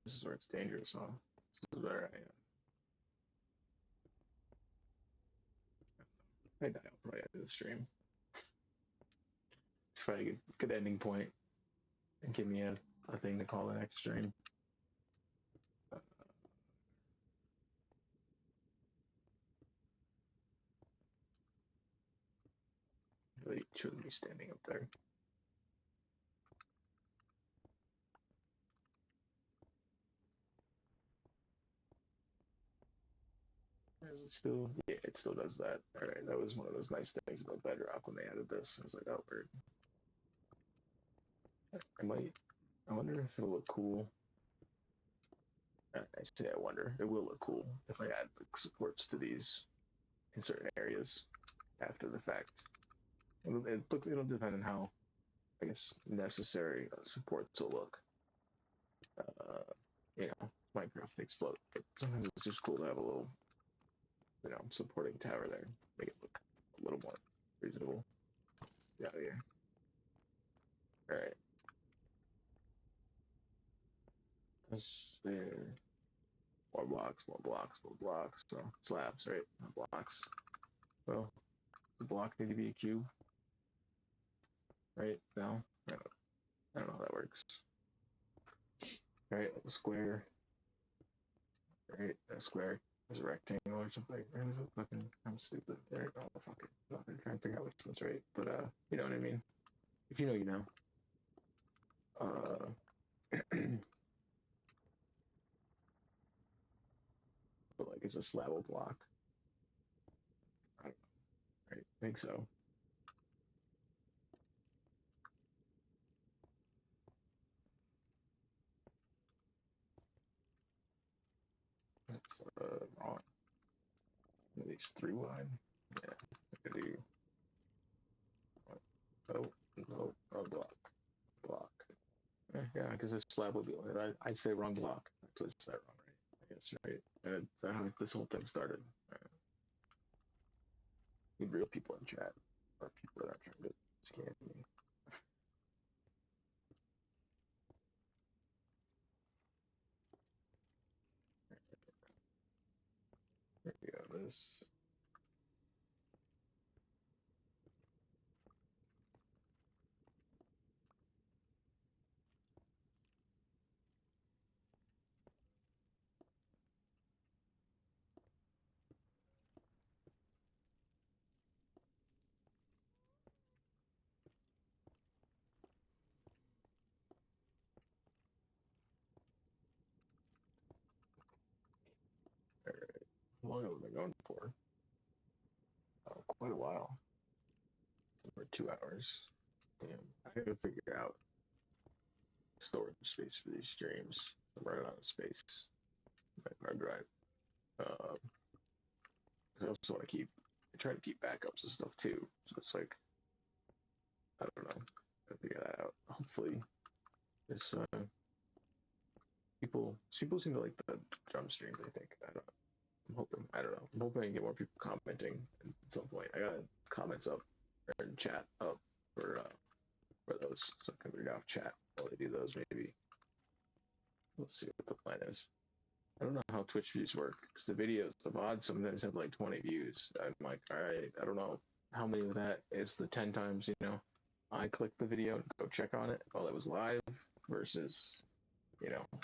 This is where it's dangerous, huh? This is where I die. I'll probably end the stream. It's probably a good ending point and give me a thing to call the next stream. Really shouldn't be standing up there. Is it still? Yeah, it still does that. All right, that was one of those nice things about Bedrock when they added this. I was like, oh, weird. I might. I wonder if it'll look cool. I say I wonder. It will look cool if I add like, supports to these in certain areas after the fact. It'll depend on how, I guess, necessary supports will look. You know, Minecraft things float, but sometimes it's just cool to have a little, supporting tower there, make it look a little more reasonable. Yeah, yeah. All right. That's there. More blocks, more blocks, more blocks. So slabs, right? More blocks. Well, the block need to be a cube, right? No, I don't know how that works. All right, a square. Right, a square is a rectangle or something. Right? Is it fucking? I'm stupid. There, oh fuck it. I'm trying to figure out which one's right, but you know what I mean. If you know, you know. But like it's a slab of block. I don't know. Right? I think so. That's wrong. At least three wide. Yeah, I could do. Oh, no, wrong block. Block. Yeah, because this slab would be. I'd say wrong block. I twisted that wrong, right? I guess right. And that's how this whole thing started. Need real people in chat, or people that are trying to scam me. There we go. This. All right. How long have we been going for? Quite a while. For 2 hours. Damn. I gotta figure out storage space for these streams. I'm running out of space. My hard drive. Um, I also want to I try to keep backups and stuff too. So it's like, I don't know. Gotta figure that out. Hopefully, this people seem to like the drum streams. I think. I don't know. I'm hoping. I don't know. I'm hoping I can get more people commenting at some point. I got comments up or in chat up for those, so I can read off chat while they do those. Maybe let's see what the plan is. I don't know how Twitch views work because the videos, the VODs sometimes have like 20 views. I'm like, all right, I don't know how many of that is the 10 times, I clicked the video and go check on it while it was live versus, I don't know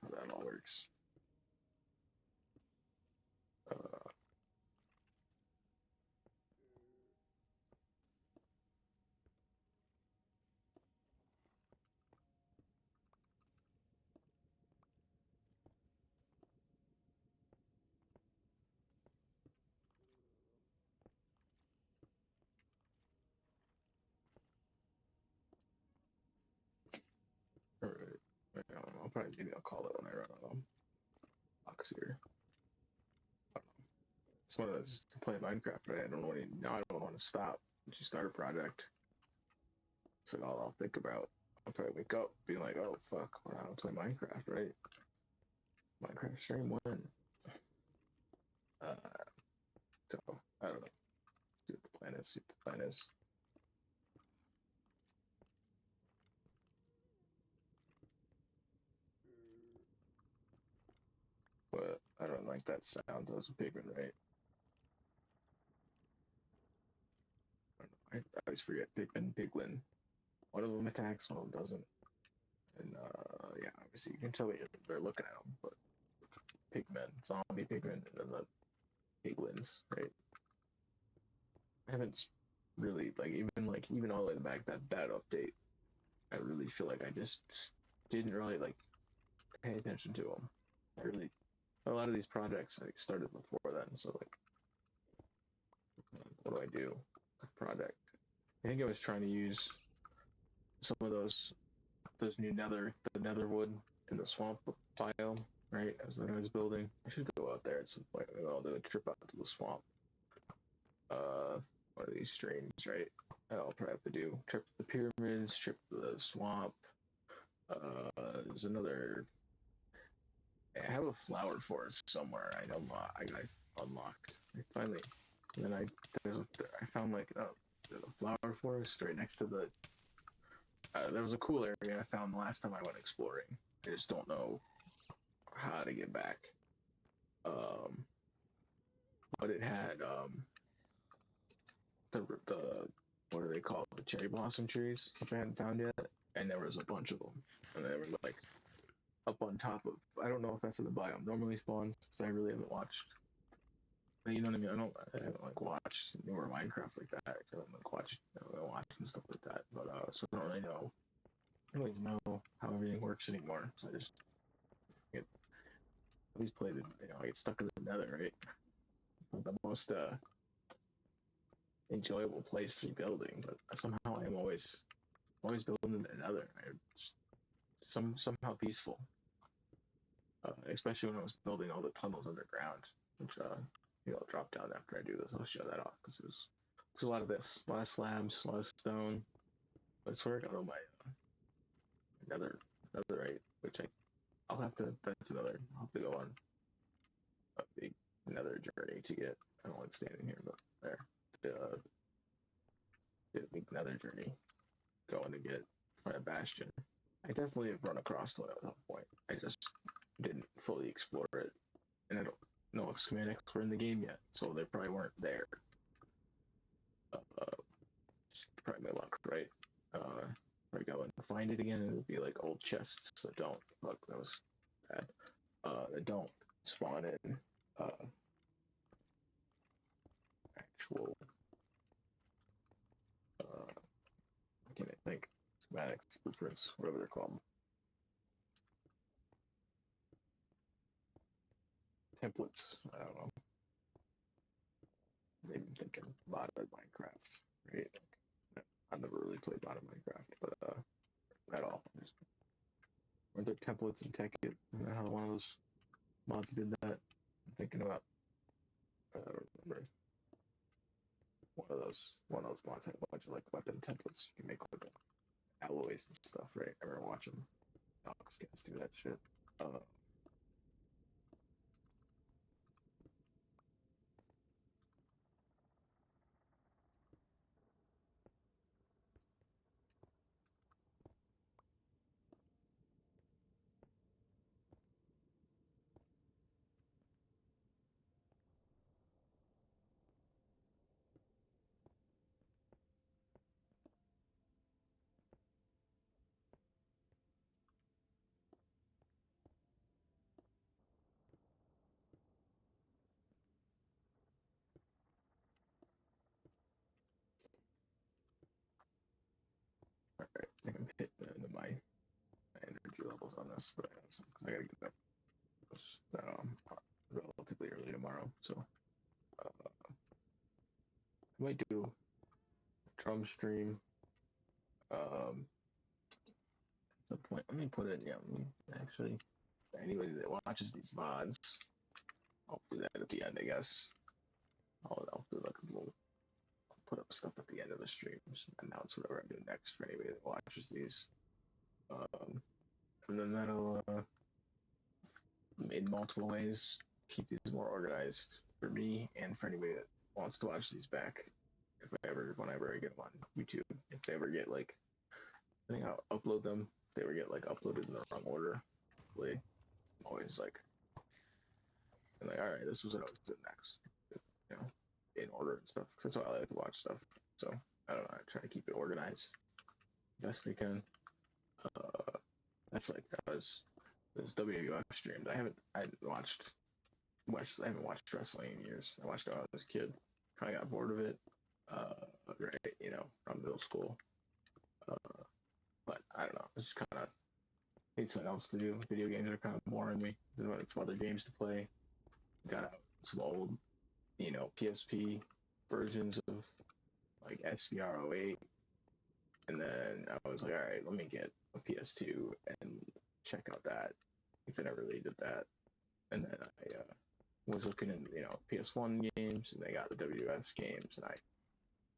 how that all works. Uh, probably maybe I'll call it when I run out of box here. It's one of those to play Minecraft, right? I don't want to. Now I don't want to stop. Once you start a project, it's like all I'll think about. I'll probably wake up being like, oh fuck, we're not gonna play Minecraft, right? Minecraft stream when? Uh, so I don't know. See what the plan is. See what the plan is. But I don't like that sound. That was a big one, right? I don't know. I always forget Piglin. One of them attacks, one of them doesn't. And yeah, obviously you can tell they're looking at them, but pigmen, zombie pigmen, and then the piglins, right? I haven't really even all the way back that update. I really feel like I just didn't really like pay attention to them. I really a lot of these projects I started before then, so like what do I do? A project. I think I was trying to use some of those new the nether wood in the swamp biome, right? As I was building. I should go out there at some point. Maybe I'll do a trip out to the swamp. One of these streams, right? I'll probably have to do trip to the pyramids, trip to the swamp. There's another. I have a flower forest somewhere. I got unlocked. I finally, and then I found like there's a flower forest right next to the. There was a cool area I found the last time I went exploring. I just don't know how to get back. Um, but it had the what are they called? The cherry blossom trees, which I hadn't found yet, and there was a bunch of them, and they were like up on top of. I don't know if that's where the biome normally spawns, because I really haven't watched. You know what I mean? I haven't like watched newer Minecraft like that. I haven't like watched and stuff like that. But so I don't really know. I don't really know how everything works anymore. So I just get at least play the. I get stuck in the nether, right? The most enjoyable place to be building, but somehow I'm always building another. Somehow peaceful, especially when I was building all the tunnels underground, which I'll drop down after I do this. I'll show that off because there's a lot of this, a lot of slabs, a lot of stone. That's where I got all my netherite, which I'll have to. That's another. I'll have to go on a big nether journey to get. I don't like standing here, but there. Uh, a big nether journey going to get find a bastion. I definitely have run across one at some point. I just didn't fully explore it, and I don't know if schematics were in the game yet, so they probably weren't there. Probably my luck, right? I go and find it again, and it'll be like old chests that don't. Look, that was bad. That don't spawn in actual. I can't think schematics, blueprints, whatever they're called. Templates. I don't know. Maybe I'm thinking modded Minecraft, right? I've never really played modded Minecraft, but at all. Weren't there templates in Tekkit? How one of those mods did that? I'm thinking about. I don't remember. One of those mods had a bunch of like weapon templates. You can make like alloys and stuff, right? I remember watching Docs guys do that shit. All right, I think I'm hitting the end of my energy levels on this, but I gotta get up relatively early tomorrow, so I might do a drum stream, um, Let me put it. Yeah, actually, anybody that watches these VODs, I'll do that at the end, I guess. I'll do like a little, I'll put up stuff at the end of the streams, announce whatever I'm doing next for anybody that watches these. Um, and then that'll, in multiple ways, keep these more organized for me and for anybody that wants to watch these back. Whenever I get them on YouTube, if they ever get like, I think I'll upload them. If they ever get like uploaded in the wrong order, hopefully, I'm always like, all right, this was what I was doing next, you know, in order and stuff. Cause that's why I like to watch stuff. So I don't know. I try to keep it organized best I can. That's like those WWF streams. I haven't watched wrestling in years. I watched it when I was a kid. Kind of got bored of it. Right, from middle school. But I don't know. It's just kind of need something else to do. Video games are kind of boring me. There's some other games to play. Got out some old, PSP versions of like SVR08, and then I was like, all right, let me get a PS2 and check out that because I never really did that. And then I was looking in, PS1 games, and they got the WWF games, and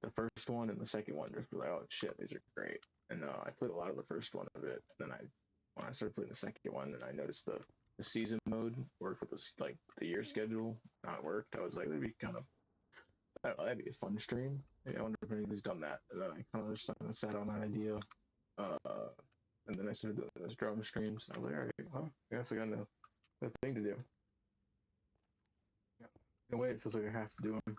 the first one and the second one just were like, oh shit, these are great. And I played a lot of the first one of it. And then when I started playing the second one, and I noticed the season mode worked with the year schedule, not worked. I was like, that'd be kind of, I don't know, that'd be a fun stream. I wonder if anybody's done that. And then I kind of just sat on that idea. And then I started doing those drum streams. And I was like, all right, well, I guess I got a thing to do. In a way, it feels like I have to do them.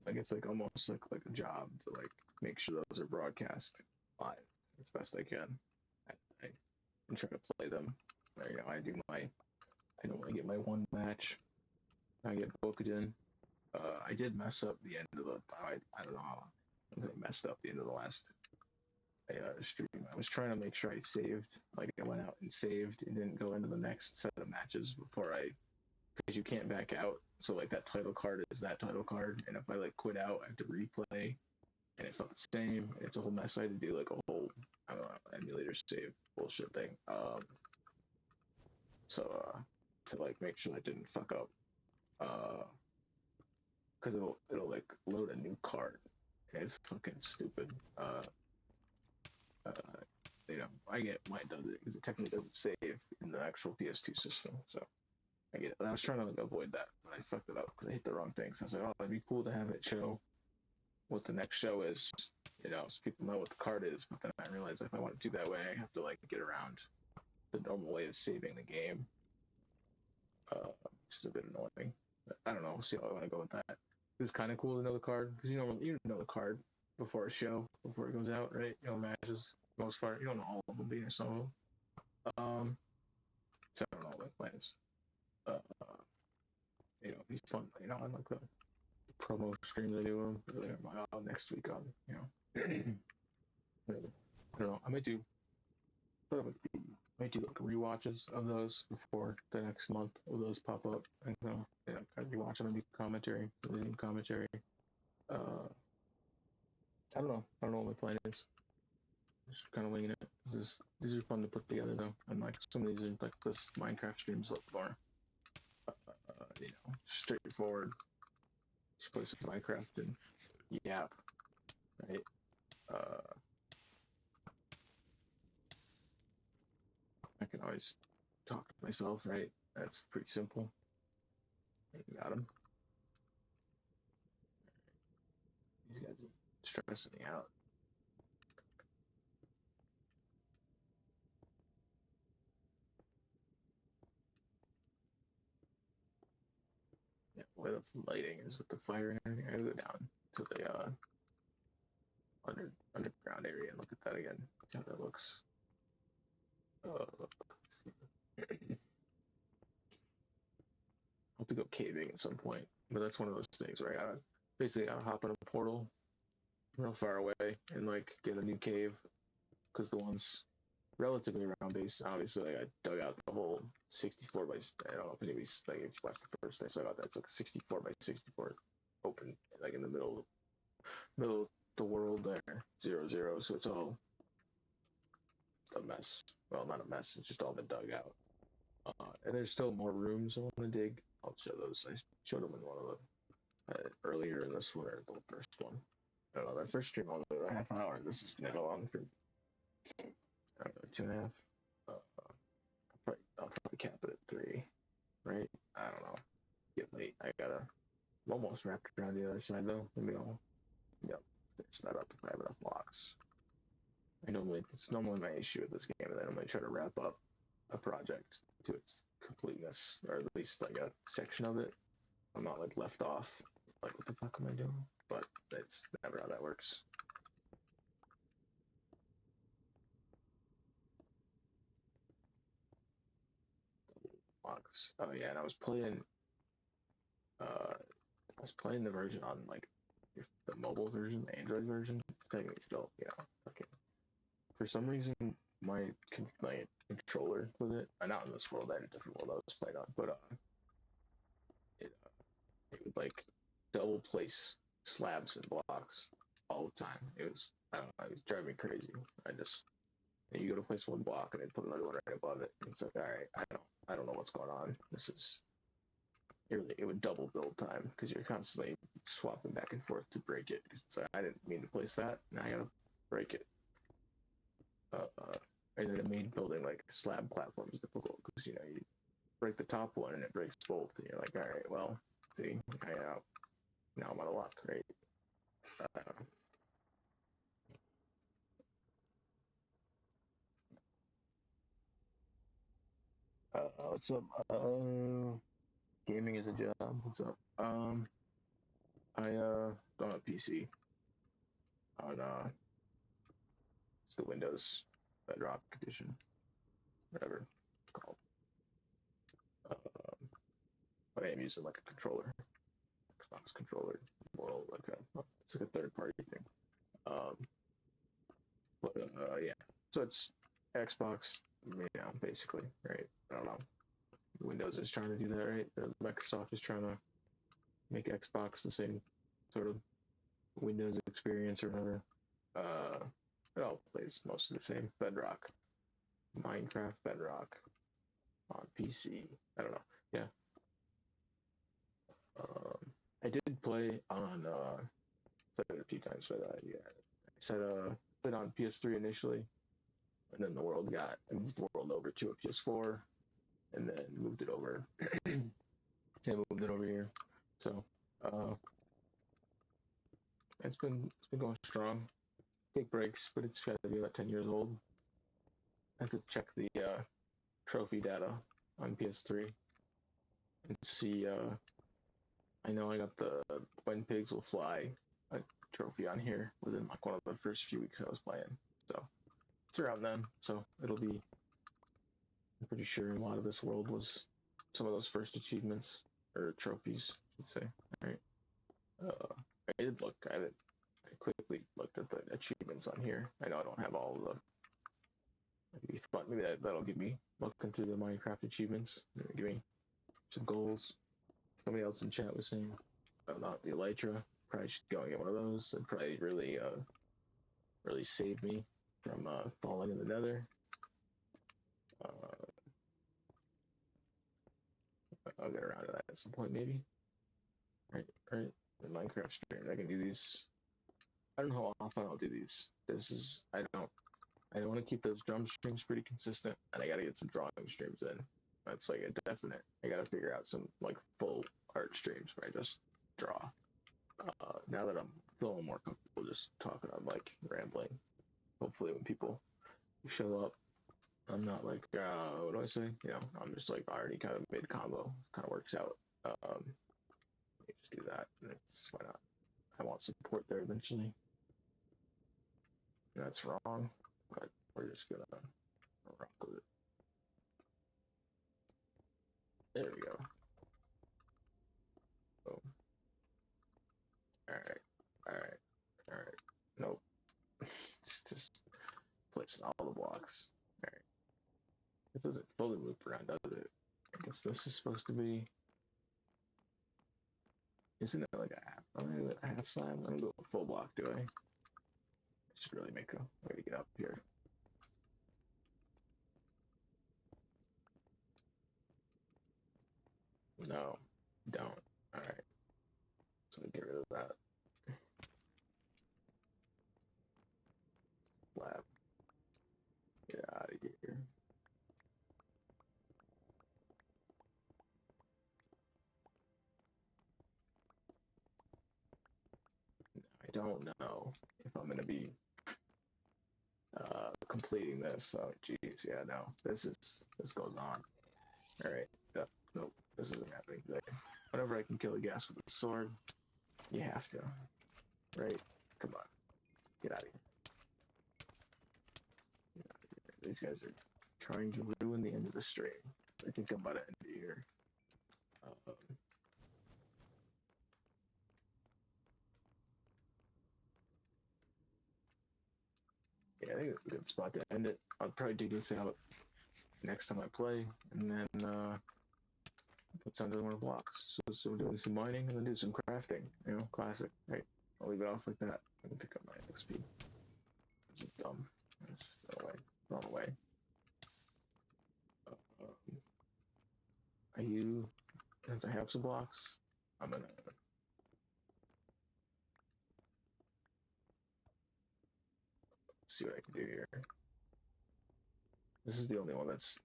Like it's like almost like a job to like make sure those are broadcast live as best I can. I try to play them. I normally get my one match. I get booked in. I did mess up the end of I don't know how I messed up the end of the last stream. I was trying to make sure I saved. Like I went out and saved and didn't go into the next set of matches because you can't back out. So like that title card is that title card, and if I like quit out, I have to replay, and it's not the same. It's a whole mess. So I had to do like a whole, I don't know, emulator save bullshit thing. To like make sure I didn't fuck up, because it'll like load a new card, and it's fucking stupid. Uh, I get why it does it because it technically doesn't save in the actual PS2 system. So I get it. And I was trying to like avoid that, but I fucked it up because I hit the wrong thing. So I was like, oh, it'd be cool to have it show what the next show is, so people know what the card is. But then I realized if I want to do that way, I have to like get around the normal way of saving the game, which is a bit annoying. But I don't know. We'll see how I want to go with that. It's kind of cool to know the card because you know the card before a show, before it goes out, right? Matches for the most part. You don't know all of them, being some of them. So I don't know what plans. He's fun. I like the promo streams I do them. Next week on, I don't know. I might do like rewatches of those before the next month of those pop up. And I'd be watching a new commentary, Uh, I don't know what my plan is. Just kind of winging it. These are fun to put together though, and like some of these are like this Minecraft streams look more, straightforward. Just play some Minecraft and yap, right? I can always talk to myself, right? That's pretty simple. You got him. These guys are stressing me out. Yeah, where the lighting is with the fire and everything. I gotta go down to the underground area and look at that again. See how that looks. I'll have to go caving at some point, but that's one of those things where I gotta hop in a portal real far away and like get a new cave because the ones relatively around base, obviously, like, I dug out the whole 64 by. I don't know if anybody's like if you watched the first I dug out that's like a 64 by 64 open, like in the middle of the world there, 0-0. So it's all just a mess. Well, not a mess. It's just all been dug out. And there's still more rooms I want to dig. I'll show those. I showed them in one of the earlier in this one or the first one. I don't know. That first stream only a half an hour. This is gonna go on for I don't know, 2.5. I'll probably cap it at 3, right? I don't know. Get late. I'm almost wrapped around the other side though. Maybe I'll finish that up if I have enough blocks. It's normally my issue with this game, and then I'm gonna try to wrap up a project to its completeness, or at least like a section of it. I'm not like left off. Like, what the fuck am I doing? But that's never how that works. Blocks. Oh yeah, and I was playing the version on like the mobile version, the Android version. It's technically still, okay. For some reason, my controller with it, not in this world, I had a different world I was playing on, but it it would like double place slabs and blocks all the time. It was I don't know, it was driving me crazy. You go to place one block and then put another one right above it. And it's like, all right, I don't know what's going on. It would double build time because you're constantly swapping back and forth to break it. It's like, I didn't mean to place that. Now I gotta break it. And then it made building like slab platforms difficult because you break the top one and it breaks both, and you're like, all right, well, see, now I'm out of luck, right? What's up? Gaming is a job. What's up? I don't have PC on it's the Windows Bedrock edition, whatever it's called. But I am using like a controller, Xbox controller, more like it's like a third party thing. Um, but yeah, so it's Xbox, basically, right? I don't know. Windows is trying to do that, right? Microsoft is trying to make Xbox the same sort of Windows experience or whatever. Uh, it all plays most of the same. Bedrock, Minecraft, Bedrock on PC. I don't know. Yeah. I did play on. Played it a few times, but yeah, I said played on PS3 initially, and then I moved the world over to a PS4, and then moved it over. And moved it over here. So uh, it's been going strong. Take breaks, but it's got to be about 10 years old. I have to check the trophy data on PS3 and see. I know I got the When Pigs Will Fly a trophy on here within like one of the first few weeks I was playing. So it's around then. So it'll be. I'm pretty sure a lot of this world was some of those first achievements or trophies, I should say. Right. I did look. I quickly looked at the achievements on here. I know I don't have all of the. Maybe that'll give me looking through the Minecraft achievements. Give me some goals. Somebody else in chat was saying about the Elytra. Probably should go and get one of those. It'd probably really save me from falling in the Nether. Uh, I'll get around to that at some point, maybe. Right. The Minecraft stream. I can do these. I don't know how often I'll do these. I want to keep those drum streams pretty consistent, and I got to get some drawing streams in. That's like a definite. I got to figure out some like full art streams where I just draw. Now that I'm feeling more comfortable just talking, I'm like rambling. Hopefully, when people show up, I'm not like, what do I say? I'm just like already kind of mid combo. Kind of works out. Let me just do that. Why not? I want support there eventually. That's wrong, but we're just gonna rock with it. There we go. Boom. All right. All right. All right. Nope. Just placing all the blocks. All right. This doesn't fully loop around, does it? I guess this is supposed to be. Isn't it like a half? I'm gonna do a half slab. I'm gonna do a full block, do I? I should really make a way to get up here. of here. I don't know if I'm gonna be completing this. Oh, geez, yeah, no, this goes on. All right, nope, this isn't happening today. Whenever I can kill a gas with a sword, you have to, right? Come on, get out of here. Get out of here. These guys are trying to ruin the end of the stream. I think I'm about to end it here. Um, yeah, I think it's a good spot to end it. I'll probably dig this out next time I play, and then put some more blocks. So we're doing some mining and then do some crafting. You know, classic. Right. I'll leave it off like that. I'm gonna pick up my XP. This is dumb. Just throw away. Throw it away. Um, are you? Since I have some blocks, I'm gonna see what I can do here. This is the only one that's.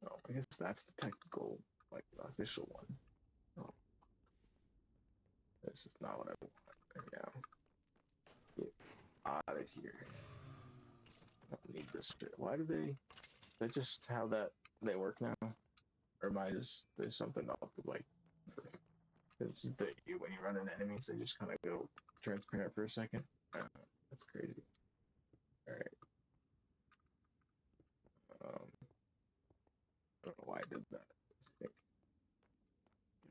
Oh, I guess that's the technical, like official one. Oh, this is not what I want right now. Get out of here. I don't need this shit. Why do they? That's just how they work now. Or am I just there's something up with like it's just that you when you run into enemies they just kind of go transparent for a second. That's crazy. All right. I don't know why I did that. I think it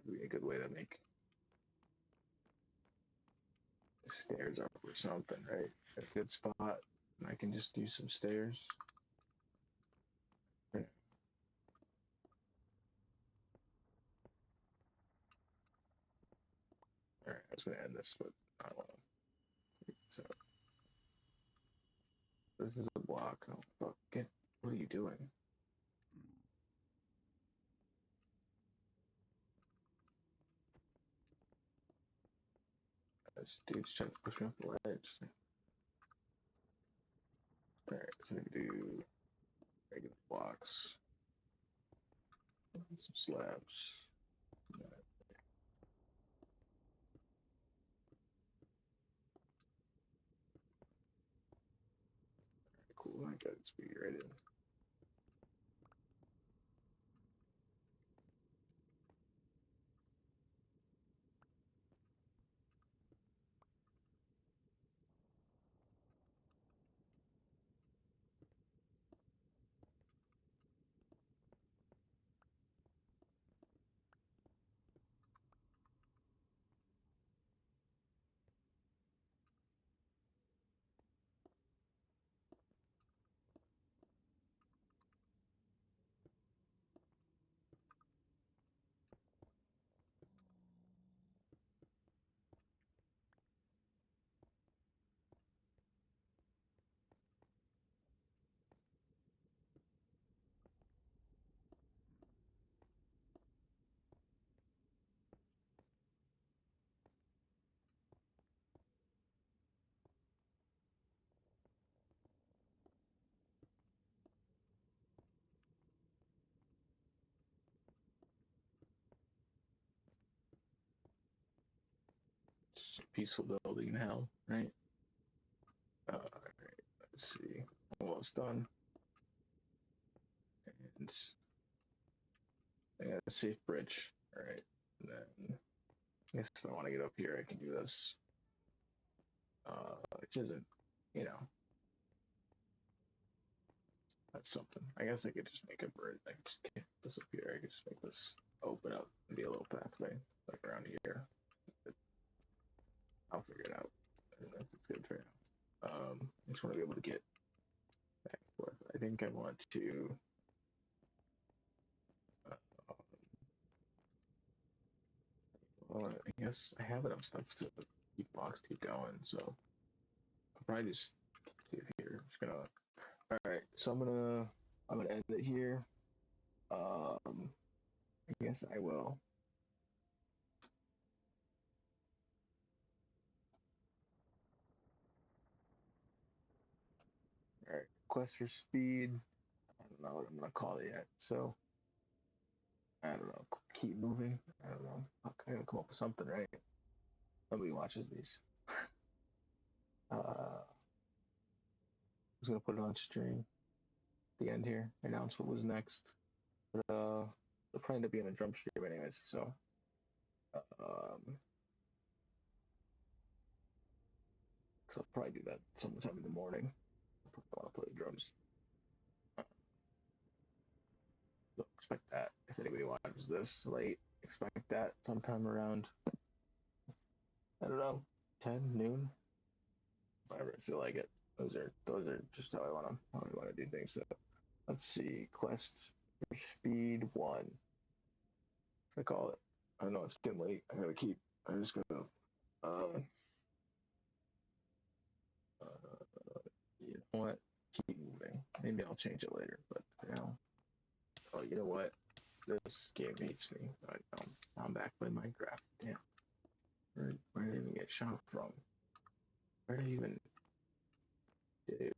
would be a good way to make stairs up or something, right? A good spot. And I can just do some stairs. Yeah. All right, I was gonna end this, but I don't want to. So this is a block. Oh fuck! What are you doing? This dude's trying to push me off the ledge. All right, so we can do regular blocks, some slabs. Yeah, cool. I got it speed right in. It's peaceful building now, right? Right, let's see. Almost done. And I got a safe bridge. All right. And then I guess if I want to get up here, I can do this. Which isn't, you know, that's something. I guess I could just make a bridge. I could just get this up here. I could just make this open up and be a little pathway, like around here. But I'll figure it out. I don't know if it's good for now. I just want to be able to get back and forth. I think I want to. Uh, well, I guess I have enough stuff to keep box keep going, so I'll probably just see if here. I'm just gonna. All right, so I'm gonna end it here. I guess I will. All right, quest for speed. don't know what I'm gonna call it yet. So I don't know. Keep moving. I don't know. I gotta come up with something, right? Nobody watches these. I was gonna put it on stream. At the end here, announce what was next. But they'll probably end up being a drum stream anyways. So because I'll probably do that sometime in the morning. I want to play drums. So expect that. If anybody watches this late, expect that sometime around, I don't know, 10 noon. Whenever I feel like it. Those are just how I wanna do things. So let's see. Quests for speed one. I call it. I know it's getting late. I'm just gonna uh, you know what? Keep moving. Maybe I'll change it later, but you know. Oh, you know what? This game hates me. I'm back playing Minecraft. Damn. Where did I even get shot from? Where did I even? Dude,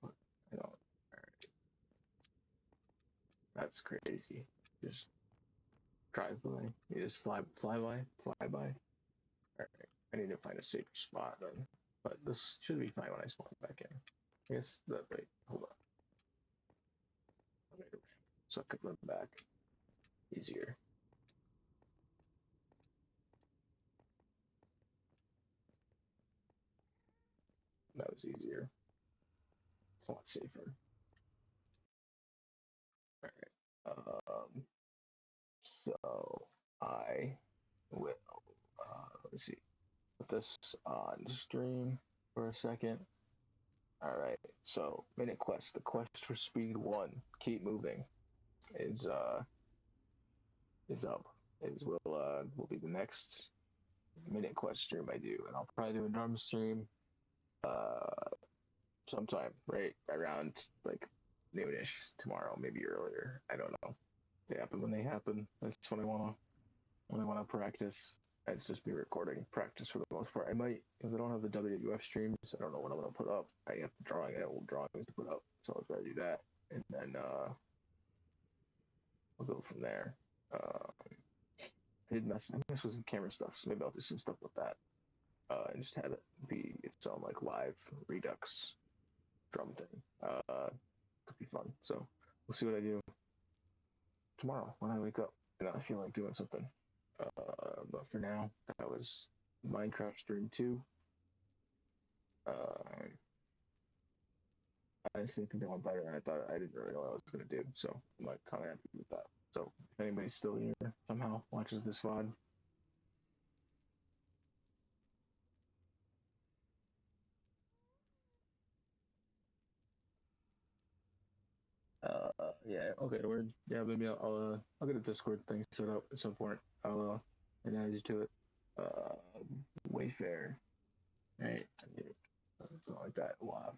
fuck. I don't. Alright. That's crazy. Just drive by. You just fly by. Alright. I need to find a safer spot then. But this should be fine when I spawn back in. I guess that wait, hold on. I made a ramp so I could run back easier. That was easier. It's a lot safer. Alright. So I will let's see. Put this on stream for a second. Alright, so minute quest. The quest for speed one. Keep moving. Is up. Will be the next minute quest stream I do, and I'll probably do a drum stream uh sometime right around like noonish tomorrow, maybe earlier. I don't know. They happen when they happen. That's when I wanna practice. It's just me recording practice for the most part. I might because I don't have the WWF streams. I don't know what I'm gonna put up. I have old drawings to put up, so I'll try to do that, and then we'll go from there. I did mess with some camera stuff, so maybe I'll do some stuff with that. And just have it be its own like live Redux drum thing. Could be fun. So we'll see what I do tomorrow when I wake up and I feel like doing something. But for now, that was Minecraft Stream 2. Uh, I honestly think that went better than I thought. I didn't really know what I was going to do, so I'm like kind of happy with that. So if anybody's still here somehow watches this VOD, yeah, okay, word. Yeah, maybe I'll get a Discord thing set up at some point. I'll and add you to it. Wayfair, right? Something like that. Wow.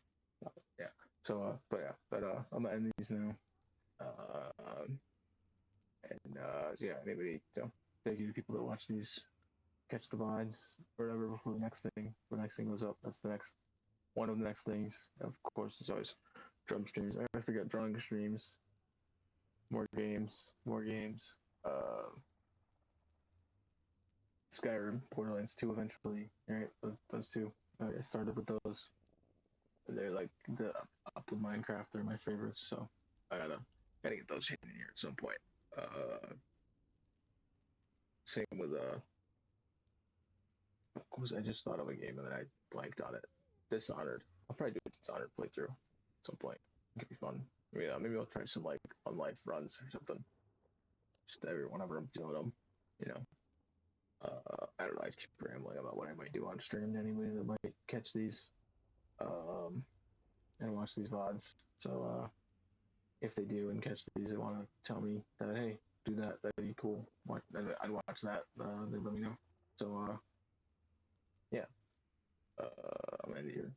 Yeah. So, I'm gonna end these now. Yeah, anybody, thank you to people that watch these, catch the vibes, whatever before the next thing goes up. That's the next one of the next things. Of course, there's always drum streams. I forget drawing streams, more games. Skyrim, Borderlands 2 eventually. Right, those two. I started with those. They're like the up with Minecraft. They're my favorites. So I gotta get those in here at some point. Same with I just thought of a game and then I blanked on it. Dishonored. I'll probably do a Dishonored playthrough at some point. It could be fun. Yeah, maybe I'll try some like on life runs or something. Just whenever I'm doing them, you know. I don't know. I keep rambling about what I might do on stream to anybody that might catch these and watch these VODs. So if they do and catch these and want to tell me that, hey, do that, that'd be cool. I'd watch that. Then let me know. So yeah, I'm gonna end it here.